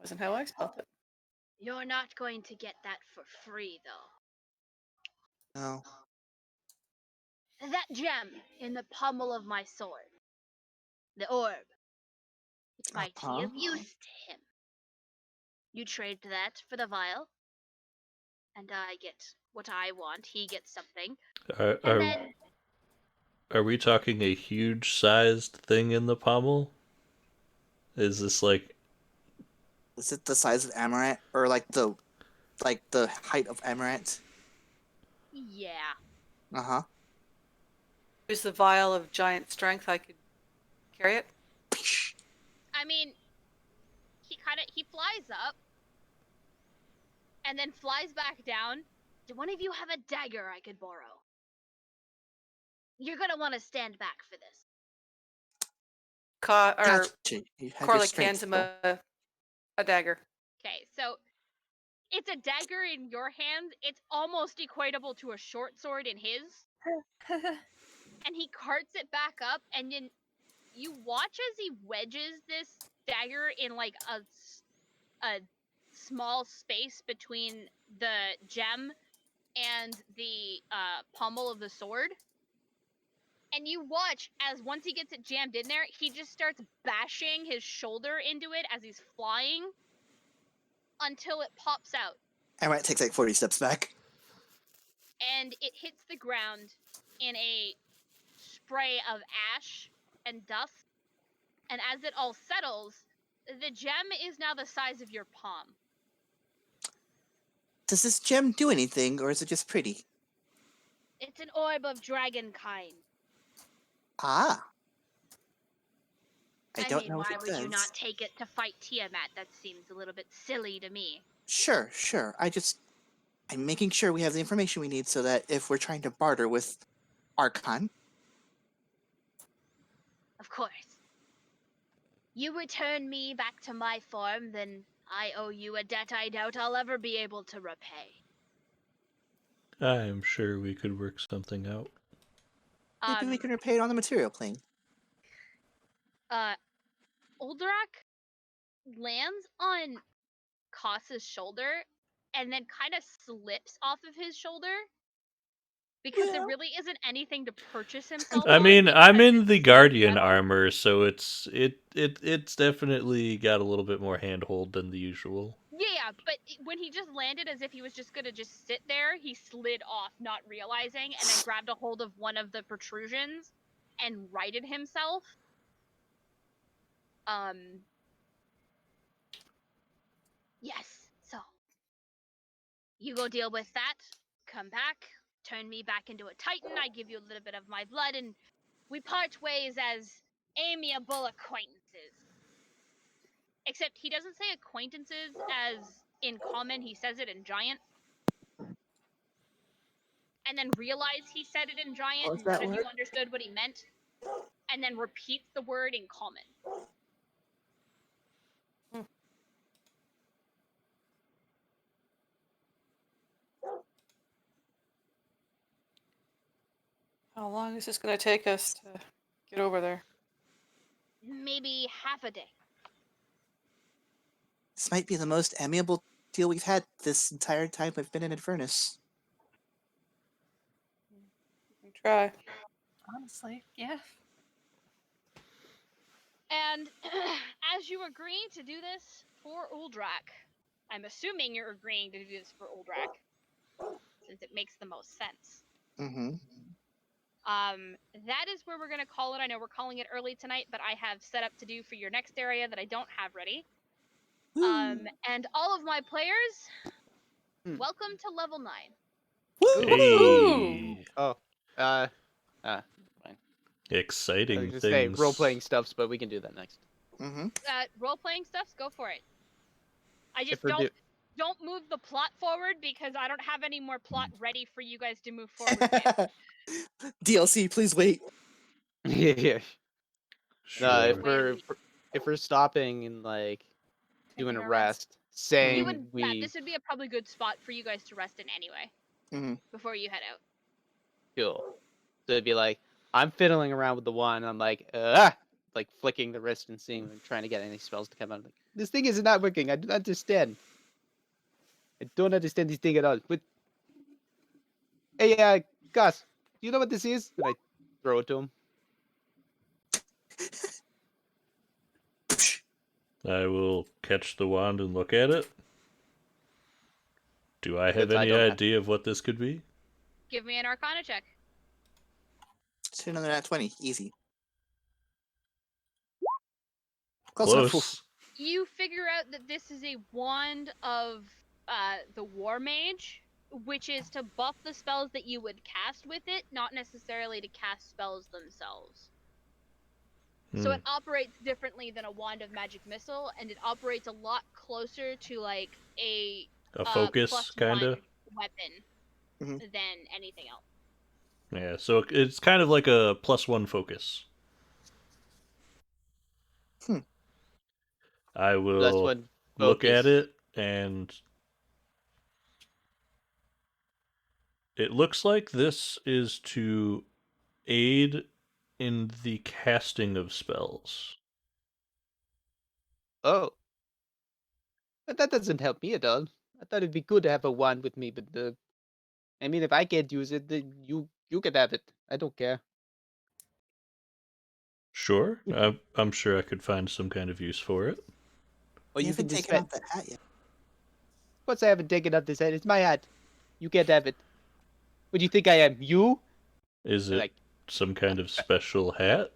Wasn't how I spelled it. You're not going to get that for free, though. No. That gem in the pommel of my sword. The orb. It might be of use to him. You trade that for the vial. And I get what I want. He gets something. And then... Are we talking a huge sized thing in the pommel? Is this like... Is it the size of Amaranth? Or like the height of Amaranth? Yeah. Uh-huh. Use the vial of giant strength, I could carry it. I mean, he flies up and then flies back down. Do one of you have a dagger I could borrow? You're gonna want to stand back for this. Gotcha. You have your Corlick strength hands him still. a dagger. Okay, so it's a dagger in your hand. It's almost equatable to a short sword in his. And he carts it back up, and then you watch as he wedges this dagger in like a small space between the gem and the pommel of the sword. And you watch as once he gets it jammed in there, he just starts bashing his shoulder into it as he's flying until it pops out. Amaranth takes like 40 steps back. And it hits the ground in a spray of ash and dust. And as it all settles, the gem is now the size of your palm. Does this gem do anything, or is it just pretty? It's an orb of dragon kind. Ah. I don't mean, know if why it would does. you not take it to fight Tiamat? That seems a little bit silly to me. Sure. I'm making sure we have the information we need so that if we're trying to barter with Archon. Of course. You return me back to my form, then I owe you a debt I doubt I'll ever be able to repay. I'm sure we could work something out. Maybe we can repay it on the material plane. Uldrak lands on Koss's shoulder and then kind of slips off of his shoulder because there really isn't anything to purchase himself. I mean, I'm in the so Guardian metal. armor, so it's definitely got a little bit more handhold than the usual. Yeah, but when he just landed as if he was just gonna just sit there, he slid off, not realizing, and then grabbed a hold of one of the protrusions and righted himself. Yes, so you go deal with that, come back, turn me back into a titan, I give you a little bit of my blood, and we part ways as amiable acquaintances. Except he doesn't say acquaintances as in common, he says it in giant. And then realize he said it in giant, and none of you understood what he meant. And then repeats the word in common. How long is this going to take us to get over there? Maybe half a day. This might be the most amiable deal we've had this entire time I've been in Avernus. We can try. Honestly, yeah. And as you agree to do this for Uldrak, I'm assuming you're agreeing to do this for Uldrak, since it makes the most sense. Mm-hmm. That is where we're going to call it. I know we're calling it early tonight, but I have set up to do for your next area that I don't have ready. And all of my players, Welcome to level 9. Hey, Oh, fine. exciting I was gonna say things. role-playing stuffs, but we can do that next. Mm-hmm. Role-playing stuffs, go for it. I just If we're don't move the plot forward because I don't have any more plot ready for you guys to move forward with. DLC, please wait. yeah. No, Sure. if we're stopping and like doing Taking a a rest. rest, saying This would be a probably good spot for you guys to rest in anyway. Mm-hmm. Before you head out. cool. So it'd be like I'm fiddling around with the wand. I'm like like flicking the wrist and seeing, like, trying to get any spells to come out. Like, this thing is not working. I don't understand. I don't understand this thing at all. But hey, Gus, do you know what this is? And I throw it to him. I will catch the wand and look at it. Do I have Since I any don't have- idea of what this could be? Give me an Arcana check. Let's hit another nat 20. Easy. Close enough. Close. You figure out that this is a wand of the War Mage, which is to buff the spells that you would cast with it, not necessarily to cast spells themselves. So it operates differently than a wand of magic missile, and it operates a lot closer to like a focus, kind of. weapon Mhm. than anything else. Yeah, so it's kind of like a +1 focus. I will +1 look at focus. it, and it looks like this is to aid in the casting of spells. Oh, but that doesn't help me at all. I thought it'd be good to have a wand with me, but I mean, if I can't use it, then you can have it. I don't care. Sure, I'm sure I could find some kind of use for it. Well, you You haven't can just taken off that hat yet. Of course, I haven't taken up this hat. It's my hat. You can't have it. What do you think I am? You? Is it Like, some kind of special hat?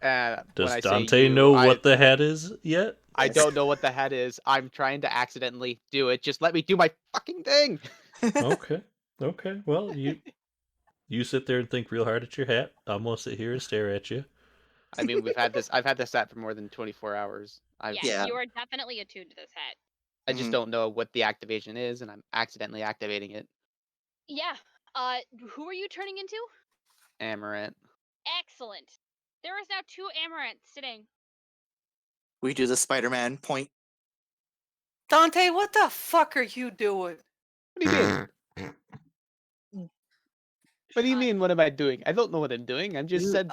when Does I say Dante you, know what the hat is yet? I don't know what the hat is. I'm trying to accidentally do it. Just let me do my fucking thing. Okay. Okay. Well, you sit there and think real hard at your hat. I'm gonna sit here and stare at you. I mean, I've had this hat for more than 24 hours. Yeah. You are definitely attuned to this hat. I just Mhm. don't know what the activation is, and I'm accidentally activating it. Yeah. Who are you turning into? Amaranth. Excellent. There is now 2 Amaranths sitting. We do the Spider-Man point. Dante, what the fuck are you doing? What do you mean? What do you mean? What am I doing? I don't know what I'm doing. I'm just said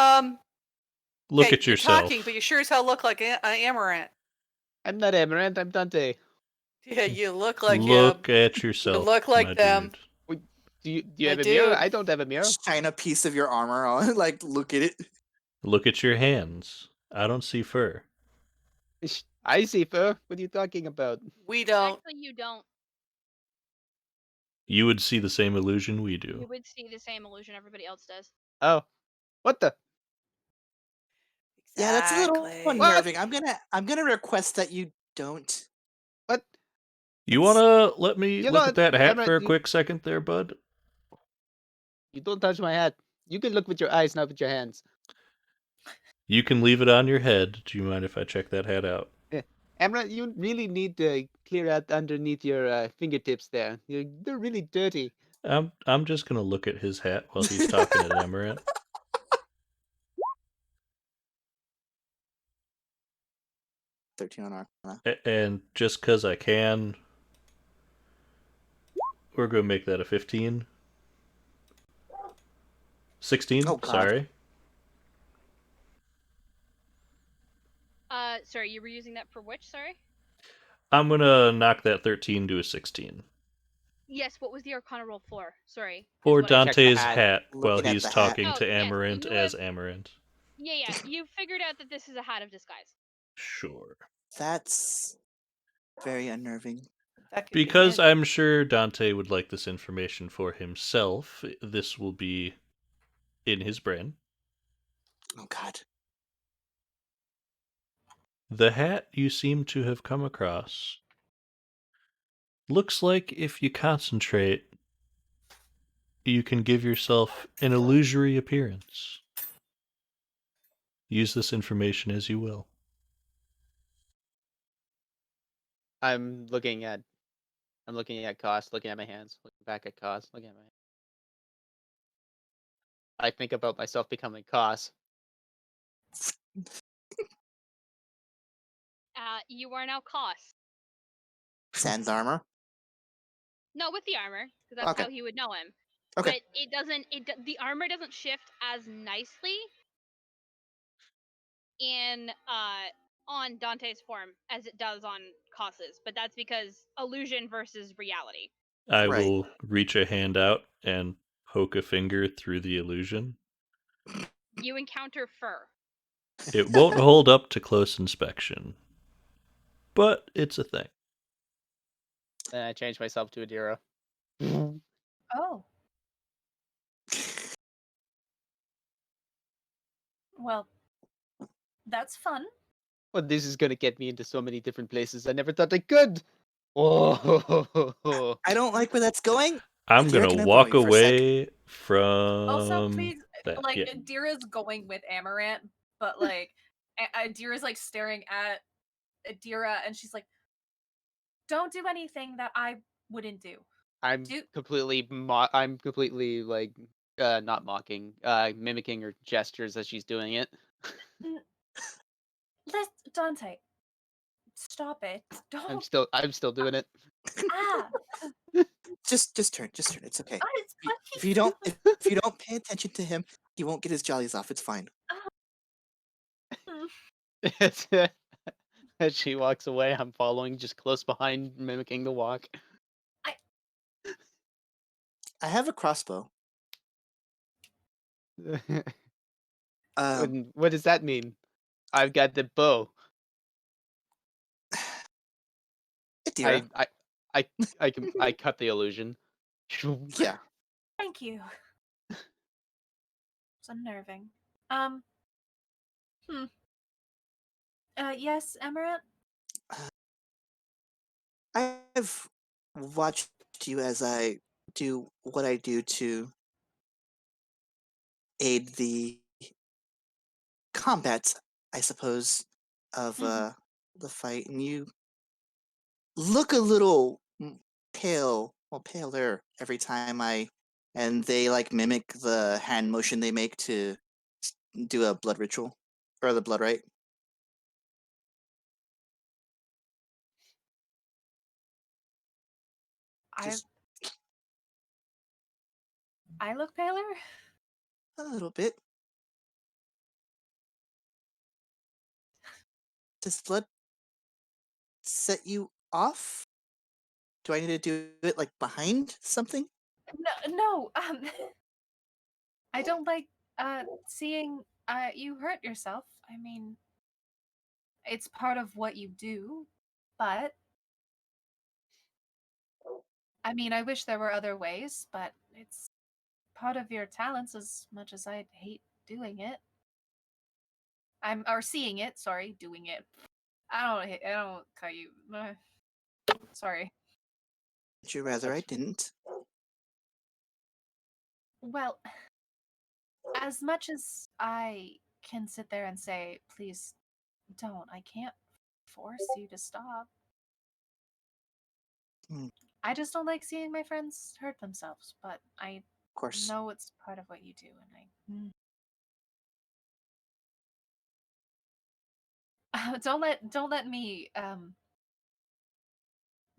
Look hey, at you're yourself. talking, but you sure as hell look like an Amaranth. I'm not Amaranth. I'm Dante. Yeah, you look like Look him. at yourself. look like my them. dude. Do you I have a mirror? do. I don't have a mirror. Shine a piece of your armor on. Like, look at it. Look at your hands. I don't see fur. I see fur. What are you talking about? We don't. Actually, you don't. You would see the same illusion we You do. would see the same illusion everybody else does. Oh, what the? Yeah, that's a little Exactly. unnerving. I'm gonna request that you don't. What? You wanna let me You look know at that what, hat Amaranth, for a quick second there, bud? You don't touch my hat. You can look with your eyes, not with your hands. You can leave it on your head. Do you mind if I check that hat out? Amaranth, you really need to clear out underneath your fingertips there. They're really dirty. I'm just gonna look at his hat while he's talking at Amaranth. 13 on Arcana. And just because I can, we're going to make that a 15. 16, Oh, God. sorry. Sorry, you were using that for which? Sorry. I'm going to knock that 13 to a 16. Yes. What was the Arcana roll for? Sorry. For Is what I- Dante's hat. hat while Looking at he's the hat. talking Oh, to yes, Amaranth you as have- Amaranth. Yeah. You figured out that this is a hat of disguise. Sure. That's very unnerving. That could be Because handy. I'm sure Dante would like this information for himself, this will be in his brain. Oh, God. The hat you seem to have come across Looks like if you concentrate, you can give yourself an illusory appearance. Use this information as you will. I'm looking at Koss, looking at my hands, looking back at Koss, looking at my hands. I think about myself becoming Koss. You are now Koss. Sans armor. No, with the armor, because that's Okay. how he would know him. Okay. But it doesn't. The armor doesn't shift as nicely in on Dante's form as it does on Koss's. But that's because illusion versus reality. I Right. will reach a hand out and poke a finger through the illusion. You encounter fur. It won't hold up to close inspection, but it's a thing. Then I change myself to Adira. Oh. Well, that's fun. Well, this is gonna get me into so many different places I never thought I could. Oh, I don't like where that's going. I'm Adira, gonna can I borrow walk you for a sec? away from Also, please, that. like, Yeah. Adira's going with Amaranth, but, like, Adira's, like, staring at Adira, and she's like, don't do anything that I wouldn't do. I'm Do- completely like not mocking, mimicking her gestures as she's doing it. Dante, stop it. Don't. I'm still doing it. Ah! Just turn. It's okay. It's what If he's you don't doing. if you don't pay attention to him, he won't get his jollies off. It's fine. As she walks away, I'm following just close behind, mimicking the walk. I have a crossbow. What does that mean? I've got the bow. Adira. I cut the illusion. Yeah. Thank you. It's unnerving. Yes, Amaranth? I've watched you as I do what I do to aid the combat, I suppose, of Mhm. the fight, and you look a little pale, well, paler every time and they like mimic the hand motion they make to do a blood ritual or the blood rite. Just I look paler? a little bit. Does blood set you off? Do I need to do it like behind something? No, I don't like, seeing, you hurt yourself. I mean, it's part of what you do, but I mean, I wish there were other ways, but it's part of your talents as much as I hate doing it. Or seeing it, sorry, doing it. I don't cut you. Sorry. Would you rather I didn't? Well, as much as I can sit there and say, please don't, I can't force you to stop. Hmm. I just don't like seeing my friends hurt themselves, but I Of course. know it's part of what you do, and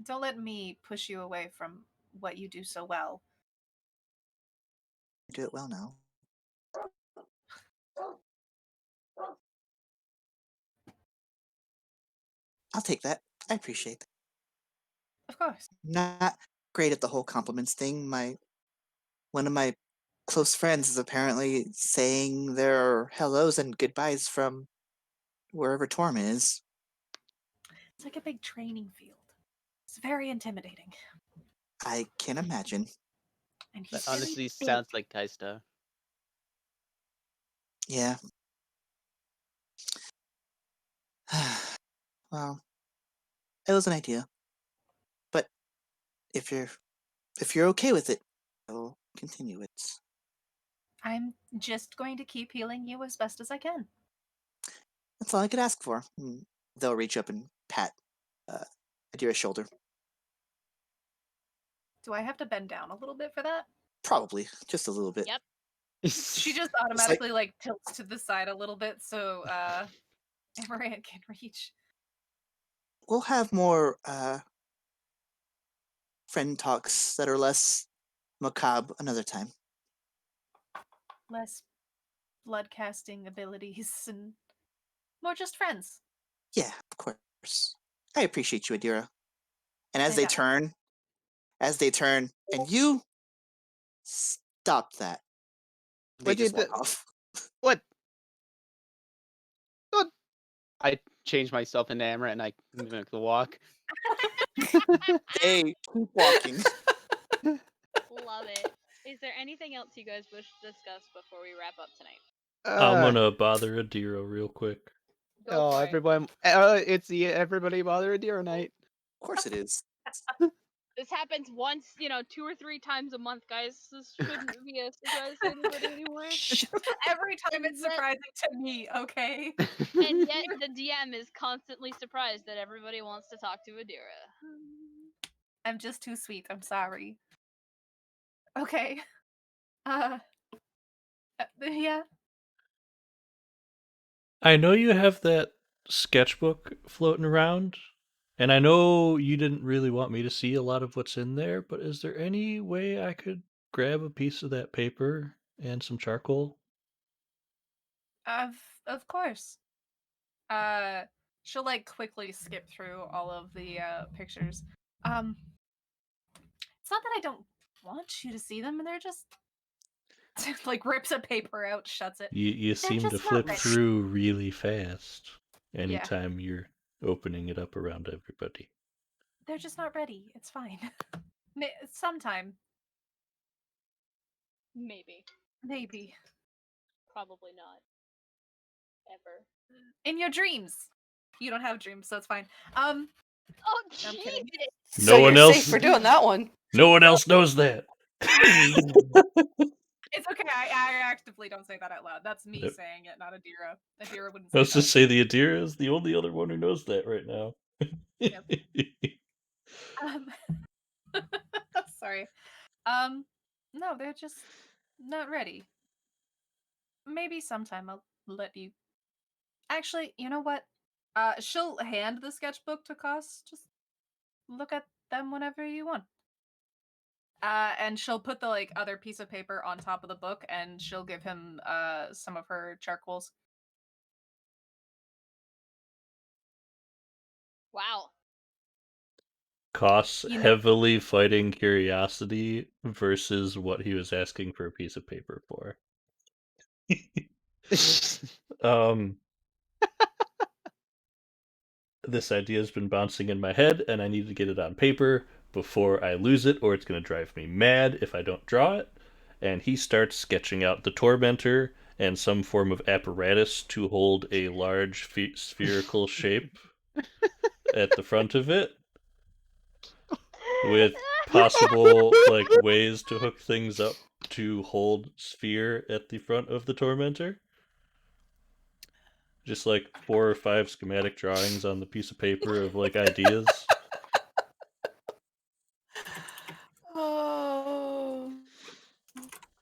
don't let me push you away from what you do so well. You do it well now. I'll take that. I appreciate that. Of course. Not great at the whole compliments thing. One of my close friends is apparently saying their hellos and goodbyes from wherever Torm is. It's like a big training field. It's very intimidating. I can imagine. And That he's very honestly big. sounds like Kaista. Yeah. Well, it was an idea. But if you're okay with it, I'll continue it. I'm just going to keep healing you as best as I can. That's all I could ask for. They'll reach up and pat Adira's shoulder. Do I have to bend down a little bit for that? Probably just a little bit. Yep. She just automatically like tilts to the side a little bit so Amaranth can reach. We'll have more friend talks that are less macabre another time. Less blood casting abilities and more just friends. Yeah, of course. I appreciate you, Adira. And as I they know. turn, and you stop that. They What just did walk off. what? What? I change myself into Amaranth and I mimic the walk. They keep walking. Love it. Is there anything else you guys wish to discuss before we wrap up tonight? I'm gonna bother Adira real quick. Go for it. everyone! It's the everybody bother a deer night. Of course it is. This happens once, 2 or 3 times a month, guys. This shouldn't be a surprise to anybody anymore. Every time it's Yet- surprising to me, okay? And yet the DM is constantly surprised that everybody wants to talk to Adira. I'm just too sweet. I'm sorry. Okay. Yeah. I know you have that sketchbook floating around, and I know you didn't really want me to see a lot of what's in there, but is there any way I could grab a piece of that paper and some charcoal? Of course. She'll like quickly skip through all of the pictures. It's not that I don't want you to see them, and they're just like rips a paper out, shuts it. You seem to just not flip ready. through really fast anytime you're opening it up around everybody. They're just not ready. It's fine. Sometime, Maybe. maybe. Probably not. Ever. In your dreams. You don't have dreams, so it's fine. Oh, I'm kidding. Jesus! So No one you're else- safe for doing that one. No one else knows that. It's okay. I actively don't say that out loud. That's me Yep. saying it, not Adira. Adira wouldn't say Let's that. just say the Adira is the only other one who knows that right now. Yep. Sorry. No, they're just not ready. Maybe sometime I'll let you. Actually, you know what? She'll hand the sketchbook to Koss. Just look at them whenever you want. And she'll put the like other piece of paper on top of the book, and she'll give him some of her charcoals. Wow. Costs You know- heavily fighting curiosity versus what he was asking for a piece of paper for. This idea has been bouncing in my head, and I need to get it on paper before I lose it, or it's going to drive me mad if I don't draw it. And he starts sketching out the tormentor and some form of apparatus to hold a large spherical shape at the front of it, with possible like ways to hook things up to hold sphere at the front of the tormentor. Just like 4 or 5 schematic drawings on the piece of paper of like ideas. Oh.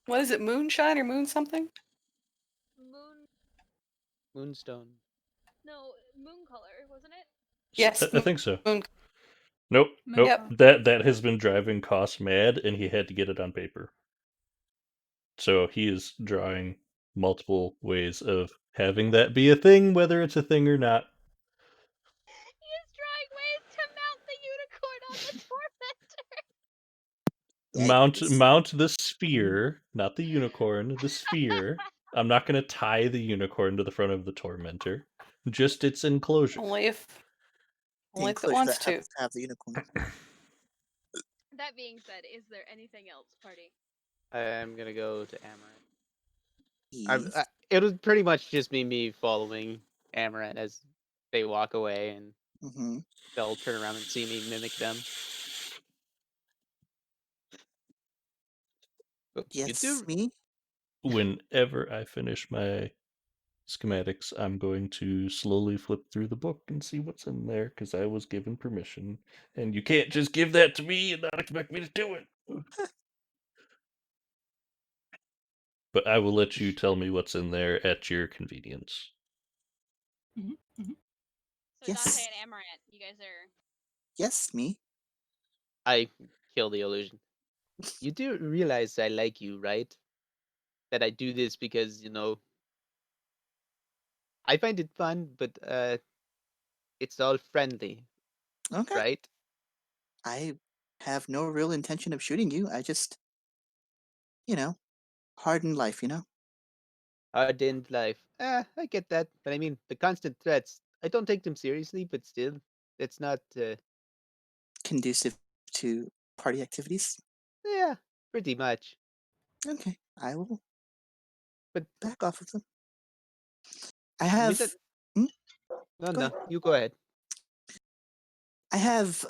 What is it? Moonshine or moon something? Moonstone. No, moon color, wasn't it? Yes. I think so. Moon. Nope. Yep. That has been driving Koss mad, and he had to get it on paper. So he is drawing multiple ways of having that be a thing, whether it's a thing or not. He is trying ways to mount the unicorn on the tormentor. Mount the sphere, not the unicorn, the sphere. I'm not going to tie the unicorn to the front of the tormentor, just its enclosure. Only if The it enclosure wants that to. happens to have the unicorn. That being said, is there anything else, party? I'm gonna go to Amaranth. Eve. It'll pretty much just be me following Amaranth as they walk away, and Mm-hmm. they'll turn around and see me mimic them. You Yes, do. me. Whenever I finish my schematics, I'm going to slowly flip through the book and see what's in there because I was given permission, and you can't just give that to me and not expect me to do it. But I will let you tell me what's in there at your convenience. So Dante Yes. and Amaranth, you guys are. Yes, me. I kill the illusion. You do realize I like you, right? That I do this because, I find it fun, but it's all friendly, Okay. right? I have no real intention of shooting you. I just, you know, hardened life, Hard in life. I get that, but I mean, the constant threats, I don't take them seriously, but still, it's not, conducive to party activities. yeah, pretty much. Okay, I will But back off of them. I I mean, that, have. Hmm? no, Go no, ahead. you go ahead. I have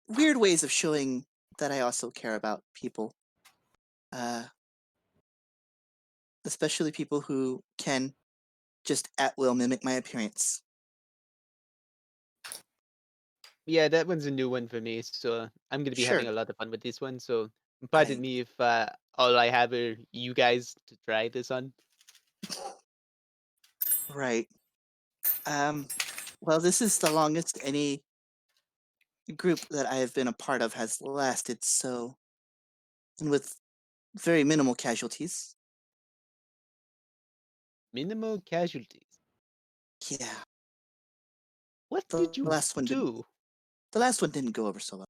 weird ways of showing that I also care about people. Uh, especially people who can just at will mimic my appearance. Yeah, that one's a new one for me, so I'm gonna be having Sure. a lot of fun with this one. So pardon I me if all I have are you guys to try this on. right. Um. Well, this is the longest any group that I have been a part of has lasted. So, and with very minimal casualties. Minimal casualties. Yeah. What The did you last one didn't. do? The last one didn't go over so well.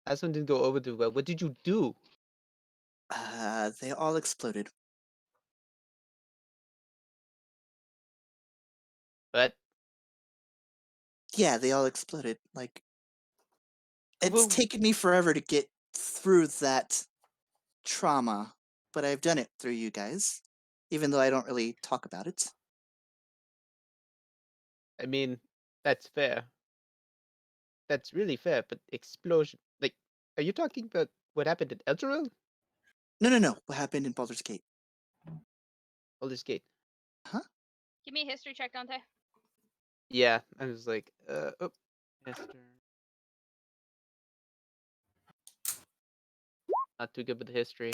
Last one didn't go over too well. What did you do? They all exploded. But Yeah, they all exploded. Like, it's well, taken me forever to get through that trauma, but I've done it through you guys, even though I don't really talk about it. I mean, that's fair. That's really fair. But explosion, like, are you talking about what happened at Elturel? No, no, no. What happened in Baldur's Gate? Baldur's Gate. Huh? Give me a history check, Dante. Yeah, I was like, oh, Esther. Not too good with history.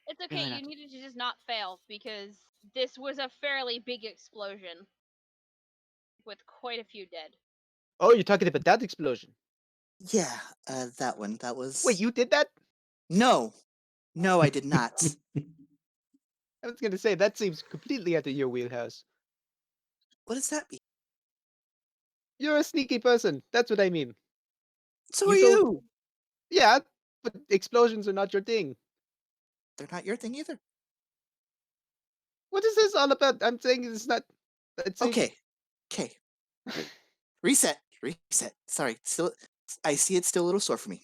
It's okay, Really you not. needed to just not fail because this was a fairly big explosion with quite a few dead. Oh, you're talking about that explosion. Yeah, that one. That Wait, was. you did that? No! No, I did not. I was gonna say that seems completely out of your wheelhouse. What does that mean? You're a sneaky person. That's what I mean. So are You don't. you! Yeah, but explosions are not your thing. They're not your thing either. What is this all about? I'm saying it's not. I'm saying. Okay. Okay. Reset. Reset. Sorry. Still, I see it's still a little sore for me.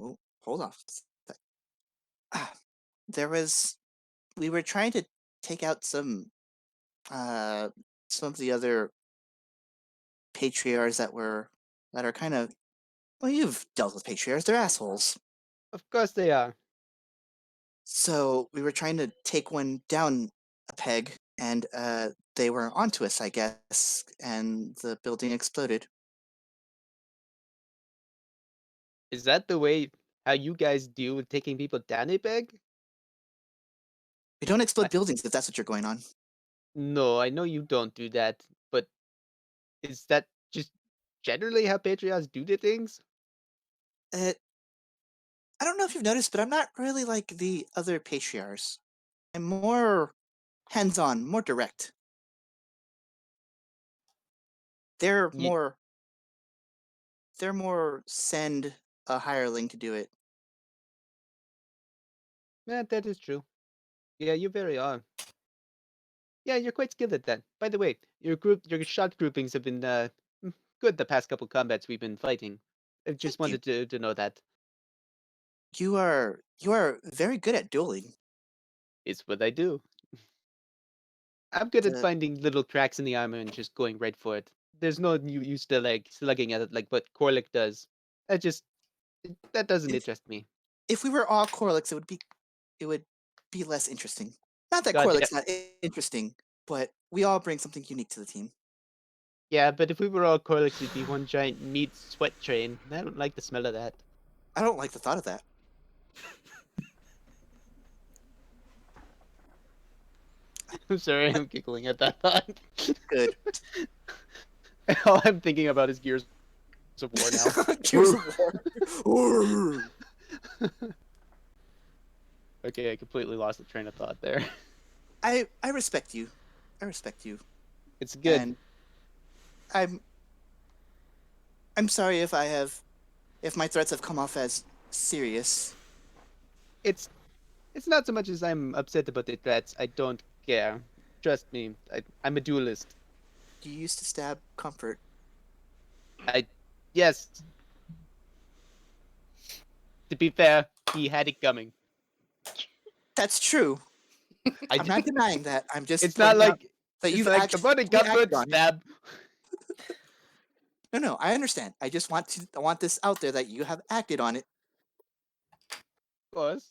Oh, hold off. Ah, there was. We were trying to take out some of the other patriarchs that are kind of. Well, you've dealt with patriarchs. They're assholes. Of course they are. So we were trying to take one down a peg, and they were onto us, I guess, and the building exploded. Is that the way how you guys deal with taking people down a peg? We don't explode I, buildings if that's what you're going on. no, I know you don't do that, but is that just generally how patriarchs do their things? Uh, I don't know if you've noticed, but I'm not really like the other patriarchs. I'm more hands-on, more direct. They're Ye- more they're more send a hireling to do it. Yeah, that is true. Yeah, you very are. Yeah, you're quite skilled at that. By the way, your shot groupings have been good the past couple combats we've been fighting. I just Thank you. wanted to know that. You are very good at dueling. It's what I do. I'm good at The finding little cracks in the armor and just going right for it. There's no use to like slugging at it like what Korlik does. I just That doesn't If- interest me. If we were all Corlix, it would be less interesting. Not that God, Corlix not interesting, but we all bring something unique to the team. Yeah, but if we were all Corlix, it'd be one giant meat sweat train. I don't like the smell of that. I don't like the thought of that. I'm sorry, I'm giggling at that thought. Good. All I'm thinking about is Gears of War now. Gears of War. Okay, I completely lost the train of thought there. I respect you. I respect you. It's good. And I'm sorry if my threats have come off as serious. It's not so much as I'm upset about the threats. I don't care. Trust me, I'm a duelist. You used to stab Comfort. Yes. To be fair, he had it coming. That's true. I'm not denying that. I'm just It's not pointing out like that it's you've like actually about a acted comfort on it. stab. No, I understand. I just want this out there that you have acted on it. Of course.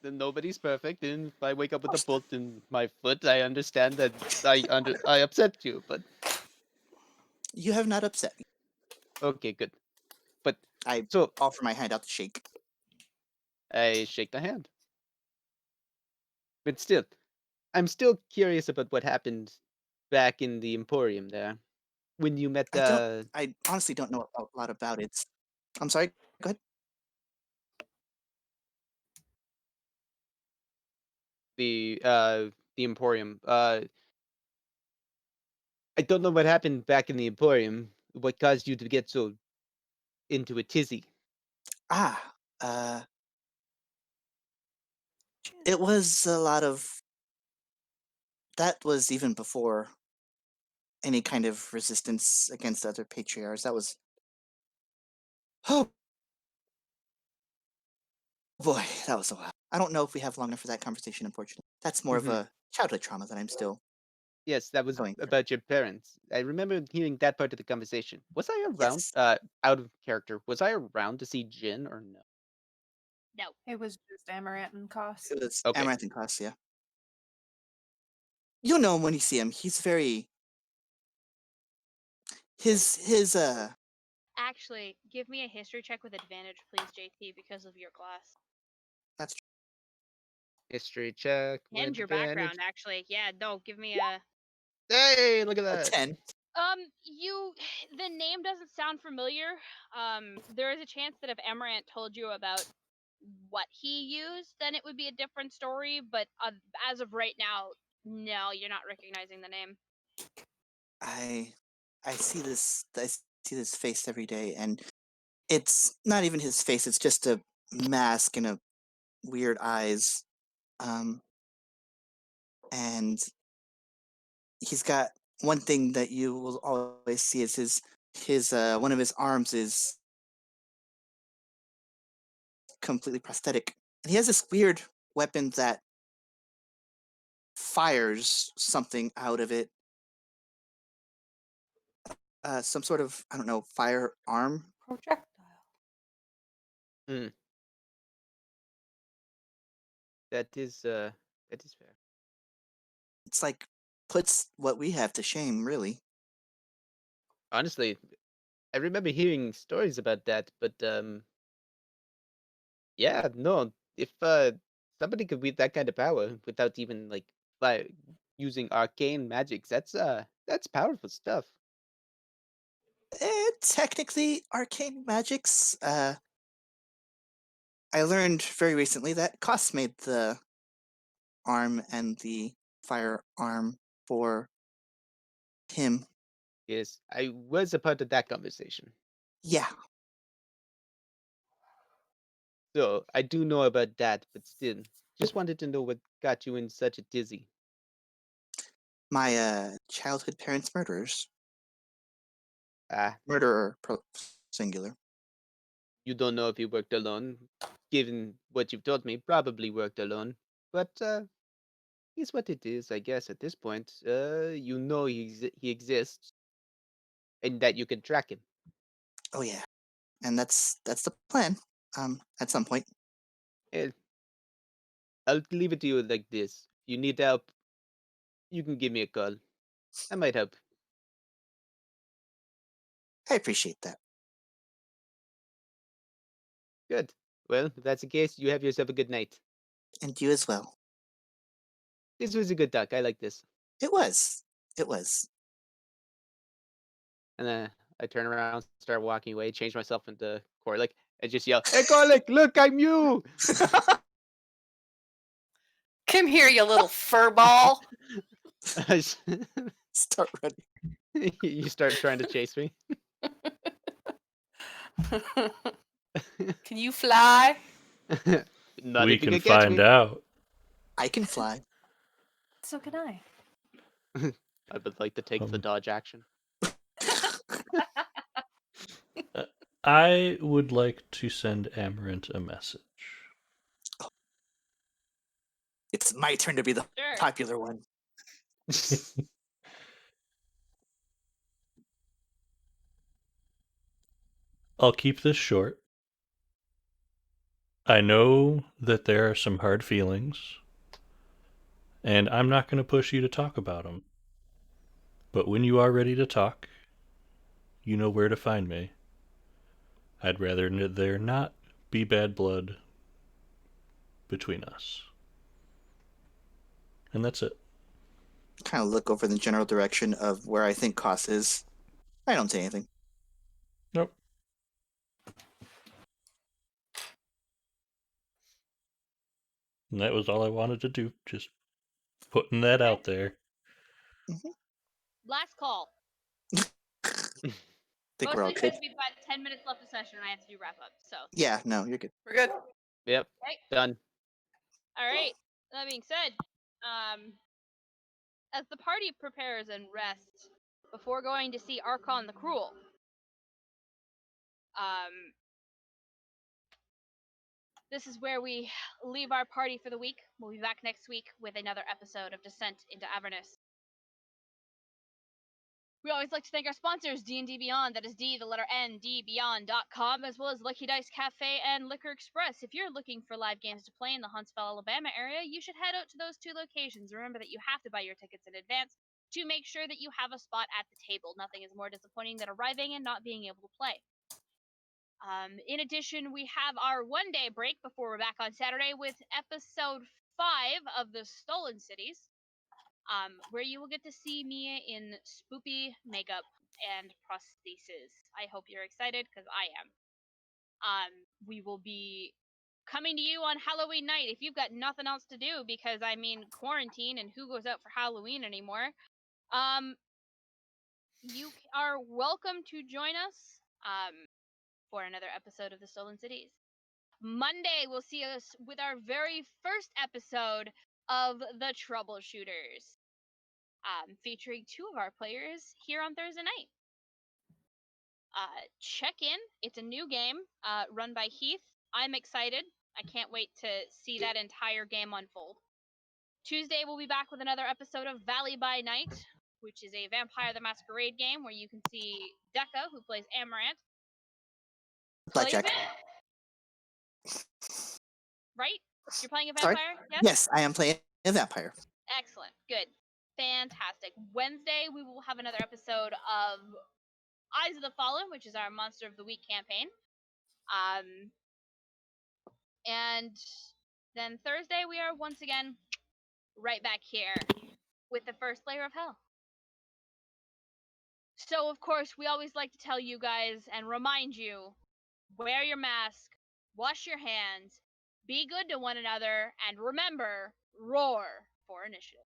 Then nobody's perfect, and if I wake up with a course bolt in my foot, I understand that I upset you, but You have not upset me. okay, good. But I so offer my hand out to shake. I shake the hand. But still, I'm still curious about what happened back in the Emporium there. When you met I honestly don't know a lot about it. I'm sorry. Go ahead. the Emporium. I don't know what happened back in the Emporium. What caused you to get so into a tizzy? Uh, it was a lot of. That was even before any kind of resistance against other patriarchs. That was. Oh boy, that was a while. I don't know if we have long enough for that conversation, unfortunately. That's more of a childhood trauma that I'm still. Yes, that was Going through. about your parents. I remember hearing that part of the conversation. Was I around? Yes. Out of character. Was I around to see Jin or no? No. It was just Amaranth and Koss. It was Okay. Amaranth and Koss, yeah. You'll know him when you see him. He's very. His Actually, give me a history check with advantage, please, JT, because of your class. That's true. History check. And with your advantage. background, actually. Yeah, no, give me a... Hey, look at A that. 10. The name doesn't sound familiar. There is a chance that if Amaranth told you about what he used, then it would be a different story, but as of right now, no, you're not recognizing the name. I see this face every day, and it's not even his face. It's just a mask and a weird eyes. And he's got one thing that you will always see is his one of his arms is completely prosthetic, and he has this weird weapon that fires something out of it. Some sort of, I don't know, firearm. Projectile. That is fair. It's like puts what we have to shame, really. Honestly, I remember hearing stories about that, but yeah, no. If somebody could wield that kind of power without even like by using arcane magics, that's powerful stuff. Technically, arcane magics. I learned very recently that Koss made the arm and the firearm for him. Yes, I was a part of that conversation, Yeah, so I do know about that. But still, just wanted to know what got you in such a dizzy. my childhood parents' murderers. Ah, Murderer, singular. you don't know if he worked alone. Given what you've told me, probably worked alone. But here's what it is, I guess. At this point, you know he exists, and that you can track him. Oh yeah. and that's the plan. At some point. Eh, I'll leave it to you like this. If you need help, you can give me a call. I might help. I appreciate that. Good. Well, if that's the case, you have yourself a good night. And you as well. This was a good talk. I like this. It was. It was. And then I turn around, start walking away, change myself into Corlick, and just yell, "Hey, Corlick, look, I'm you!" Come here, you little fur ball. Start running. You start trying to chase me. Can you fly? Not We if you can catch find me. out. I can fly. So can I. I would like to take the dodge action. I would like to send Amaranth a message. It's my turn to be the Sure. popular one. I'll keep this short. I know that there are some hard feelings, and I'm not going to push you to talk about them. But when you are ready to talk, you know where to find me. I'd rather there not be bad blood between us. And that's it. Kind of look over the general direction of where I think Koss is. I don't say anything. Nope. And that was all I wanted to do. Just putting that out there. Last call. Think we're Mostly all good. because we've got 10 minutes left of session and I have to do wrap up. So, Yeah, no, you're good. We're good. Yep. Okay. Done. All right. That being said, as the party prepares and rests before going to see Archon the Cruel, this is where we leave our party for the week. We'll be back next week with another episode of Descent into Avernus. We always like to thank our sponsors, D&D Beyond, that is D, the letter N, D, Beyond.com, as well as Lucky Dice Cafe and Liquor Express. If you're looking for live games to play in the Huntsville, Alabama area, you should head out to those two locations. Remember that you have to buy your tickets in advance to make sure that you have a spot at the table. Nothing is more disappointing than arriving and not being able to play. In addition, we have our one-day break before we're back on Saturday with episode 5 of the Stolen Cities, where you will get to see Mia in spoopy makeup and prostheses. I hope you're excited, because I am. We will be coming to you on Halloween night. If you've got nothing else to do, because, I mean, quarantine and who goes out for Halloween anymore, you are welcome to join us for another episode of the Stolen Cities. Monday, we'll see us with our very first episode of the Troubleshooters, featuring 2 of our players here on Thursday night. Check in. It's a new game run by Heath. I'm excited. I can't wait to see that entire game unfold. Tuesday, we'll be back with another episode of Valley by Night, which is a Vampire the Masquerade game where you can see Decca, who plays Amaranth. Blackjack. Right? You're playing a Sorry? vampire? Yes? Yes, I am playing a vampire. Excellent. Good. Fantastic. Wednesday, we will have another episode of Eyes of the Fallen, which is our Monster of the Week campaign. And then Thursday, we are once again right back here with the first layer of hell. So, of course, we always like to tell you guys and remind you, wear your mask, wash your hands, be good to one another, and remember, roar for initiative.